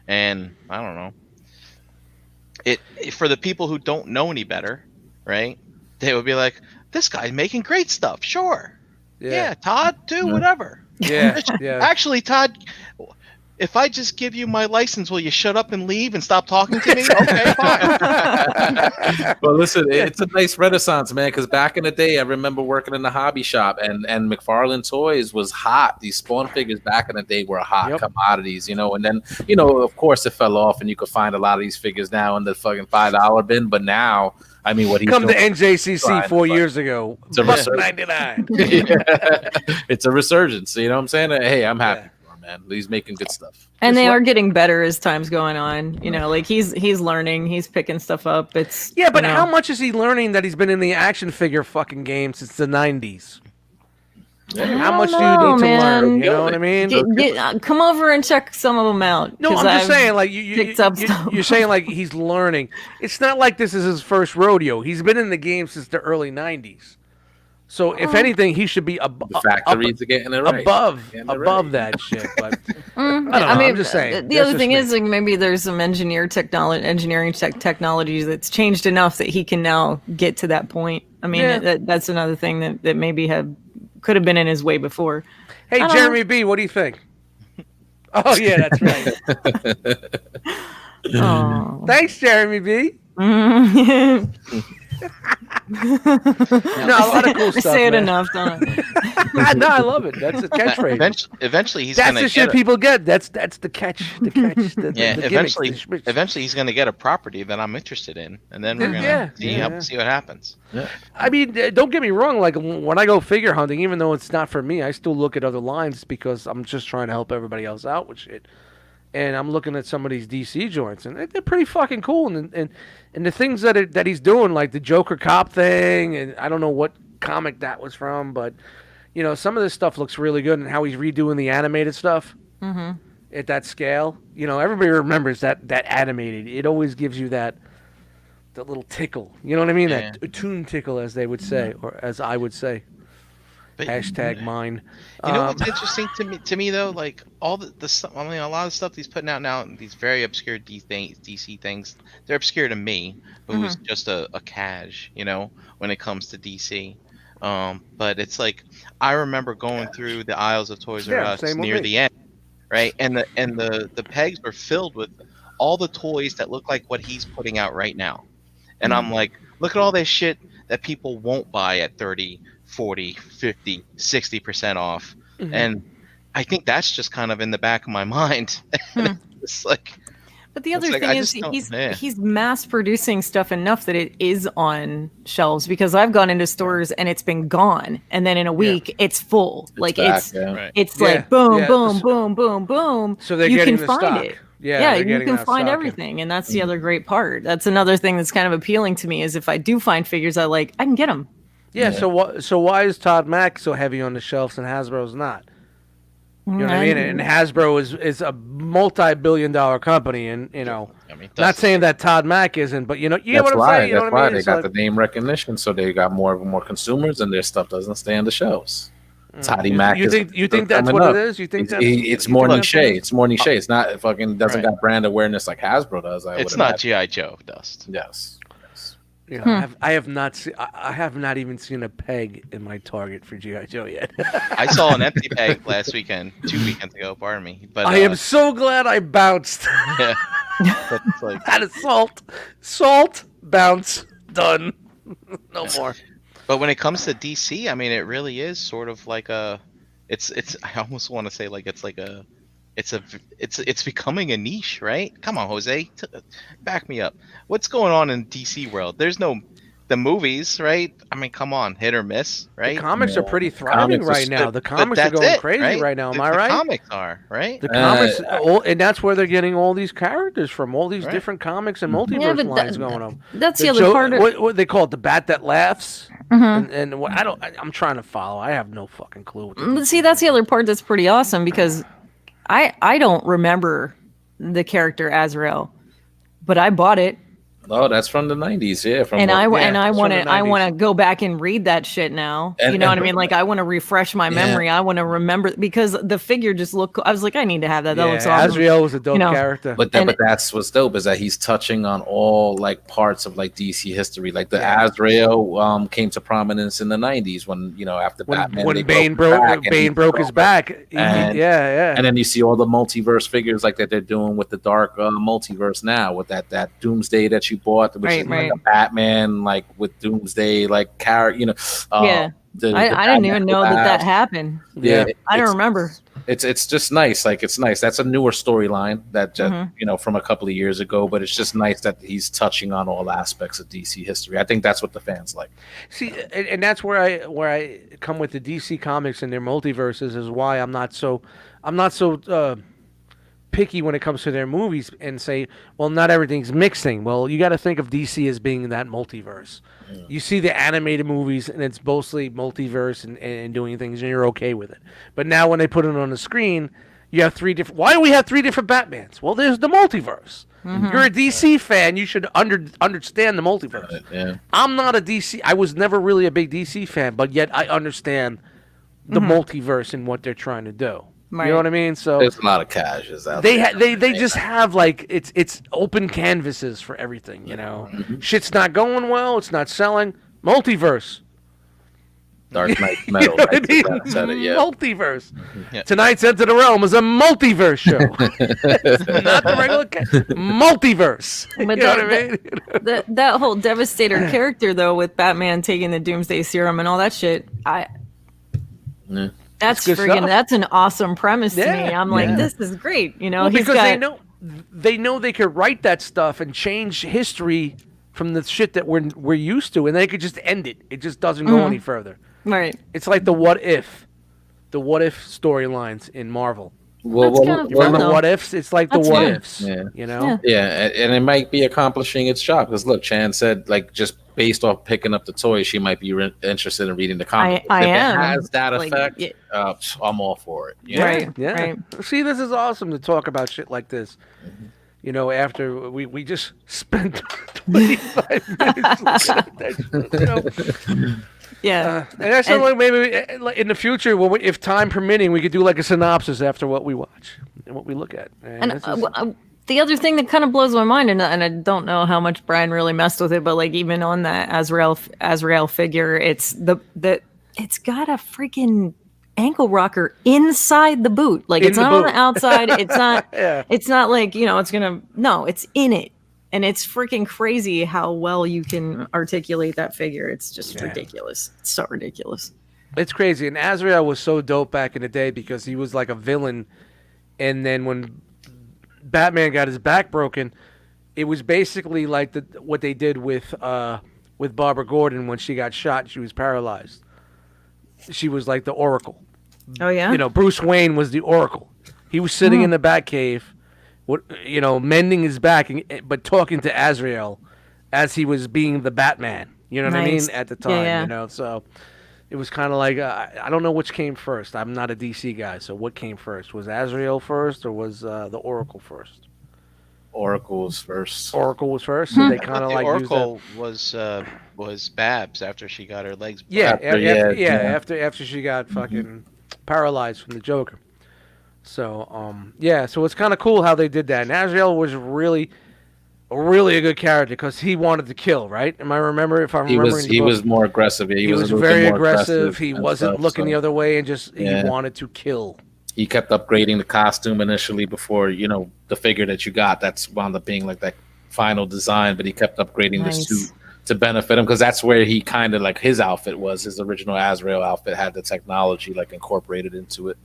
And I don't know. It for the people who don't know any better, right? They would be like, this guy's making great stuff. Sure. Yeah, Todd, do whatever. Yeah. Actually, Todd, if I just give you my license, will you shut up and leave and stop talking to me? Okay, fine. Well, listen, it's a nice renaissance, man, because back in the day, I remember working in the hobby shop, and McFarlane Toys was hot. These Spawn figures back in the day were hot commodities, you know, and then, you know, of course it fell off, and you could find a lot of these figures now in the fucking $5 bin, but now, I mean, what he's come to doing, NJCC 4 years ago. It's a $1.99. It's a resurgence. You know what I'm saying? Hey, I'm happy for him, man. He's making good stuff. And they are getting better as time's going on. You know, like he's learning, he's picking stuff up. But how much is he learning that he's been in the action figure fucking game since the 90s? How much do you need to learn? You know what I mean? Come over and check some of them out. No, I'm just saying, like you're saying, like he's learning. It's not like this is his first rodeo. He's been in the game since the early '90s. So if anything, he should be the factories are getting it right. above that shit. But I don't know. I'm just saying. The other thing is, like, maybe there's some engineering technology that's changed enough that he can now get to that point. I mean, that's another thing that maybe could have been in his way before. Hey, Jeremy B, what do you think? Oh yeah, that's right. Thanks, Jeremy B. No, a lot of cool stuff. Say it man. enough, don't I? No, I love it. That's a catchphrase. Eventually, he's that's gonna the shit people get. That's the catch. The catch. Eventually, he's gonna get a property that I'm interested in, and then we're gonna see what happens. Yeah. I mean, don't get me wrong. Like when I go figure hunting, even though it's not for me, I still look at other lines because I'm just trying to help everybody else out with shit. And I'm looking at some of these DC joints, and they're pretty fucking cool. And the things that he's doing, like the Joker cop thing, and I don't know what comic that was from, but you know, some of this stuff looks really good, and how he's redoing the animated stuff at that scale. You know, everybody remembers that animated. It always gives you that little tickle. You know what I mean? Yeah. That tune tickle, as they would say, or as I would say. But, Hashtag mine. You know what's interesting to me though, like all the stuff. I mean, a lot of stuff he's putting out now, these very obscure DC things. They're obscure to me, who's just a cash, you know, when it comes to DC. But it's like I remember going through the aisles of Toys R Us near the end, right? And the pegs were filled with all the toys that look like what he's putting out right now. And I'm like, look at all this shit that people won't buy at 30, 40, 50, 60% off. And I think that's just kind of in the back of my mind. It's like, but the it's other like, thing I is just don't- he's mass producing stuff enough that it is on shelves, because I've gone into stores and it's been gone, and then in a week it's full. Like back, it's Right. it's Yeah, like boom, yeah. boom, boom, boom, boom. So they're you getting can the find stock. it. Yeah, they're you getting can that find stock in. everything, and that's the other great part. That's another thing that's kind of appealing to me, is if I do find figures I like, I can get them. Yeah. So why is Todd Mack so heavy on the shelves and Hasbro's not? You know what I mean? And Hasbro is a multi-billion-dollar company, and I mean, not that's saying that Todd Mack isn't, but you know That's what I'm why. saying. You know That's what I why mean? they It's got like- the name recognition, so they got more consumers, and their stuff doesn't stay on the shelves. Toddy Mac. You think that's what it is? You think it's you more think niche. that's what it is? It's more niche. It's not it fucking doesn't Right. got brand awareness like Hasbro does. I it's would not imagine. GI Joe dust. Yes. You know, I have not seen. I have not even seen a peg in my Target for GI Joe yet. I saw an empty peg last weekend, 2 weekends ago. Pardon me, but I am so glad I bounced. yeah. But it's like, Out of salt, bounce, done. No more. but when it comes to DC, I mean, it really is sort of like a. It's. I almost want to say like it's like a. It's becoming a niche, right? Come on, Jose, back me up. What's going on in DC world? There's no the movies, right? I mean, come on, hit or miss, right? The comics are pretty thriving Comics are right now. The comics are that's going it, crazy right now. Am I The right? comics are, right? The comics, and that's where they're getting all these characters from, all these Right. different comics and multiverse lines going on. That's the other part of what they call it, the bat that laughs, and what, I'm trying to follow. I have no fucking clue. What But see, that's the other part that's pretty awesome, because I don't remember the character Azrael, but I bought it, Oh, that's from the '90s. Yeah, from and I it's want from to the I 90s. want to go back and read that shit now. And- You know what I and- mean? Like, I want to refresh my memory. I want to remember, because the figure just looked cool. I was like, I need to have that. That looks awesome. Azrael was a dope You know, character. But And- that's what's dope is that he's touching on all like parts of like DC history. Like the Yeah. Azrael came to prominence in the '90s when after Batman when they Bane broke his back, and Bane he broke his over. back. And- Yeah. And then you see all the multiverse figures like that they're doing with the dark multiverse now with that Doomsday that you bought, which is Right. like a Batman like with Doomsday like character. Yeah. I didn't even know that happened. Yeah, I don't it's- remember. It's just nice. Like it's nice. That's a newer storyline that just, from a couple of years ago. But it's just nice that he's touching on all aspects of DC history. I think that's what the fans like. See, and that's where I come with the DC comics and their multiverses is why I'm not so picky when it comes to their movies and say, well, not everything's mixing. Well, you got to think of DC as being that multiverse. You see the animated movies and it's mostly multiverse and doing things and you're okay with it. But now when they put it on the screen, you have three different. Why do we have three different Batmans? Well, there's the multiverse. You're a DC fan. You should understand the multiverse. Yeah. I'm not a DC. I was never really a big DC fan, but yet I understand the multiverse and what they're trying to do. You Right. know what I mean? So There's a lot of casuals out they there. they just have like it's open canvases for everything. You know, shit's not going well. It's not selling. Multiverse. Dark Knight Metal. You know what I right? mean? That said it, yeah. Multiverse. Yeah. Tonight's Enter the Realm is a multiverse show. Not the regular multiverse. But You know what I mean? that whole Devastator character, though, with Batman taking the Doomsday Serum and all that shit, Yeah. that's good friggin' stuff. that's an awesome premise to me. Yeah, I'm like, yeah. this is great. You know, Well, he's because got they know they could write that stuff and change history from the shit that we're used to, and they could just end it. It just doesn't go any further. right. It's like the what if storylines in Marvel. Well, That's kind of You remember fun, though. what ifs? It's like the That's what fun. ifs. Yeah. You know. Yeah. Yeah, and it might be accomplishing its job because look, Chan said like just based off picking up the toys, she might be interested in reading the comic. I if am. it has that Like, effect, yeah. I'm all for it. You know? Right. Yeah. Right. See, this is awesome to talk about shit like this. You know, after we just spent 25 minutes looking at that shit, you know. Yeah. And that's something maybe in the future, if time permitting, we could do like a synopsis after what we watch and what we look at. And this is- the other thing that kind of blows my mind, and I don't know how much Brian really messed with it, but like even on that Azrael figure, it's it's got a freaking ankle rocker inside the boot. Like In it's the not on boot. the outside. It's not. Yeah. It's not like it's gonna. No, it's in it, and it's freaking crazy how well you can articulate that figure. It's just ridiculous. It's so ridiculous. It's crazy. And Azrael was so dope back in the day because he was like a villain. And then when Batman got his back broken, it was basically like what they did with Barbara Gordon when she got shot and she was paralyzed. She was like the Oracle. Oh yeah. You know, Bruce Wayne was the Oracle. He was sitting in the Batcave, mending his back, but talking to Azrael as he was being the Batman. You know what I mean? At the time, Yeah. So it was kind of like I don't know which came first. I'm not a DC guy, so what came first? Was Azrael first or was the Oracle first? Oracle was first. Oracle was first, so they kind of like Oracle was Babs after she got her legs. After she got fucking paralyzed from the Joker. So so it's kind of cool how they did that. And Azrael was really a good character because he wanted to kill, right? If I'm remembering, He was more aggressive. He was very aggressive. He wasn't looking the other way, and he wanted to kill. He kept upgrading the costume initially before, the figure that you got. That's wound up being like that final design, but he kept upgrading the suit to benefit him because that's where he kind of like his outfit was. His original Azrael outfit had the technology like incorporated into it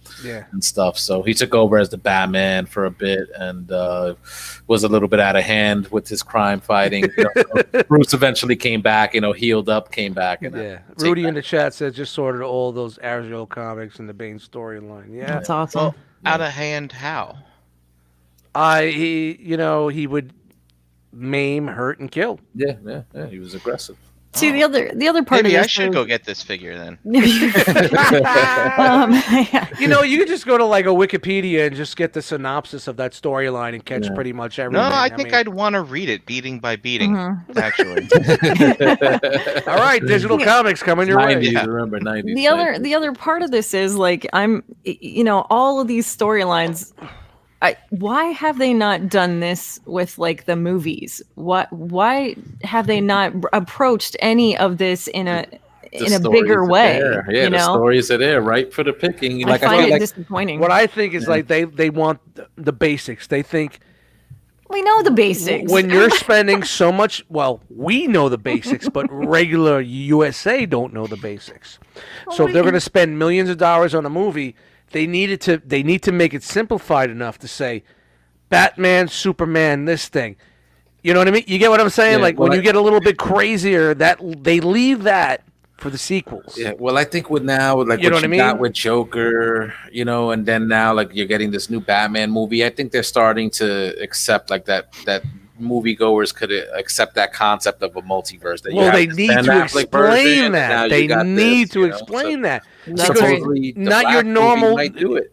and stuff. So he took over as the Batman for a bit and was a little bit out of hand with his crime fighting. Bruce eventually came back, healed up, came back. And Rudy in the chat says just sorted all those Azrael comics and the Bane storyline. Yeah, that's awesome. Well, out of hand, how? He would maim, hurt, and kill. Yeah, he was aggressive. See, the other part Maybe of I this should go get this figure then. You could just go to like a Wikipedia and just get the synopsis of that storyline and catch pretty much everything. No, I think I'd want to read it beating by beating, actually. All right, digital comics coming your way. 90s, remember 90s. The other part of this is like all of these storylines. Why have they not done this with like the movies? Why have they not approached any of this in a bigger way? The stories are there, right for the picking. I find it disappointing. What I think is like they want the basics. They think we know the basics. When you're spending so much, we know the basics, but regular USA don't know the basics. So if they're going to spend millions of dollars on a movie, they need to make it simplified enough to say Batman, Superman, this thing. You know what I mean? You get what I'm saying? When you get a little bit crazier, that they leave that for the sequels. Yeah, well, I think with what you got with Joker, and then now like you're getting this new Batman movie. I think they're starting to accept like that moviegoers could accept that concept of a multiverse. They need to explain that. They need to explain that. Not your normal.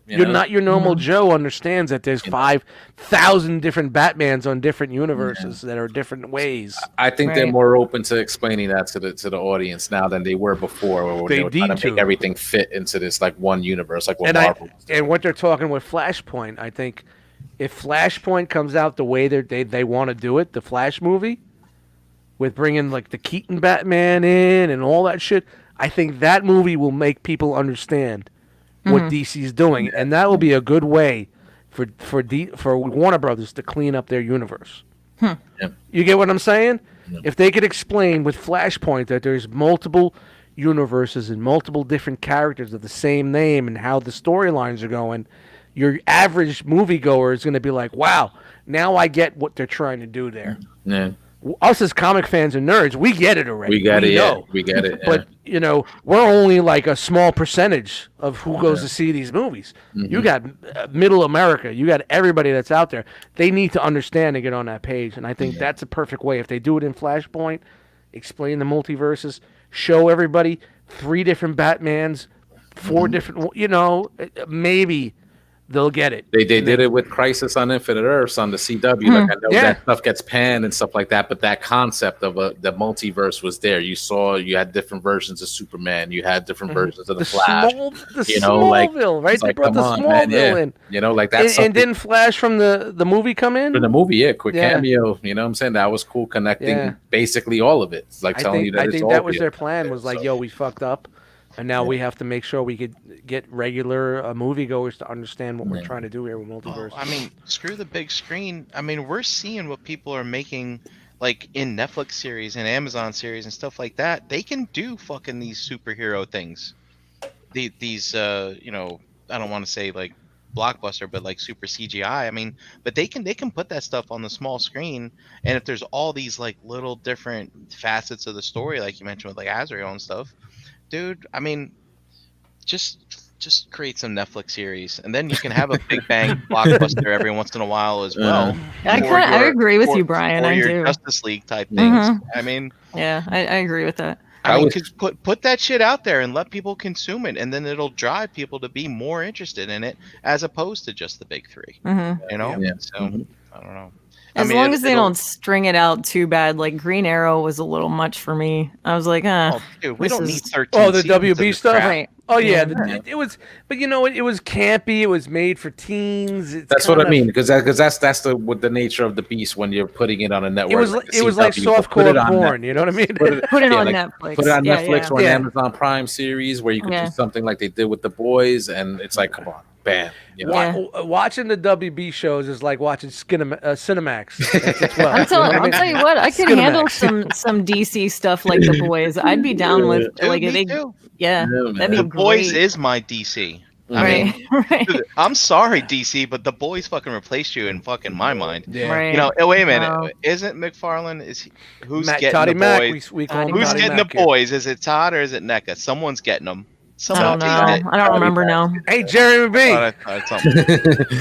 Not your normal Joe understands that there's 5,000 different Batmans on different universes that are different ways. I think they're more open to explaining that to the audience now than they were before, where they were trying to make everything fit into this like one universe, like what Marvel. And what they're talking with Flashpoint, I think. If Flashpoint comes out the way they want to do it, the Flash movie, with bringing like the Keaton Batman in and all that shit, I think that movie will make people understand what DC's doing, and that will be a good way for Warner Brothers to clean up their universe. Yeah. You get what I'm saying? Yeah. If they could explain with Flashpoint that there's multiple universes and multiple different characters of the same name and how the storylines are going, your average moviegoer is going to be like, wow, now I get what they're trying to do there. Yeah. Us as comic fans and nerds, we get it already. We get it, yeah. We get it. Yeah. But, we're only like a small percentage of who goes to see these movies. Mm-hmm. You got middle America. You got everybody that's out there. They need to understand and get on that page. And I think that's a perfect way. If they do it in Flashpoint, explain the multiverses, show everybody 3 different Batmans, 4 different, maybe they'll get it. They did it with Crisis on Infinite Earths on the CW. Like I know that stuff gets panned and stuff like that, but that concept of the multiverse was there. You had different versions of Superman. You had different versions of the Flash. Smallville, right? They brought the Smallville in. Like that. And didn't Flash from the movie come in? For the movie, quick cameo. You know what I'm saying? That was cool, connecting basically all of it. It's like telling you that I think that was their plan. Was like, yo, we fucked up. And now we have to make sure we could get regular moviegoers to understand what we're trying to do here with multiverse. Screw the big screen. We're seeing what people are making, like in Netflix series and Amazon series and stuff like that. They can do fucking these superhero things. these you know, I don't want to say like blockbuster, but like super CGI. I mean, but they can put that stuff on the small screen, and if there's all these like little different facets of the story, like you mentioned with like Azrael and stuff, dude. I mean, just create some Netflix series, and then you can have a big bang blockbuster every once in a while as well. I agree with you, Brian. Or I your do. Justice League type things. Mhm. I mean, Yeah, I agree with that. I mean, put that shit out there and let people consume it, and then it'll drive people to be more interested in it as opposed to just the big three. Mhm. You know, Yeah. so I don't know. As long as they don't string it out too bad, like Green Arrow was a little much for me. I was like, Oh, dude, we don't need 13. Oh, the seasons of WB this stuff. crap. right. Oh yeah, Yeah. it was, but you know, it was campy. It was made for teens. That's what I mean, because that's the nature of the beast when you're putting it on a network. It was like softcore porn. You know what I mean? Put it on like, Netflix. Put it on Yeah, Netflix yeah. or an Yeah. Amazon Prime series where you could Yeah. do something like they did with The Boys, and it's like, come on, bam. You know? Yeah. Watching the WB shows is like watching Cinemax. It's well, I'll tell you what, I can Cinemax. handle some DC stuff like The Boys. I'd be down with Dude, like me they, too. yeah, Yeah, that'd be The Boys great. is my DC. I right, mean, right, dude, I'm sorry, DC, but The Boys fucking replaced you in fucking my mind. Yeah. right. You know, wait a minute. Wow. Isn't McFarlane? Who's Mac, getting Toddy the Mac. boys? We call him Toddy Who's Toddy getting Mac the here. boys? Is it Todd or is it NECA? Someone's getting them. I Someone don't know. I don't remember now. Hey, Jeremy B. I thought something.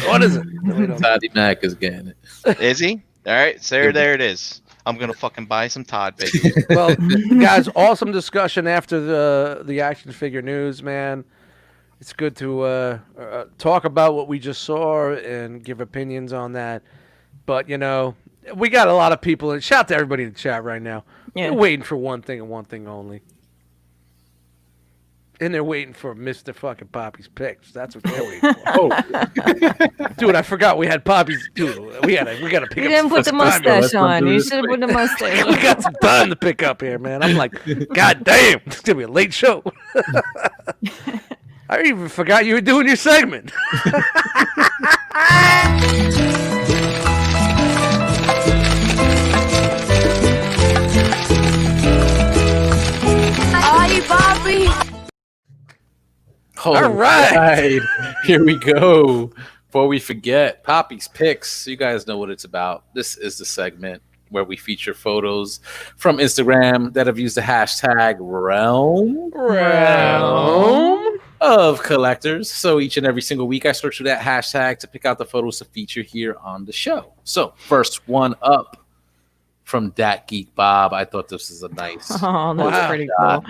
What is it? Toddy Mac is getting it. Is he? All right, so there it is. I'm gonna fucking buy some Todd figures. Well, guys, awesome discussion after the action figure news, man. It's good to talk about what we just saw and give opinions on that. But, you know, we got a lot of people. And shout out to everybody in the chat right now. Yeah. They're waiting for one thing and one thing only. And they're waiting for Mr. fucking Poppy's picks. That's what they're waiting for. Oh, Dude, I forgot we had Poppy's. Dude, we got to pick You up didn't some put the time. mustache Let's on. do You this should have put the mustache We on. got some time to pick up here, man. I'm like, God damn, it's going to be a late show. I even forgot you were doing your segment. Ay, papi. all right. Here we go. Before we forget, Poppy's Picks. You guys know what it's about. This is the segment where we feature photos from Instagram that have used the hashtag realm of collectors. So each and every single week, I search for that hashtag to pick out the photos to feature here on the show. So first one up from Dat Geek Bob. I thought this was a nice Oh, that's Wow. pretty cool.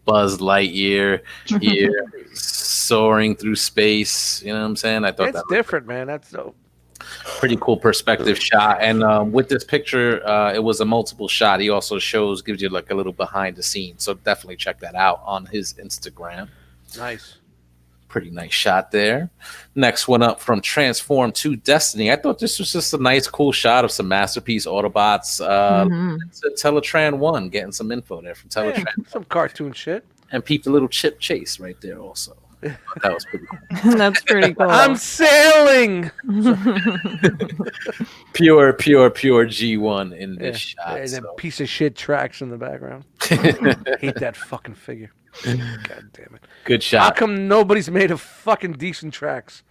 Buzz Lightyear here soaring through space. You know what I'm saying? I thought It's that was different, man. That's dope. pretty cool perspective shot. And with this picture, it was a multiple shot. He also gives you like a little behind the scenes. So definitely check that out on his Instagram. Nice. Pretty nice shot there. Next one up from Transform to Destiny. I thought this was just a nice, cool shot of some Masterpiece Autobots. Mhm. It's a Teletran 1, getting some info there from Teletran. Yeah, some cartoon shit. And peeped a little Chip Chase right there also. That was pretty cool. That's pretty cool. I'm sailing. Pure G1 in this shot. And so. then piece of shit tracks in the background. Hate that fucking figure. God damn it. Good How shot. come nobody's made a fucking decent tracks?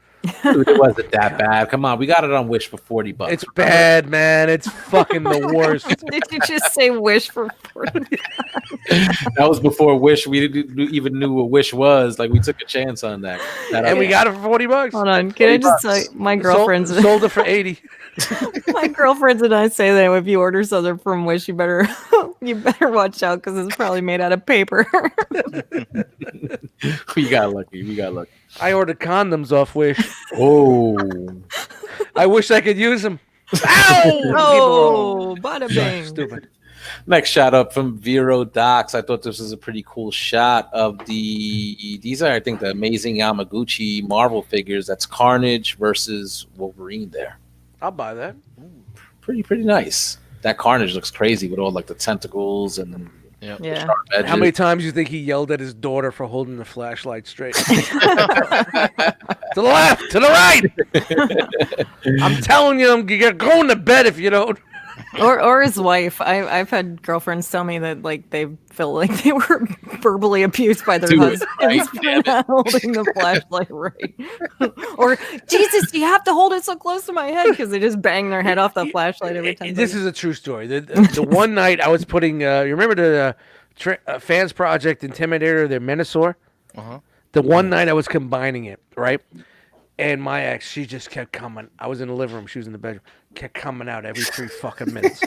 Dude, it wasn't that bad. Come on, we got it on Wish for $40. It's bad, man. It's fucking the worst. Did you just say wish for 40? That was before Wish. We didn't even knew what Wish was. Like we took a chance on that. And we got it for $40. Hold on. Can I just say my girlfriend's sold it for 80. my girlfriends and I say that if you order something from Wish, you better watch out because it's probably made out of paper. We got lucky. I ordered condoms off Wish. Oh, I wish I could use them. Ow! Oh, bada bing. Stupid. next shot up from Vero Docs. I thought this was a pretty cool shot of these are, I think, the amazing Yamaguchi Marvel figures. That's Carnage versus Wolverine there. I'll buy that. Pretty nice. That Carnage looks crazy with all like the tentacles and Yep. the Yeah. sharp edges. How many times do you think he yelled at his daughter for holding the flashlight straight? To the left, to the right. I'm telling you, you're going to bed if you don't. Or his wife. I've had girlfriends tell me that like they feel like they were verbally abused by their Do it, husbands for not holding the flashlight right. Or Jesus, you have to hold it so close to my head because they just bang their head off the flashlight every time. This is a true story. The one night I was putting, you remember the Fans Project Intimidator, their Minosaur? Uh-huh. The one night I was combining it, right? And my ex, she just kept coming. I was in the living room. She was in the bedroom. Kept coming out every 3 fucking minutes.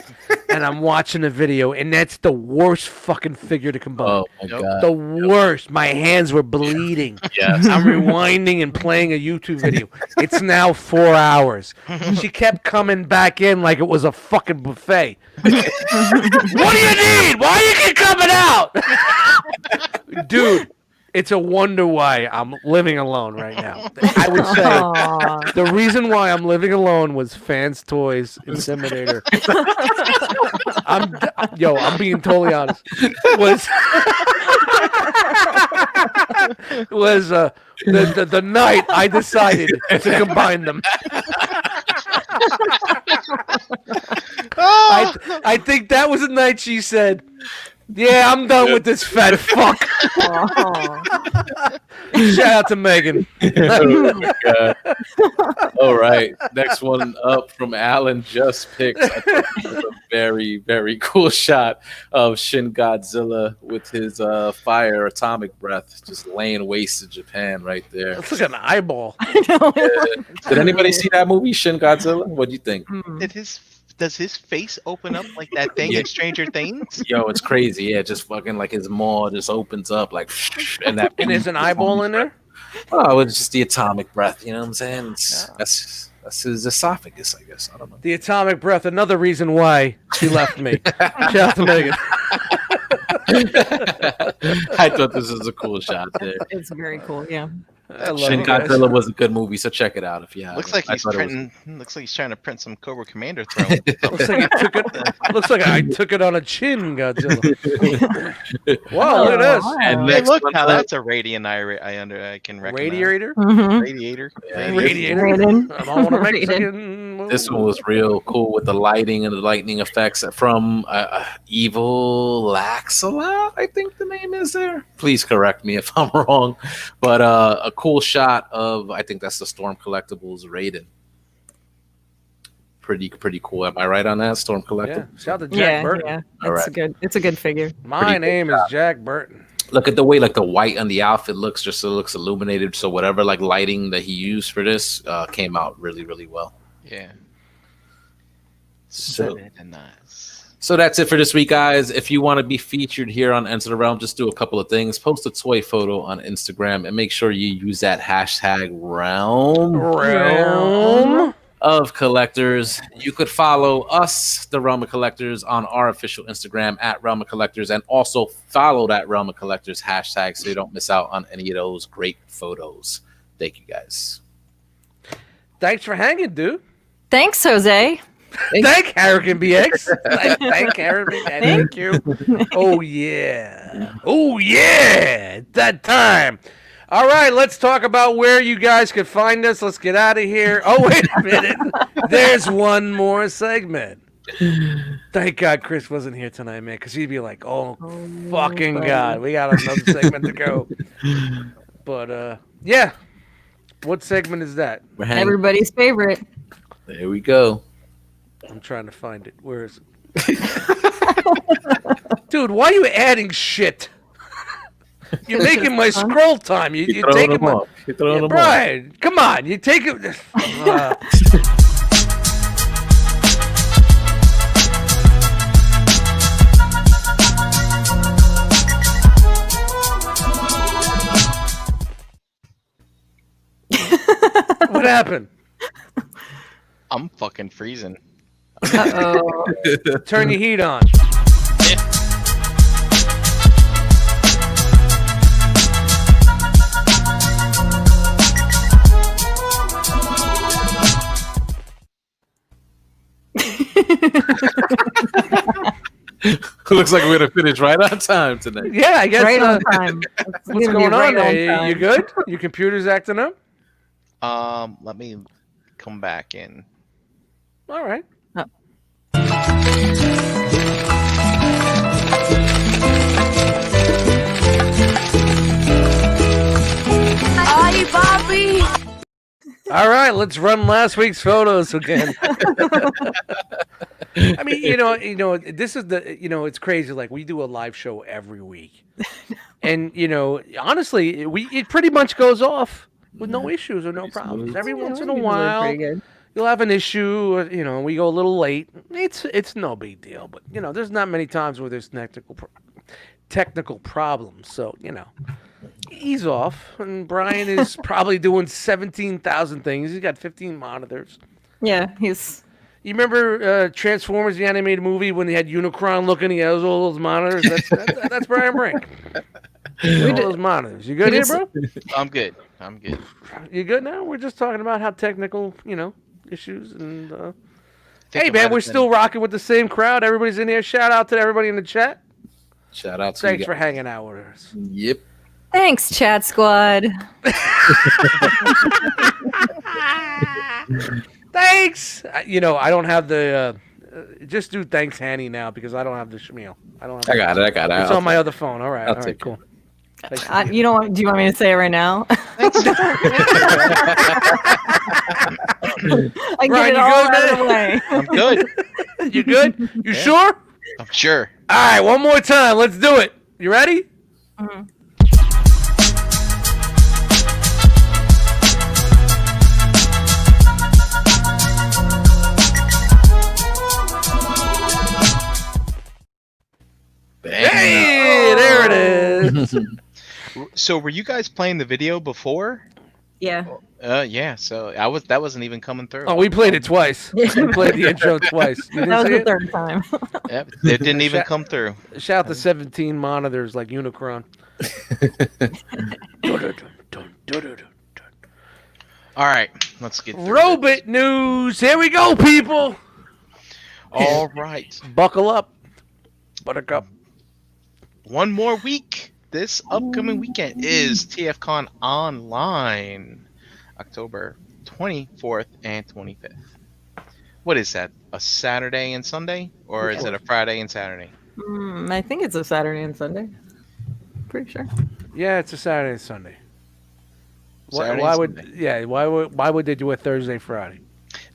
And I'm watching the video, and that's the worst fucking figure to combine. Oh, my God. The worst. My hands were bleeding. Yes. I'm rewinding and playing a YouTube video. It's now 4 hours. She kept coming back in like it was a fucking buffet. What do you need? Why you keep coming out? Dude. It's a wonder why I'm living alone right now. I would say the reason why I'm living alone was Fans Toys Intimidator. I'm being totally honest. Was the night I decided to combine them. I think that was the night she said, "Yeah, I'm done with this fat fuck." Shout out to Megan. Oh, my God. All right. Next one up from Alan just picked. I thought this was a very, very cool shot of Shin Godzilla with his fire atomic breath just laying waste to Japan right there. That's like an eyeball. Did anybody see that movie, Shin Godzilla? What do you think? Does his face open up like that thing in Stranger Things? Yo, it's crazy. Yeah, just fucking like his maw just opens up like, and there's an eyeball in there. Oh, it's just the atomic breath. You know what I'm saying? That's his esophagus, I guess. I don't know. The atomic breath. Another reason why she left me. Shout out to Megan. I thought this was a cool shot there. It's very cool. Yeah. Shin Godzilla was a good movie, so check it out if you have. Looks like he's printing. Looks like he's trying to print some Cobra Commander throne. Looks like he took it. Looks like I took it on a chin, Godzilla. Wow, look at this. And Hey, next look one how up- that's a radiant I can recognize. Radiator. Radiator. Yeah, Radiator. I'm on a Mexican movie. This one was real cool with the lighting and the lightning effects from Evil Laxala, I think the name is there. Please correct me if I'm wrong. But a cool shot of, I think that's the Storm Collectibles Raiden. Pretty cool. Am I right on that? Storm Yeah. Collectibles? Shout out to Jack Burton. Yeah. All It's right. good. It's a good figure. My name is Jack Burton. Look at the way like the white on the outfit looks, just so it looks illuminated. So whatever like lighting that he used for this came out really, really well. Yeah. So Nice. So that's it for this week, guys. If you want to be featured here on Enter the Realm, just do a couple of things. Post a toy photo on Instagram and make sure you use that hashtag realm of collectors. You could follow us, the Realm of Collectors, on our official Instagram at Realm of Collectors, and also follow that Realm of Collectors hashtag so you don't miss out on any of those great photos. Thank you, guys. Thanks for hanging, dude. Thank Jose. Thank Harrigan BX. Thank Harrigan. Thank you. Oh yeah. Oh yeah. It's that time. All right, let's talk about where you guys could find us. Let's get out of here. Oh, wait a minute. There's one more segment. Thank God Chris wasn't here tonight, man, because he'd be like, oh fucking God, we got another segment to go. But, yeah. What segment is that? Everybody's favorite. There we go. I'm trying to find it. Where is it? Dude, why are you adding shit? You're making my scroll time. You're taking my... Brian, come on. You take it... What happened? I'm fucking freezing. Uh-oh. Turn your heat on. Looks like we're gonna finish right on time tonight. Yeah, I guess. Right on time. What's going on there? You good? Your computer's acting up? Let me come back in. All right. Oh. Bobby. All right, let's run last week's photos again. I mean, this is it's crazy. Like we do a live show every week, and honestly, it pretty much goes off with no issues or no problems. Every once in a while, you'll have an issue, or, we go a little late. It's no big deal, but there's not many times where there's technical problems. So ease off. And Brian is probably doing 17,000 things. He's got 15 monitors. Yeah, he's. You remember Transformers, the animated movie, when they had Unicron looking? He has all those monitors. That's Brian Brink. All those monitors. You good here, bro? I'm good. You good now? We're just talking about how technical, issues and. Think Hey, it man, might we're have still rocking with the same crowd. Everybody's in here. Shout out to everybody in the chat. Shout out to Thanks you for guys. hanging out with us. Yep. Thanks, Chat Squad. Thanks. I don't have the. Just do thanks, Hanny, now because I don't have the schmeal. I got it. It's on my other phone. All right. I'll All right. take Cool. You don't. Do you want me to say it right now? I Ryan, get it you all good, out of man? the way. I'm good. You good? You sure? I'm sure. All right. One more time. Let's do it. You ready? Mm-hmm. Hey, there it is. So were you guys playing the video before? Yeah. Yeah. So that wasn't even coming through. Oh, we played it twice. We played the intro twice. You didn't That was see the it? third time. Yep, it didn't even come through. Shout out to 17 monitors like Unicron. All right, let's get through Robot news. Here we go, people. this. All right, Buckle up. Buttercup. one more week. This upcoming weekend is TFCon Online, October 24th and 25th. What is that? A Saturday and Sunday, or is it a Friday and Saturday? I think it's a Saturday and Sunday. Pretty sure. Yeah, it's a Saturday and Sunday. Saturday Why and would Sunday. yeah? Why would they do a Thursday, Friday?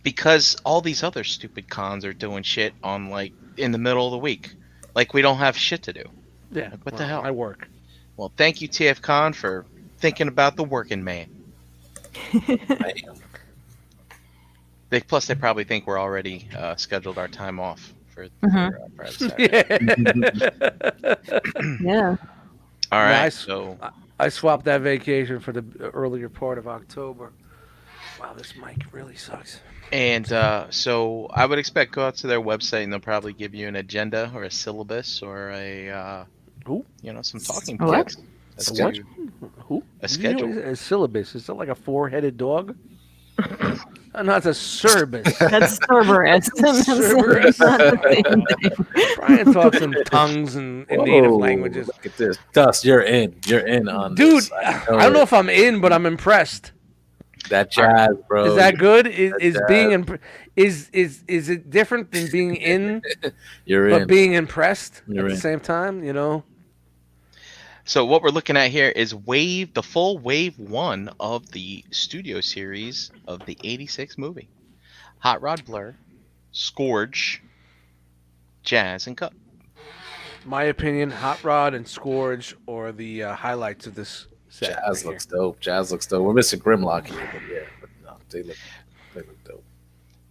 Because all these other stupid cons are doing shit on like in the middle of the week. Like we don't have shit to do. Yeah. Like, what the hell? I work. Well, thank you TFCon for thinking about the working man. They probably think we're already scheduled our time off for Saturday. Yeah. All right. Nice. So I swapped that vacation for the earlier part of October. Wow, this mic really sucks. And so I would expect go out to their website and they'll probably give you an agenda or a syllabus or a some talking What? points. as A what? to Who? A schedule. A syllabus. Is that like a four-headed dog? No, it's a Cerbus. That's Cerberus. Cerberus. That's not the same thing. Brian talks in tongues and in native languages. Look at this. Dust, you're in. You're in on Dude, this. I don't know if I'm in, but I'm impressed. That jazz, bro. Is that good? Is That being jazz. is it different than being in, You're but in. being impressed You're at the in. same time? So what we're looking at here is the full wave 1 of the studio series of the 86 movie. Hot Rod Blur, Scourge, Jazz, and Cup. My opinion, Hot Rod and Scourge are the highlights of this set. Jazz right looks dope. Jazz looks dope. We're missing Grimlock here, but yeah, but no, they look dope.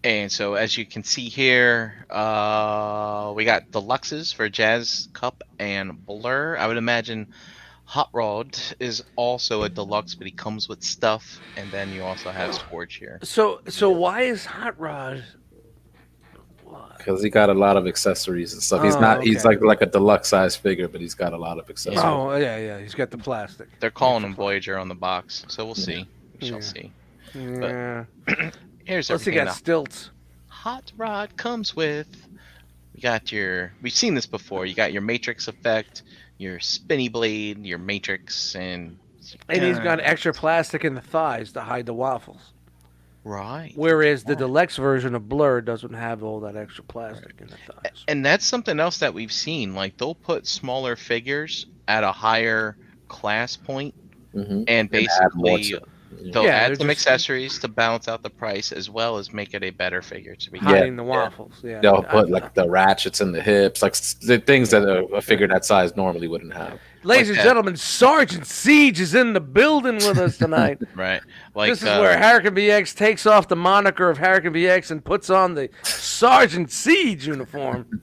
And so as you can see here, we got deluxes for Jazz, Cup, and Blur. I would imagine Hot Rod is also a deluxe, but he comes with stuff. And then you also have Scourge here. So why is Hot Rod? Because he got a lot of accessories and stuff. He's Oh, not. He's okay. like a deluxe size figure, but he's got a lot of accessories. Oh yeah, he's got the plastic. They're calling him Voyager on the box. So we'll see. We shall Yeah. see. Yeah. Here's Plus, he everything. got stilts. Hot Rod comes with. We've seen this before. You got your Matrix effect, your spinny blade, your Matrix, and And he's got extra plastic in the thighs to hide the waffles. right. Whereas the deluxe version of Blur doesn't have all that extra plastic in the thighs. And that's something else that we've seen. Like they'll put smaller figures at a higher class point Mhm. and add more basically to it. They'll Yeah, add they're some just- accessories to balance out the price, as well as make it a better figure to be. Hiding the waffles. Yeah. They'll put like the ratchets in the hips, like the things that a figure that size normally wouldn't have. Ladies Like and that. gentlemen, Sergeant Siege is in the building with us tonight. Right. Like This is where Hurricane BX takes off the moniker of Hurricane BX and puts on the Sergeant Siege uniform.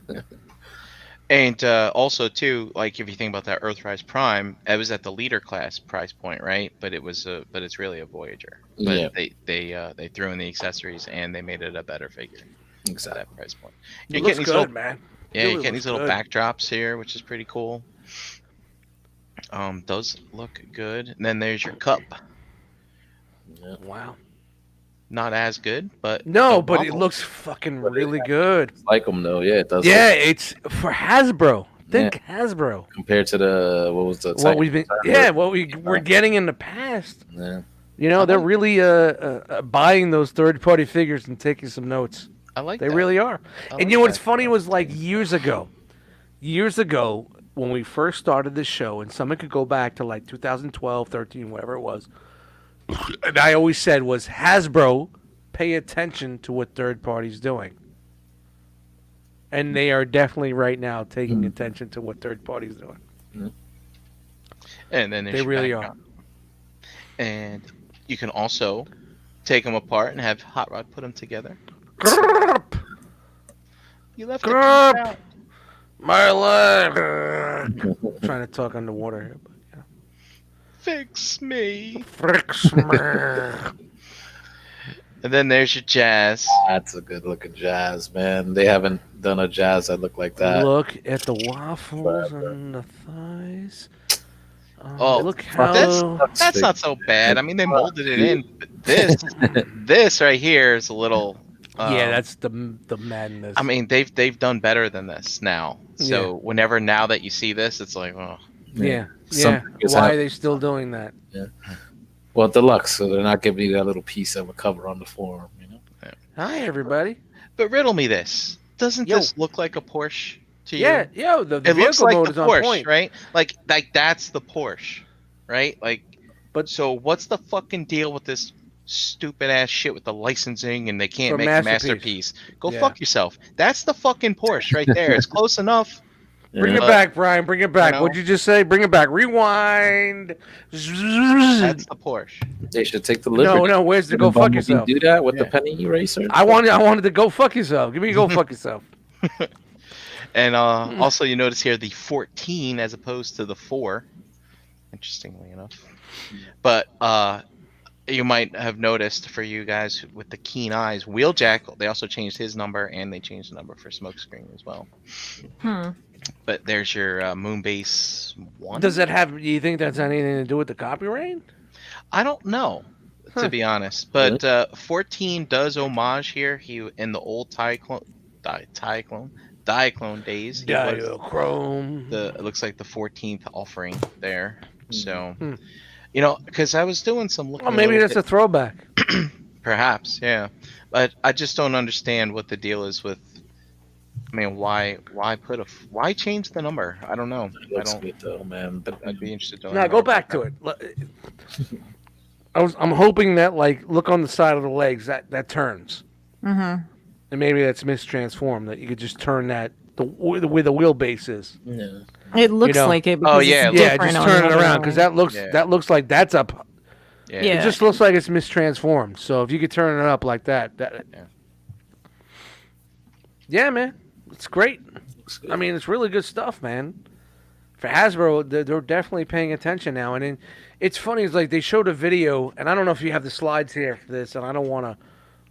And also too, like if you think about that Earthrise Prime, it was at the leader class price point, right? But it was but it's really a Voyager. But they threw in the accessories and they made it a better figure at Exactly. that price point. It You're looks getting these good, little, man. yeah, Really you're getting these little looks good. backdrops here, which is pretty cool. Those look good. And then there's your cup. Wow. Not as good, but No, the but it waffle- looks fucking really good. Like them though, yeah, it does. Yeah, it's for Hasbro. Think Hasbro. Compared to the what was the What we've been, what we're getting in the past. Yeah. You know, they're really buying those third-party figures and taking some notes. I like They that. really are. I And like you know what's that. funny was like years ago, when we first started this show, and someone could go back to like 2012, 13, whatever it was, and I always said was Hasbro, pay attention to what third parties doing. And they are definitely right now taking attention to what third parties doing. And then there's They your really backdrop. And you can also take them apart and have Hot Rod put them together. Grrrp, You left the grrrp, piece out. my leg. Trying to talk underwater here, but yeah. Fix me. Fricks me. And then there's your Jazz. That's a good looking Jazz, man. They haven't done a Jazz that looked like that. Look at the waffles on the thighs. Oh, look how That's not so bad. I mean, they molded it in. But this right here is a little. yeah, that's the madness. I mean, they've done better than this now. So whenever now that you see this, it's like, oh, yeah. Some figures Why have- are they still doing that? Well, deluxe, so they're not giving you that little piece of a cover on the forearm, you know. Hi, everybody. But riddle me this: doesn't Yo. this look like a Porsche to you? Yeah, yo, the It vehicle looks like mode the is on Porsche, point. right? Like that's the Porsche, right? Like, But- so what's the fucking deal with this stupid ass shit with the licensing and they can't For make a Masterpiece. masterpiece? Go Yeah. fuck yourself. That's the fucking Porsche right there. It's close enough. Bring it But- back, Brian. Bring it back. know? What'd you just say? Bring it back. Rewind. That's the Porsche. They should take the liberty. No, where's the Didn't go fuck Bumblebee yourself? do that with the Yeah. penny eraser? I wanted to go fuck yourself. Give me a go fuck yourself. And also, you notice here the 14 as opposed to the 4. Interestingly enough, but you might have noticed, for you guys with the keen eyes, Wheeljack, they also changed his number and they changed the number for Smokescreen as well. But there's your Moonbase 1. Does that have? Do you think that's anything to do with the copyright? I don't know, to be honest. But 14 does homage here. He in the old Diaclone days. He was Diachrome. it looks like the 14th offering there. So, you know, because I was doing some looking. Well, maybe little that's a throwback. perhaps, yeah. But I just don't understand what the deal is with. I mean, why change the number? I don't know. It looks good though, man. I'd be interested to. No, go back to it. I'm hoping that look on the side of the legs that turns. Mm-hmm. And maybe that's mistransformed. That you could just turn that where the wheelbase is. Yeah. It looks know? like it. Oh, Because yeah, it's Yeah, different just on turn the it other around because one. that looks like that's up. Yeah. Yeah. It just looks like it's mistransformed. So if you could turn it up like that. Yeah, man, it's great. I mean, it's really good stuff, man. For Hasbro, they're definitely paying attention now. And then it's funny, it's like they showed a video, and I don't know if you have the slides here for this, and I don't want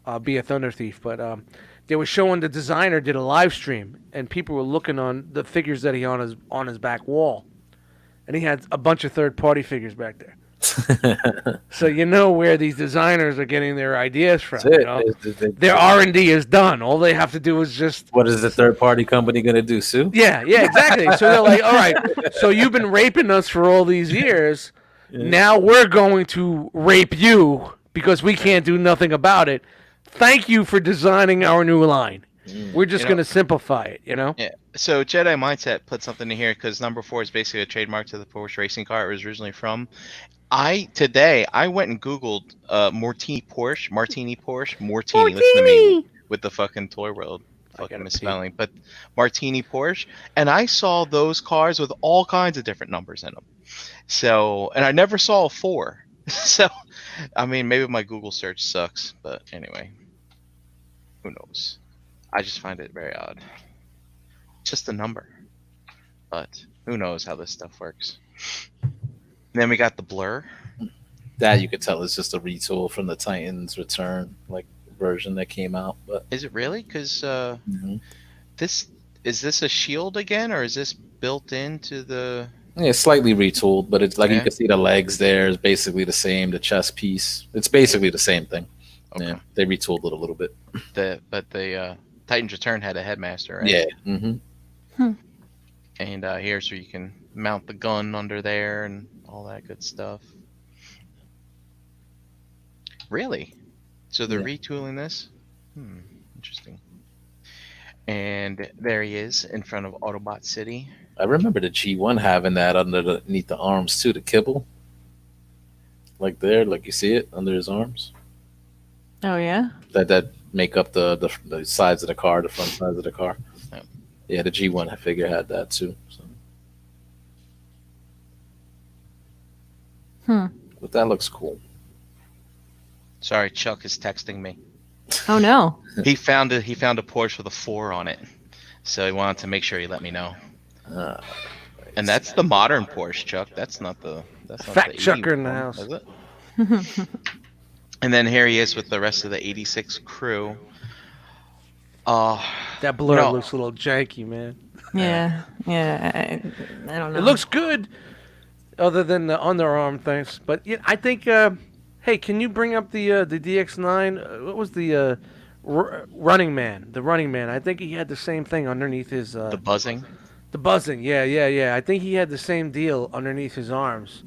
to be a thunder thief, but they were showing the designer did a live stream, and people were looking on the figures that he on his back wall, and he had a bunch of third-party figures back there. So you know where these designers are getting their ideas from. That's it. You know? Their R&D is done. All they have to do is just What is the third party company gonna do, Sue? yeah, exactly. So they're like, all right, so you've been raping us for all these years. Now we're going to rape you because we can't do nothing about it. Thank you for designing our new line. We're just You know- going to simplify it, you know? Yeah. So Jedi Mindset put something in here because number 4 is basically a trademark to the Porsche racing car it was originally from. Today I went and Googled Martini Porsche. Listen to me with the fucking Toy World fucking misspelling, but Martini Porsche, and I saw those cars with all kinds of different numbers in them. So, and I never saw a 4. So, I mean, maybe my Google search sucks, but anyway, who knows? I just find it very odd. Just a number, but who knows how this stuff works. And then we got the Blur. That you could tell is just a retool from the Titans Return version that came out. But is it really? Because this a shield again, or is this built into the? Yeah, it's slightly retooled, but it's like you can see the legs there is basically the same. The chest piece, it's basically the same thing. Okay. Yeah, they retooled it a little bit. But the Titans Return had a headmaster, right? Yeah. Mm-hmm. And here's where you can mount the gun under there and all that good stuff. Really? So they're retooling this? Interesting. And there he is in front of Autobot City. I remember the G1 having that underneath the arms too, the kibble. Like there, like you see it under his arms. Oh yeah? That make up the sides of the car, the front sides of the car. Yeah, the G1 figure had that too. So. But that looks cool. Sorry, Chuck is texting me. Oh no. He found a Porsche with a 4 on it. So he wanted to make sure he let me know. And that's the modern Porsche, Chuck. That's not the Fact checker in the house. Is it? And then here he is with the rest of the 86 crew. That Blur looks a little janky, man. Yeah. I don't know. It looks good, other than the underarm things. But yeah, I think. Hey, can you bring up the DX9? What was the Running Man? The Running Man. I think he had the same thing underneath his. The buzzing. The buzzing. Yeah. I think he had the same deal underneath his arms.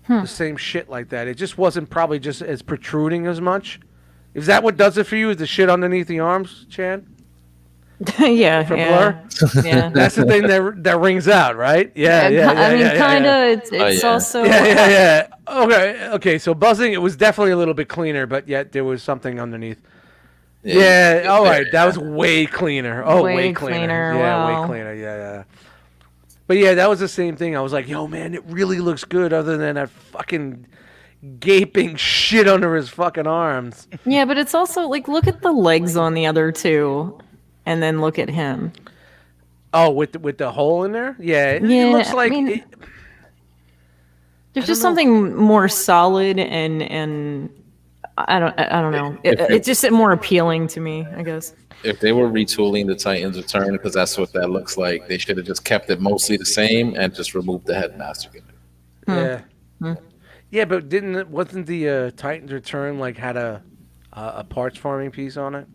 The same shit like that. It just wasn't probably just as protruding as much. Is that what does it for you? Is the shit underneath the arms, Chan? Yeah. For Blur? Yeah. That's the thing that rings out, right? Yeah. I mean, kind of. It's also. Yeah. Okay. So buzzing, it was definitely a little bit cleaner, but yet there was something underneath. Yeah. All right. That was way cleaner. Oh, way cleaner. Yeah, wow. way cleaner. Yeah. But yeah, that was the same thing. I was like, yo, man, it really looks good other than that fucking gaping shit under his fucking arms. Yeah, but it's also like, look at the legs on the other two, and then look at him. Oh, with the hole in there? Yeah, it looks like... there's just something more solid and I don't know. It's just more appealing to me, I guess. If they were retooling the Titans Return, because that's what that looks like, they should have just kept it mostly the same and just removed the headmaster gimmick. Yeah. Yeah, but wasn't the Titans Return had a parts farming piece on it?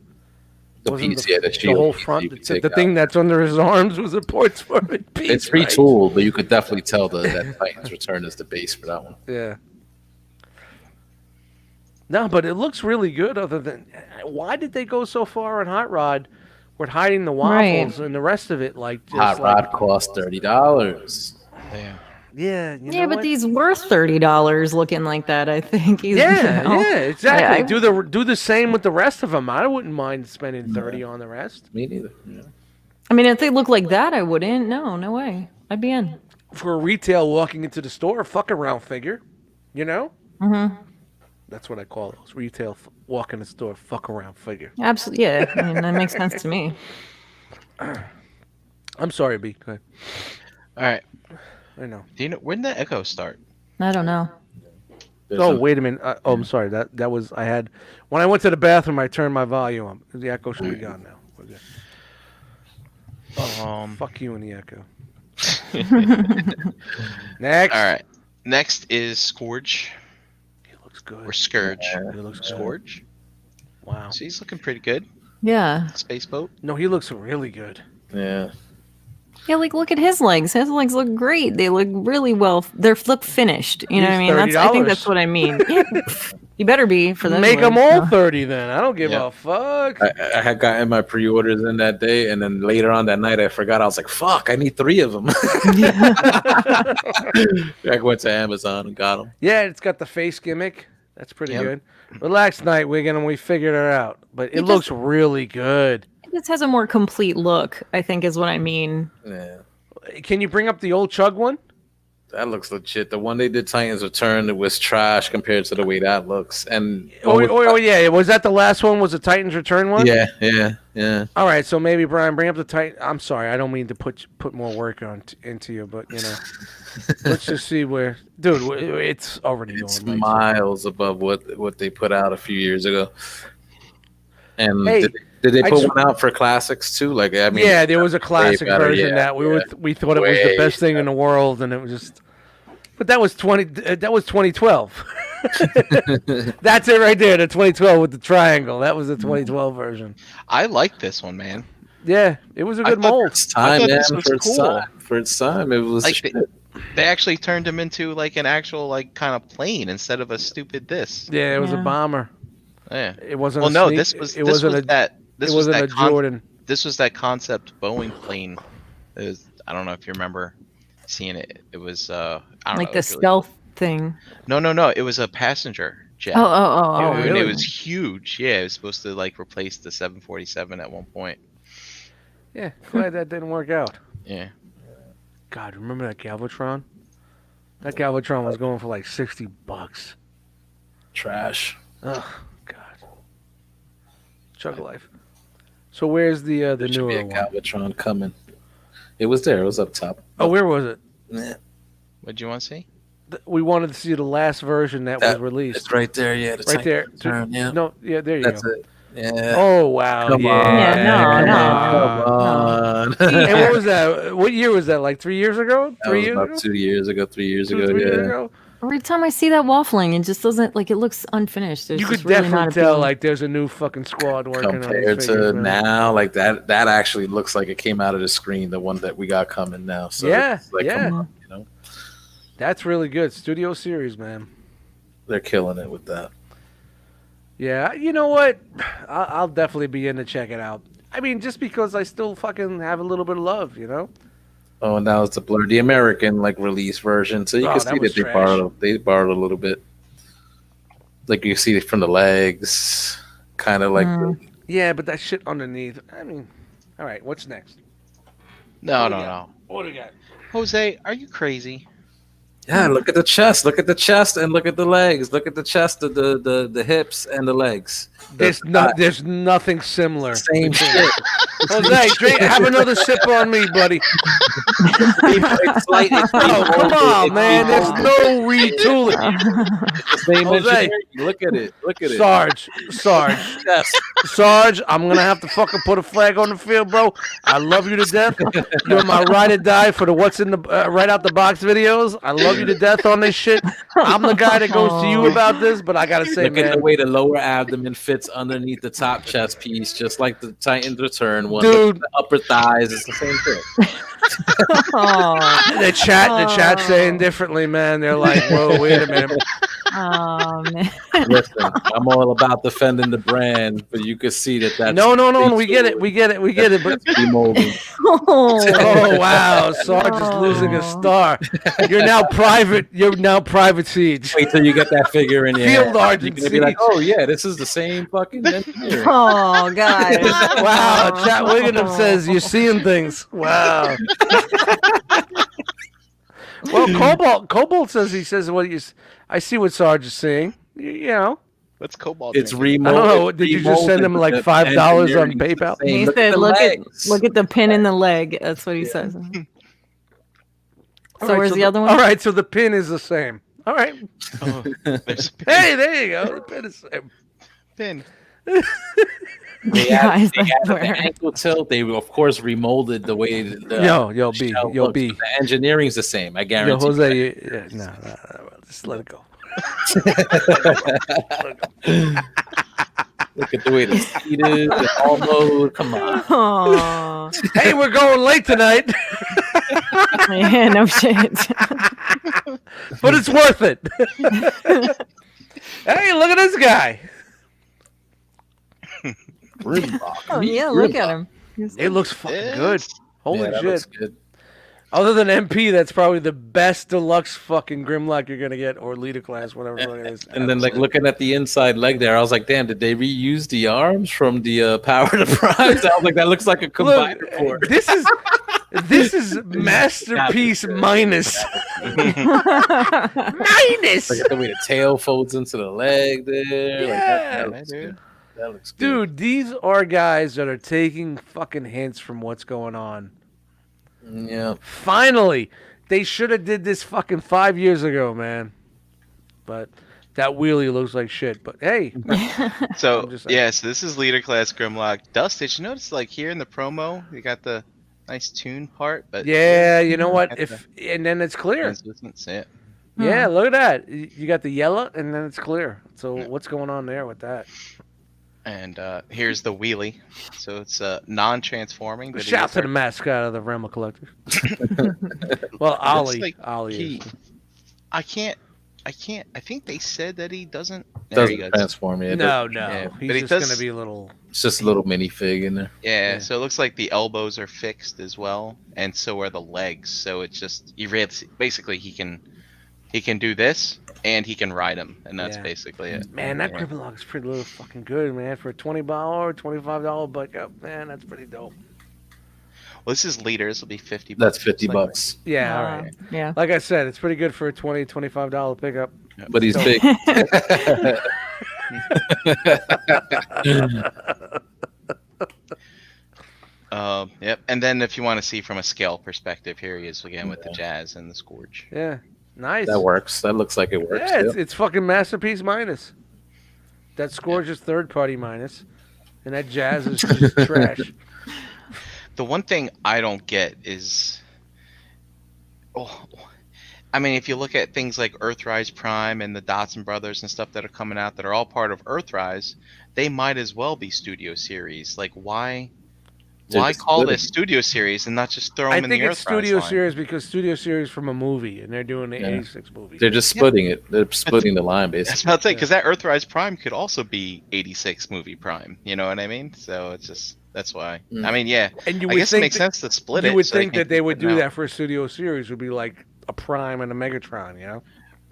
The piece, the shield. The whole front, the thing that's under his arms was a parts farming piece. It's retooled, but you could definitely tell that Titans Return is the base for that one. Yeah. No, but it looks really good. Other than, why did they go so far on Hot Rod with hiding the waffles and the rest of it? Hot Rod cost $30. Yeah. Yeah, but these were $30 looking like that. I think. Yeah, exactly. Do the same with the rest of them. I wouldn't mind spending $30 on the rest. Me neither. Yeah. I mean, if they look like that, I wouldn't. No way. I'd be in. For a retail walking into the store, fuck around figure, you know. Mm-hmm. That's what I call those retail walk in the store fuck around figure. Absolutely, yeah. I mean, that makes sense to me. I'm sorry, B. Go ahead. All right. I know. Do you know when did the Echo start? I don't know. Wait a minute. I'm sorry. That was I had when I went to the bathroom. I turned my volume up. The Echo should be gone now. We're good. Fuck you and the Echo. Next. All right. Next is Scourge. Good. Or Scourge. Yeah, he looks Scourge. Good. Wow. So he's looking pretty good. Yeah. Space boat. No, he looks really good. Yeah. Yeah, like look at his legs. His legs look great. They look really well. They're look finished. You know what I mean? I think that's what I mean. Yeah, you better be for that. Make them all 30 then. I don't give a fuck. I had gotten my pre-orders in that day, and then later on that night I forgot. I was like, "Fuck, I need 3 of them." I went to Amazon and got them. Yeah, it's got the face gimmick. That's pretty good. Relax, Night Wiggin, and we figured it out. But it looks really good. This has a more complete look, I think, is what I mean. Yeah. Can you bring up the old Chug one? That looks legit. The one they did Titans Return, it was trash compared to the way that looks. And yeah, was that the last one? Was the Titans Return one? Yeah. All right, so maybe Brian, bring up the Titan. I'm sorry, I don't mean to put more work into you, but let's just see where, dude. It's already going miles above what they put out a few years ago. And did they put one out for classics too? Like, I mean, yeah, there was a classic version that we thought it was the best thing in the world, and it was just. But that was 2012. That's it right there. The 2012 with the triangle. That was the 2012 version. I like this one, man. Yeah, it was a good mold. For its time, it was like they actually turned him into like an actual like kind of plane instead of a stupid this. Yeah, it was a bomber. Yeah, it wasn't. Well, no, this was that Jordan. This was that concept Boeing plane. I don't know if you remember seeing it. It was I don't like know, the stealth thing. No. It was a passenger jet. Oh, And really? it was huge. Yeah, it was supposed to like replace the 747 at one point. Yeah, glad that didn't work out. Yeah. God, remember that Galvatron? That Galvatron was going for like $60. Trash. Oh God. Chug life. So where's the newer one? Galvatron coming. It was there. It was up top. Oh, where was it? Yeah. What'd you want to see? We wanted to see the last version that was released. It's right there. Yeah. Right there. Yeah. No. Yeah. There you That's go. it. Yeah. Oh wow! Come on. Come on. And what was that? What year was that? Like 3 years ago? 3 years ago? 2 years ago. 3 years ago. 3 years ago. Every time I see that waffling, it just doesn't it looks unfinished. There's you could really definitely tell like there's a new fucking squad working on compared these to figures, now. Like that actually looks like it came out of the screen. The one that we got coming now. So it's like, come on, That's really good. Studio Series, man. They're killing it with that. Yeah, you know what? I'll definitely be in to check it out. I mean, just because I still fucking have a little bit of love, Oh, and now it's the American release version, so you can see that they borrowed a little bit. Like you see it from the legs, kind of like. Yeah, but that shit underneath. I mean, all right. What's next? No. What do you got? Jose, are you crazy? Yeah, look at the chest. Look at the chest and look at the legs. Look at the chest, the hips and the legs. There's nothing similar. Same shit. Jose, drink, have another sip on me, buddy. Come on, man. There's no retooling. Jose, look at it. Sarge. Yes. Sarge, I'm gonna have to fucking put a flag on the field, bro. I love you to death. You're my ride or die for the what's in the right out the box videos. I love you to death on this shit. I'm the guy that goes to you about this, but I gotta say, look at the way the lower abdomen fits underneath the top chest piece, just like the Titans Return one. Dude, the upper thighs, it's the same thing. The chat saying differently, man. They're like, whoa, wait a minute. Oh man. Listen, I'm all about defending the brand, but you can see that's no. We get it. But demolding. Oh wow, Sarge is losing a star. You're now private siege. Wait till you get that figure in your Field hand. Sergeant You're gonna be like, oh yeah, this is the same fucking engineer. Oh god. Wow, Chat Wiggum says you're seeing things. Wow. Well, Cobalt says what I see what Sarge is saying. You know. What's Cobalt? It's drinking? I don't know. Did you just send him like $5 on PayPal? He said, "Look at the pin in the leg." That's what he says. So right, where's the other one? All right, so the pin is the same. All right. Oh, there's a pin. Hey, there you go. The pin is the same. Pin. They had the ankle tilt. They of course remolded the way. Yo, B. The engineering's the same. I guarantee. Yo, Jose, no, just let it go. Look at the way the seat is. All mode. Come on. Oh. Hey, we're going late tonight. Yeah, no shit. But it's worth it. Hey, look at this guy. Grimlock. Oh Meet yeah, look at Grimlock. him. He's It looks fucking good. It's- Holy Yeah, that shit. looks good. Other than MP, that's probably the best deluxe fucking Grimlock you're gonna get, or leader class, whatever it is. And then, like, looking at the inside leg there, I was like, damn, did they reuse the arms from the Power to Prize? I was like, that looks like a combiner Look, port. this is masterpiece minus. Minus. Like the way the tail folds into the leg there. Like, Yeah, that looks good. That looks good. Dude, these are guys that are taking fucking hints from what's going on. Yeah. Finally, they should have did this fucking 5 years ago, man. But that wheelie looks like shit. But hey, So I'm just saying. yeah, so this is leader class Grimlock. Dust, did you notice like here in the promo, you got the nice tune part, but Yeah, you know what? Got If and then it's clear. translucence, yeah. Yeah, look at that. You got the yellow, and then it's clear. So what's going on there with that? And here's the wheelie. So it's non-transforming. but it Shout is to the mascot of the Realm of Collectors. Well, Ollie. like Ollie he- is. I can't. I think they said that he doesn't. There he Doesn't goes. transform yet. No, Yeah, he's but he just does- gonna be a little. It's just a little minifig in there. Yeah, so it looks like the elbows are fixed as well, and so are the legs. So it's just you really basically he can do this and he can ride him, and that's Yeah. basically it. Man, that Yeah. Grimlock is pretty little fucking good, man. For a $20 or $25 buck-up, man, that's pretty dope. Well, this is leader. This will be 50. That's bucks. 50 Like- bucks. Yeah, all right. Yeah. Like I said, it's pretty good for a $20, $25 pickup. But he's big. Yep. And then if you want to see from a scale perspective, here he is again with the Jazz and the Scourge. Yeah, nice. That works. That looks like it works. Yeah, Yeah, it's fucking masterpiece minus. That Scourge is third party minus, and that Jazz is just trash. The one thing I don't get is, I mean, if you look at things like Earthrise Prime and the Dotson Brothers and stuff that are coming out that are all part of Earthrise, they might as well be Studio Series. Like, why They're just call splitting. this Studio Series and not just throw them I in the think it's Earthrise Studio line? Series because Studio Series from a movie, and they're doing the Yeah. 86 movie. They're just splitting it. They're splitting the line, That's basically. what I'd say, because that Earthrise Prime could also be 86 movie Prime. You know what I mean? So it's just, that's why. Mm. I mean, yeah, And you I would guess it think makes sense to split you it. would so they think can that they keep would putting do out. that for a Studio Series would be like a Prime and a Megatron, you know?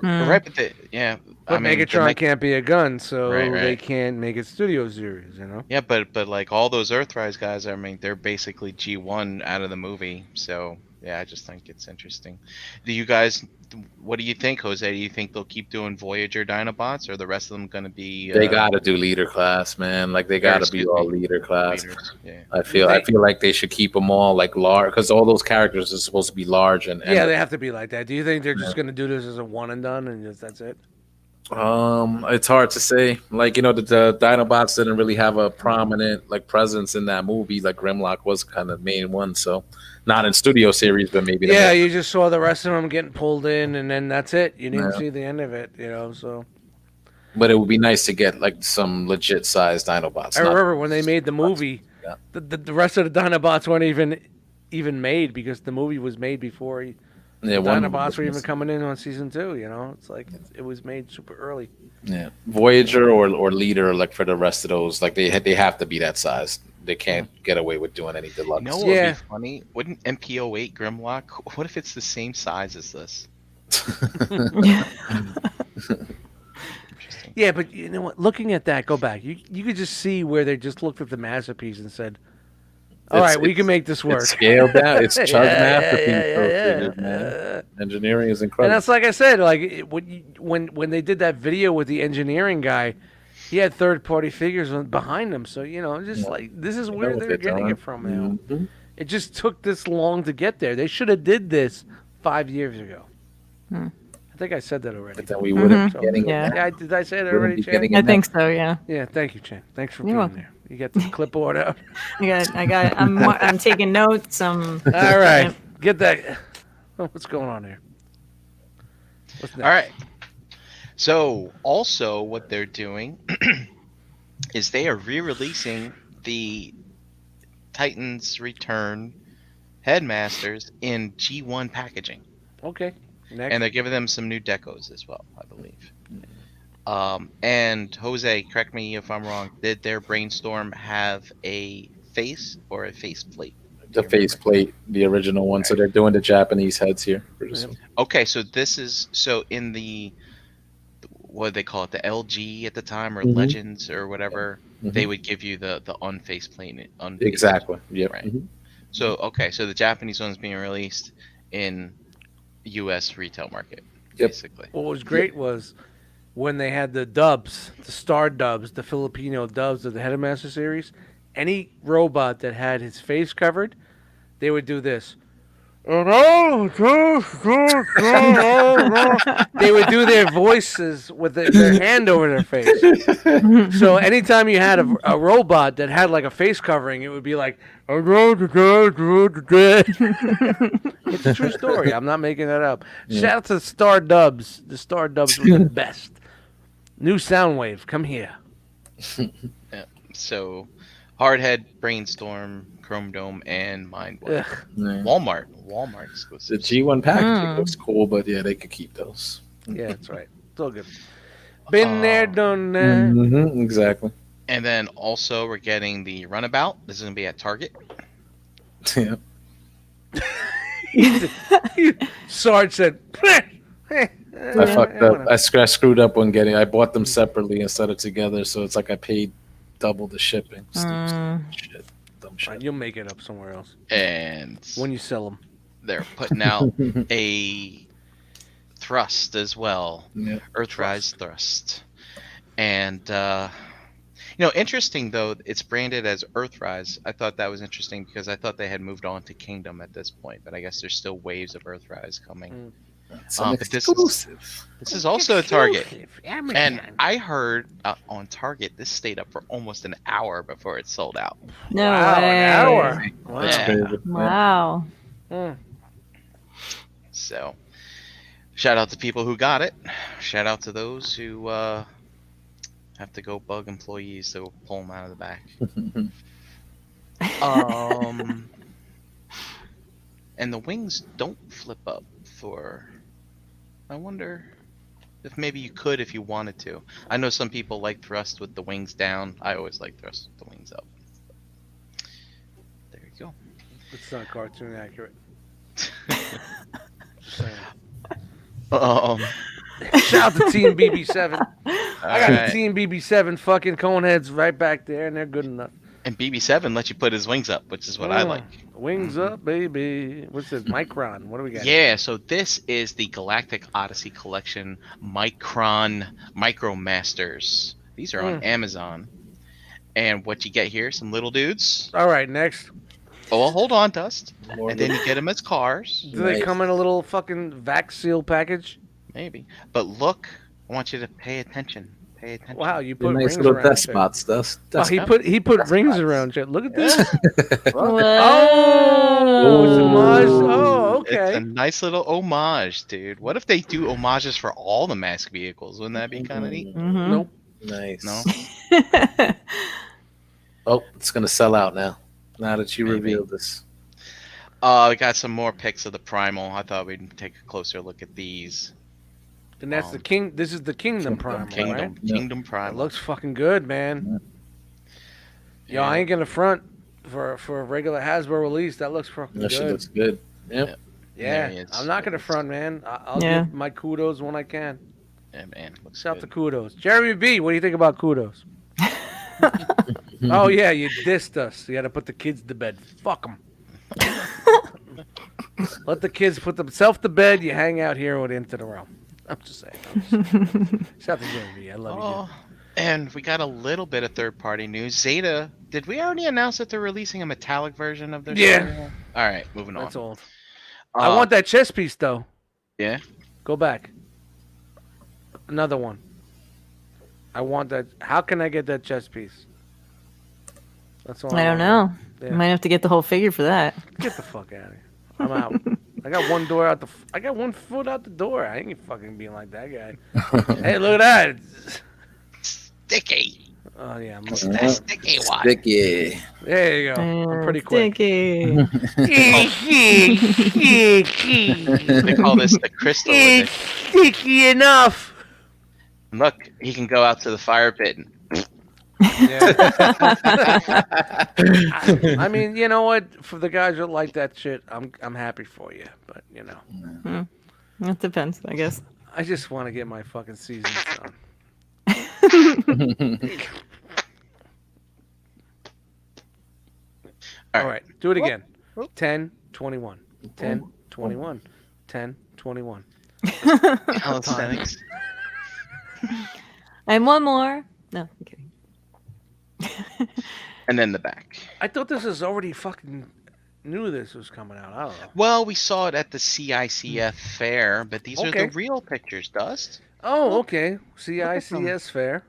Right, but yeah. But I mean, the Megatron Meg- can't be a gun, so Right, they right. can't make it Studio Series, you know? Yeah, but like all those Earthrise guys, I mean, they're basically G1 out of the movie. So yeah, I just think it's interesting. Do you guys? What do you think, Jose? Do you think they'll keep doing Voyager Dinobots, or are the rest of them going to be? They gotta do leader class, man. Like they gotta be excuse all me. leader class. leaders? Yeah. I feel like they should keep them all like large because all those characters are supposed to be large and Yeah, they have to be like that. Do you think they're just going to do this as a one and done and just that's it? It's hard to say. Like, you know, the Dinobots didn't really have a prominent like presence in that movie. Like Grimlock was kind of the main one, so not in Studio Series, but maybe. Yeah, you just saw the rest of them getting pulled in, and then that's it. You didn't Yeah. see the end of it, you know. So But it would be nice to get like some legit sized Dinobots. I not- remember when they made the movie, Yeah. the rest of the Dinobots weren't even made because the movie was made before Yeah, one Dinobots were even coming in on season 2. You know, it's like it was made super early. Yeah, Voyager or Leader, like for the rest of those, like they have to be that size. They can't get away with doing any deluxe. You know what would Yeah. be funny? Wouldn't MPO8 Grimlock? What if it's the same size as this? Interesting. Yeah, but you know what? Looking at that, go back. You could just see where they just looked at the masterpiece and said, "All It's- right, we can make this work." It's scaled down. It's Chug masterpiece. yeah. Man. Engineering is And incredible. that's like I said, like when they did that video with the engineering guy, he had third party figures behind him. So you know, just like this is where what they're they're getting doing. it from now. Mhm. It just took this long to get there. They should have did this 5 years ago. I think I said that already. But then we wouldn't Mhm. be getting Yeah. it. Yeah, did I say that Wouldn't already, be Chan? getting I it think so. Yeah. Yeah, thank you, Chan. Thanks for You're being welcome. there. You got the clipboard out. I'm taking notes. All right, get that. Oh, what's going on here? What's next? All right. So also what they're doing is they are re-releasing the Titans Return headmasters in G1 packaging. Okay. Next. And they're giving them some new decos as well, I believe. And Jose, correct me if I'm wrong, did their brainstorm have a face or a face plate? The face plate, the original one. So they're doing the Japanese heads here. Okay, so this is in the what do they call it, the LG at the time, or Legends or whatever. They would give you the unfaced plate. Exactly. Yeah. Right. So so the Japanese one's being released in U.S. retail market, basically. What was great was when they had the dubs, the star dubs, the Filipino dubs of the Headmaster series. Any robot that had his face covered, they would do this. They would do their voices with their hand over their face. So anytime you had a robot that had like a face covering, it would be like, it's a true story. I'm not making that up. Shout out to the Star Dubs. The Star Dubs were the best. New Soundwave, come here. So, Hardhead, Brainstorm, Chrome Dome, and Mindboy. Walmart exclusive. The G1 packaging looks cool, but yeah, they could keep those. Yeah, that's right. It's all good. Been there, done that. Exactly. And then also we're getting the Runabout. This is gonna be at Target. Yeah. Sarge said, I fucked up. I screwed up when I bought them separately instead of together, so it's like I paid double the shipping. Dumb shit. You'll make it up somewhere else. And when you sell them, they're putting out a Thrust as well. Yeah. Earthrise Thrust. And interesting though, it's branded as Earthrise. I thought that was interesting because I thought they had moved on to Kingdom at this point, but I guess there's still waves of Earthrise coming. But this is also a Target. And I heard on Target this stayed up for almost an hour before it sold out. No wow, way. an hour. Wow. So, shout out to people who got it. Shout out to those who have to go bug employees to pull them out of the back. And the wings don't flip up for. I wonder if maybe you could if you wanted to. I know some people like Thrust with the wings down. I always like Thrust with the wings up. There you go. It's not cartoon accurate. Shout out to Team BB7. I got Team BB7 fucking Coneheads right back there, and they're good enough. And BB7 lets you put his wings up, which is what I like. Wings up, baby. What's this? Micron. What do we got? Yeah, so this is the Galactic Odyssey Collection Micron Micromasters. These are on Amazon. And what you get here, some little dudes. All right, next. Oh, well, hold on, Dust. And then you get them as cars. Do they come in a little fucking vac seal package? Maybe. But look, I want you to pay attention. Pay attention. Wow, you put nice rings little around desk spots, Dust. Oh, he put rings around shit. Look at this. Whoa. Oh, it's homage. Oh, okay. It's a nice little homage, dude. What if they do homages for all the mask vehicles? Wouldn't that be kind of neat? Nope. Nice. No. Oh, it's gonna sell out now. Now that you Maybe. revealed this. I got some more pics of the Primal. I thought we'd take a closer look at these. And that's the king. This is the Kingdom Primal, right? Kingdom Primal. It looks fucking good, man. Yo, I ain't gonna front for a regular Hasbro release. That looks fucking That good. shit looks good. Yep. Yeah, I'm not gonna front, man. I'll give my kudos when I can. Yeah, man. Looks Shout out good. to kudos. Jeremy B, what do you think about kudos? Oh yeah, you dissed us. You got to put the kids to bed. Fuck them. Let the kids put themselves to bed. You hang out here with Into the Realm. I'm just saying. Shout out to Jeremy B. I love you. Dude. And we got a little bit of third-party news. Zeta, did we already announce that they're releasing a metallic version of their Yeah. All right, moving on. That's old. I want that chest piece though. Yeah. Go back. Another one. I want that. How can I get that chest piece? That's all. I don't know. Yeah. You might have to get the whole figure for that. Get the fuck out of here. I'm out. I got one door out I got 1 foot out the door. I ain't fucking being like that guy. Hey, look at that. Sticky. Oh yeah, I'm That's looking that at it. sticky one. Sticky. There you go. I'm pretty quick. Sticky. They call this the crystal edition. Sticky enough. Look, he can go out to the fire pit. Yeah. I mean, you know what? For the guys that like that shit, I'm happy for you. But you know, It depends, I guess. I just want to get my fucking seasons done. All right, do it again. 10, 21. 10, 21. 10, 21. Calisthenics. And one more. No, I'm kidding. And then the back. I thought this was already fucking knew this was coming out. I don't know. Well, we saw it at the CICF fair, but these are Okay. the real pictures, Dust. Oh, okay. CICS fair.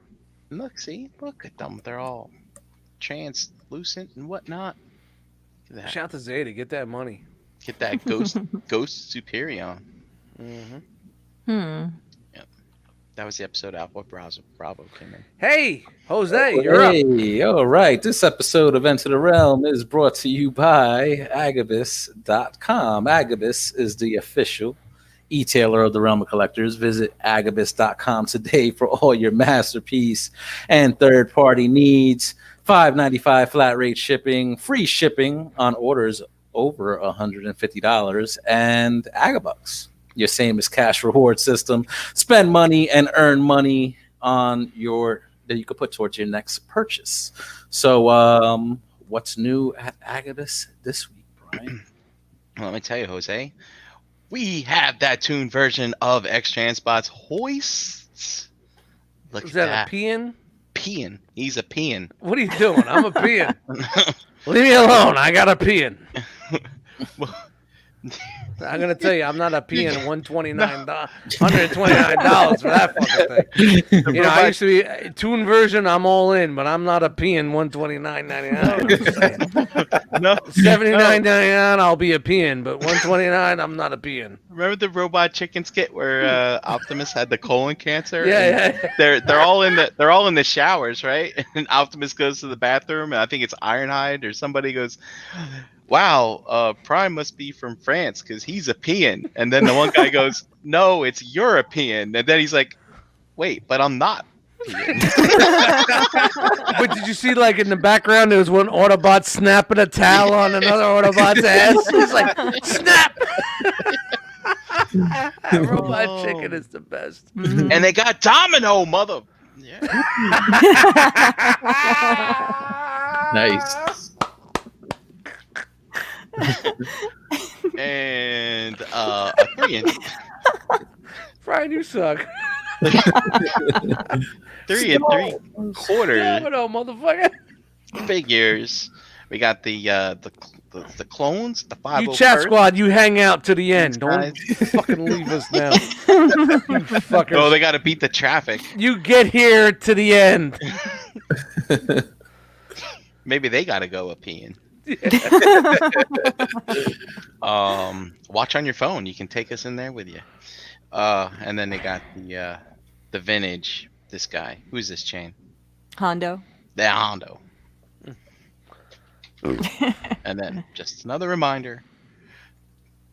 Look, see? Look at them. They're all translucent and whatnot. Look at that. Shout to Zeta, get that money. Get that ghost Superior. Mm-hmm. That was the episode Alpha Bravo came in. Hey, Jose, you're up. Hey, all right. This episode of Enter the Realm is brought to you by Agabus.com. Agabus is the official e-tailer of the Realm of Collectors. Visit Agabus.com today for all your masterpiece and third-party needs. $5.95 flat rate shipping, free shipping on orders over $150, and Agabucks, your same as cash reward system. Spend money and earn money on that you could put towards your next purchase. So, what's new at Agabus this week, Brian? Well, let me tell you, Jose, we have that tuned version of X-Transpot's hoists. Look Is at that that. a peeing? Peeing. He's a peeing. What are you doing? I'm a peeing. Leave me alone. I got a peeing. I'm gonna tell you, I'm not a peeing $129 for that fucking thing. You know, I used to be tune version. I'm all in, but I'm not a peeing $129.99. No, $79.99. I'll be a peeing, but $129. I'm not a peeing. Remember the Robot Chicken skit where Optimus had the colon cancer? Yeah. They're all in the showers, right? And Optimus goes to the bathroom, and I think it's Ironhide or somebody goes, "Wow, Prime must be from France because he's a peon." And then the one guy goes, "No, it's European." And then he's like, "Wait, but I'm not peon." But did you see, like, in the background, there was one Autobot snapping a towel on another Autobot's ass? He's like, snap! Robot Chicken is the best. And they got Domino, mother. Yeah. Nice. And a peon. Brian, you suck. 3 3/4 Domino, motherfucker. figures. We got the clones, the 501st. You chat squad, you hang out to the end. Guys. Don't fucking leave us now. You fuckers. Oh, they got to beat the traffic. You get here to the end. Maybe they got to go a peeing. Watch on your phone. You can take us in there with you. And then they got the vintage. This guy. Who's this chain? Hondo. The Hondo. And then just another reminder.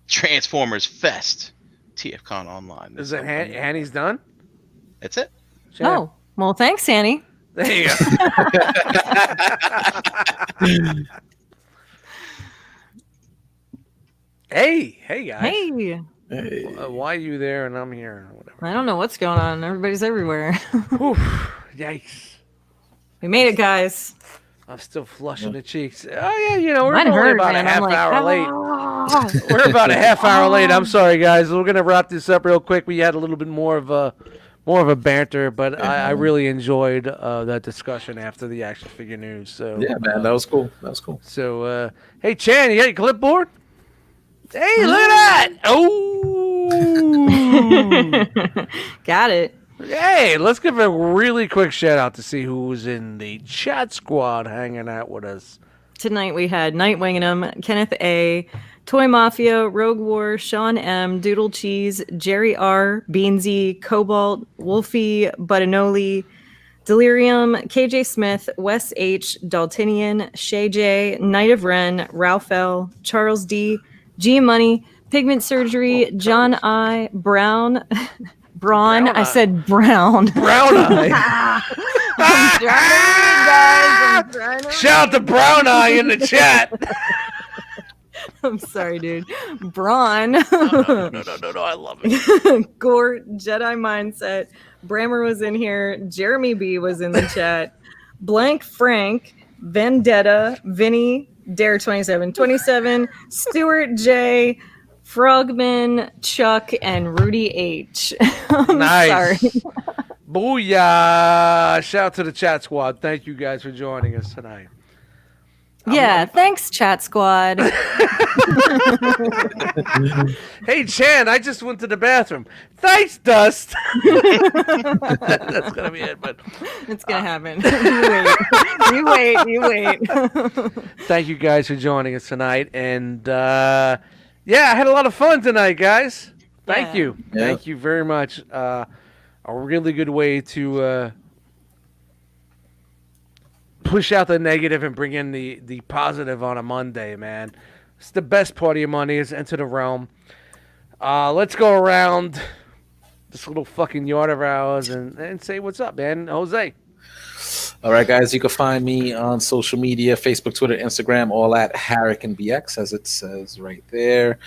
Transformers Fest. TFCon Online. Is it Annie's done? That's it. Oh, well, thanks, Annie. There you go. Hey guys. Hey. Why are you there and I'm here? Whatever. I don't know what's going on. Everybody's everywhere. Whew, yikes. We made it, guys. I'm still flushing the cheeks. Oh yeah, you know, we're Mine only hurt, about man. a half I'm like, hour late. "Ah." We're about a half hour late. I'm sorry, guys. We're gonna wrap this up real quick. We had a little bit more of a banter, but I really enjoyed that discussion after the action figure news. So Yeah, man, that was cool. So hey Chan, you got your clipboard? Hey, look at that! Oh, Got it. hey, let's give a really quick shout out to see who was in the chat squad hanging out with us. Tonight we had Nightwing and 'em, Kenneth A, Toy Mafia, Rogue War, Sean M, Doodle Cheese, Jerry R, Beansy, Cobalt, Wolfie, Buttonoli, Delirium, KJ Smith, Wes H, Daltinian, Shay J, Knight of Ren, Ralph L, Charles D, G Money, Pigment Surgery, John I, Brown, Braun. I said Brown. Brown Eye. I'm trying to read, guys. I'm trying to Shout out to Brown Eye in the chat. I'm sorry, dude. Braun. No, I love it. Gort, Jedi Mindset. Brammer was in here. Jeremy B was in the chat. Blank Frank, Vendetta, Vinny, Dare 2727, Stuart J, Frogman, Chuck, and Rudy H. I'm Nice. sorry. Booyah! Shout out to the chat squad. Thank you guys for joining us tonight. Yeah, thanks, chat squad. Hey, Chan, I just went to the bathroom. Thanks, Dust. That's going to be it, but It's going to happen. You wait. thank you guys for joining us tonight. And, yeah, I had a lot of fun tonight, guys. Thank you. Yeah. Thank you very much. A really good way to push out the negative and bring in the positive on a Monday, man. It's the best part of your Monday is Enter the Realm. Let's go around this little fucking yard of ours and say what's up, man. Jose. All right, guys, you can find me on social media, Facebook, Twitter, Instagram, all at Harrick and BX, as it says right there.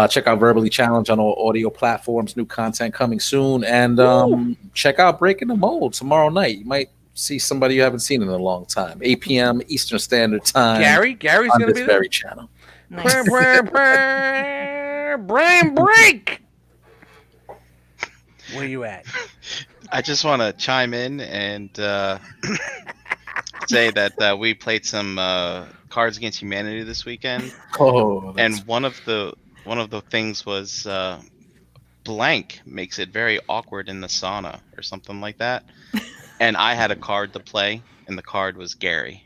Check out Verbally Challenge on all audio platforms, new content coming soon. And check out Breaking the Mold tomorrow night. You might see somebody you haven't seen in a long time. 8 p.m. Eastern Standard Time. Gary's on going to this be very channel. Nice. Brain break. Where you at? I just want to chime in and say that we played some Cards Against Humanity this weekend, and one of the things was blank makes it very awkward in the sauna or something like that. And I had a card to play, and the card was Gary.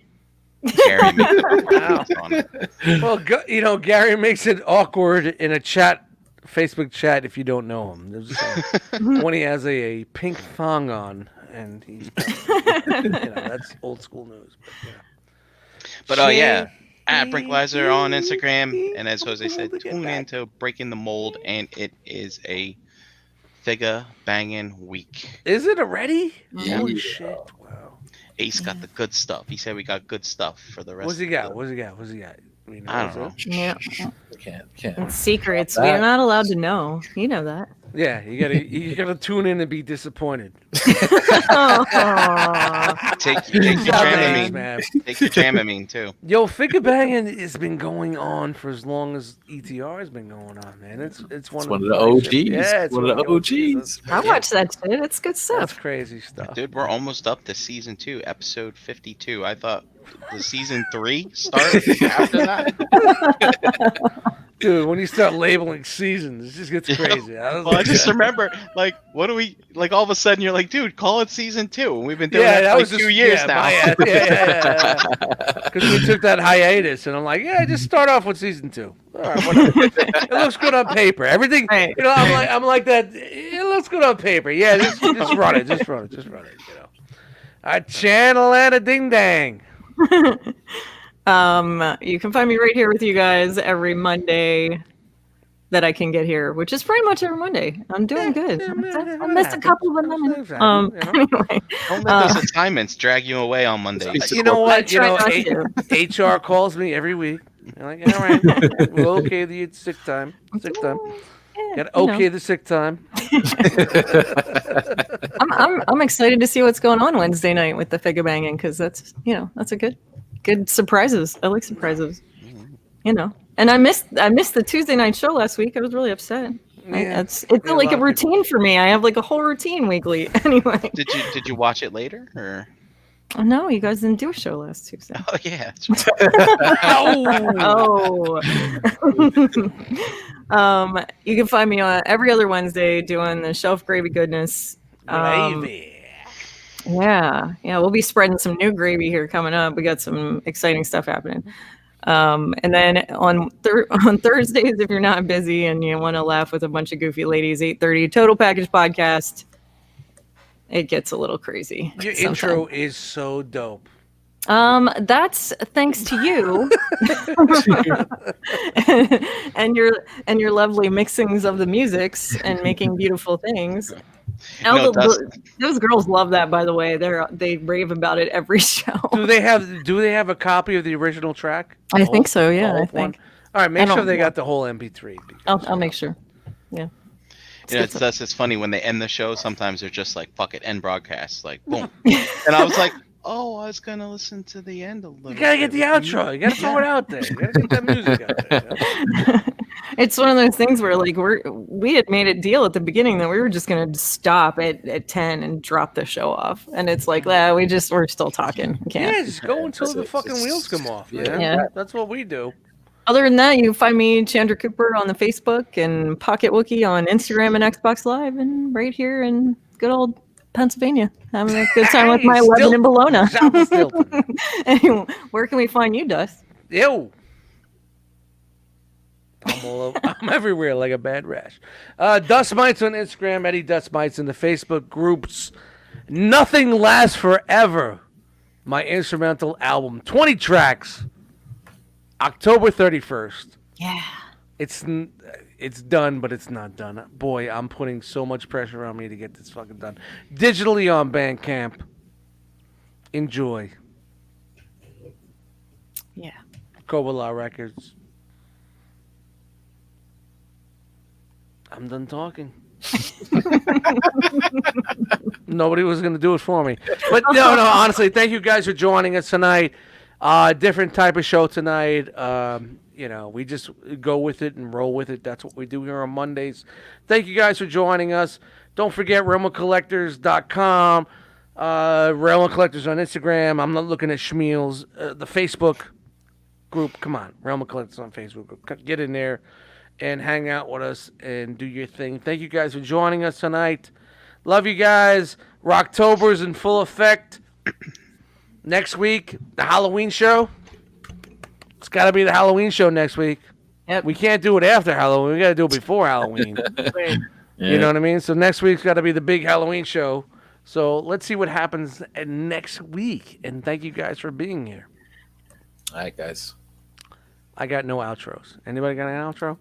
Gary makes it awkward in the sauna. Well, Gary makes it awkward in a Facebook chat if you don't know him. There's, when he has a pink thong on, and he's, that's old school news. But yeah, at Brinklizer on Instagram, and as Jose said, tune into Breaking the Mold, and it is a figure banging week. Is it already? Yeah. Holy shit! Wow. Ace got the good stuff. He said we got good stuff for the rest. What's he got? What's he got? I don't know. Yeah. Can't. It's secrets. We're not allowed to know. You know that. Yeah, you gotta tune in and be disappointed. Take your Dramamine, man. Take your Dramamine too. Yo, figure banging has been going on for as long as ETR has been going on, man. It's one of the OGs. Yeah, it's one of the OGs. I watch that shit. It's good That's stuff. crazy stuff. Dude, we're almost up to season 2, episode 52. I thought the season 3 started after that. Dude, when you start labeling seasons, it just gets crazy. I just remember, what do we, all of a sudden you're like, dude, call it season 2. And we've been doing that for 2 years now. Yeah. Because we took that hiatus, and I'm like, just start off with season 2. All right, whatever. It looks good on paper. Everything, Right. I'm like that. It looks good on paper. Yeah, just run it. Just run it. A channel and a ding dang. You can find me right here with you guys every Monday that I can get here, which is pretty much every Monday. I'm doing good. I missed a couple, but anyway. Don't let those assignments drag you away on Mondays. You know what? try not to. HR calls me every week. They're like, all right, we'll okay the sick time. Got okay the sick time. I'm excited to see what's going on Wednesday night with the figure banging, because that's a good surprises. I like surprises. And I missed the Tuesday night show last week. I was really upset. Yeah. It's like a routine for me. I have like a whole routine weekly. Anyway. Did you watch it later or? Oh, no, you guys didn't do a show last Tuesday. Oh yeah. That's right. You can find me on every other Wednesday doing the Shelf Gravy Goodness. Gravy. Yeah, we'll be spreading some new gravy here coming up. We got some exciting stuff happening. And then on Thursdays, if you're not busy and you want to laugh with a bunch of goofy ladies, 8:30 Total Package Podcast. it gets a little crazy. Your sometimes. intro is so dope. That's thanks to you and your lovely mixings of the musics and making beautiful things. Those girls love that, by the way. They rave about it every show. Do they have a copy of the original track? I think so. Yeah, I think. All right, make sure they got the whole MP3. I'll make sure. Yeah. It's funny when they end the show. Sometimes they're just like, "Fuck it, end broadcast." Like, boom. And I was like, "Oh, I was gonna listen to the end a little." You gotta get the outro. You gotta throw it out there. You gotta get that music out there. It's one of those things where like we had made a deal at the beginning that we were just gonna stop at 10 and drop the show off, and it's like, we're still talking. Yeah, just go until the fucking wheels come off. Yeah. That's what we do. Other than that, you can find me, Chandra Cooper, on the Facebook and Pocket Wookie on Instagram and Xbox Live, and right here in good old Pennsylvania, having a good time with my Lebanon Bologna. Anyway, where can we find you, Dust? Yo, I'm all over. I'm everywhere like a bad rash. Dust Mites on Instagram, Eddie Dust Mites in the Facebook groups. Nothing Lasts Forever, my instrumental album, 20 tracks. October 31st. Yeah. It's done, but it's not done. Boy, I'm putting so much pressure on me to get this fucking done. Digitally on Bandcamp. Enjoy. Yeah. Kovala Records. I'm done talking. Nobody was going to do it for me. But no, honestly, thank you guys for joining us tonight. Different type of show tonight. We just go with it and roll with it. That's what we do here on Mondays. Thank you guys for joining us. Don't forget realmofcollectors.com, Realm of Collectors on Instagram. I'm not looking at Schmeals. The Facebook group, come on, Realm of Collectors on Facebook. Get in there and hang out with us and do your thing. Thank you guys for joining us tonight. Love you guys. Rocktober's in full effect. Next week, the Halloween show. It's got to be the Halloween show next week. Yep. We can't do it after Halloween. We got to do it before Halloween. You know what I mean? So next week's got to be the big Halloween show. So let's see what happens next week. And thank you guys for being here. All right, guys. I got no outros. Anybody got an outro?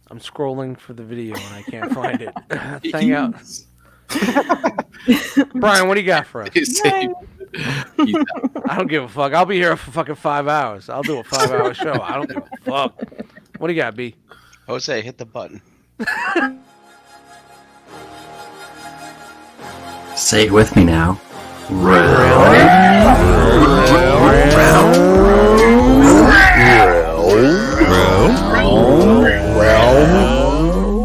I'm scrolling for the video and I can't find it. Hang out. Brian, what do you got for us? I don't give a fuck. I'll be here for fucking 5 hours. I'll do a 5-hour show. I don't give a fuck. What do you got, B? Jose, hit the button. Say it with me now. Really?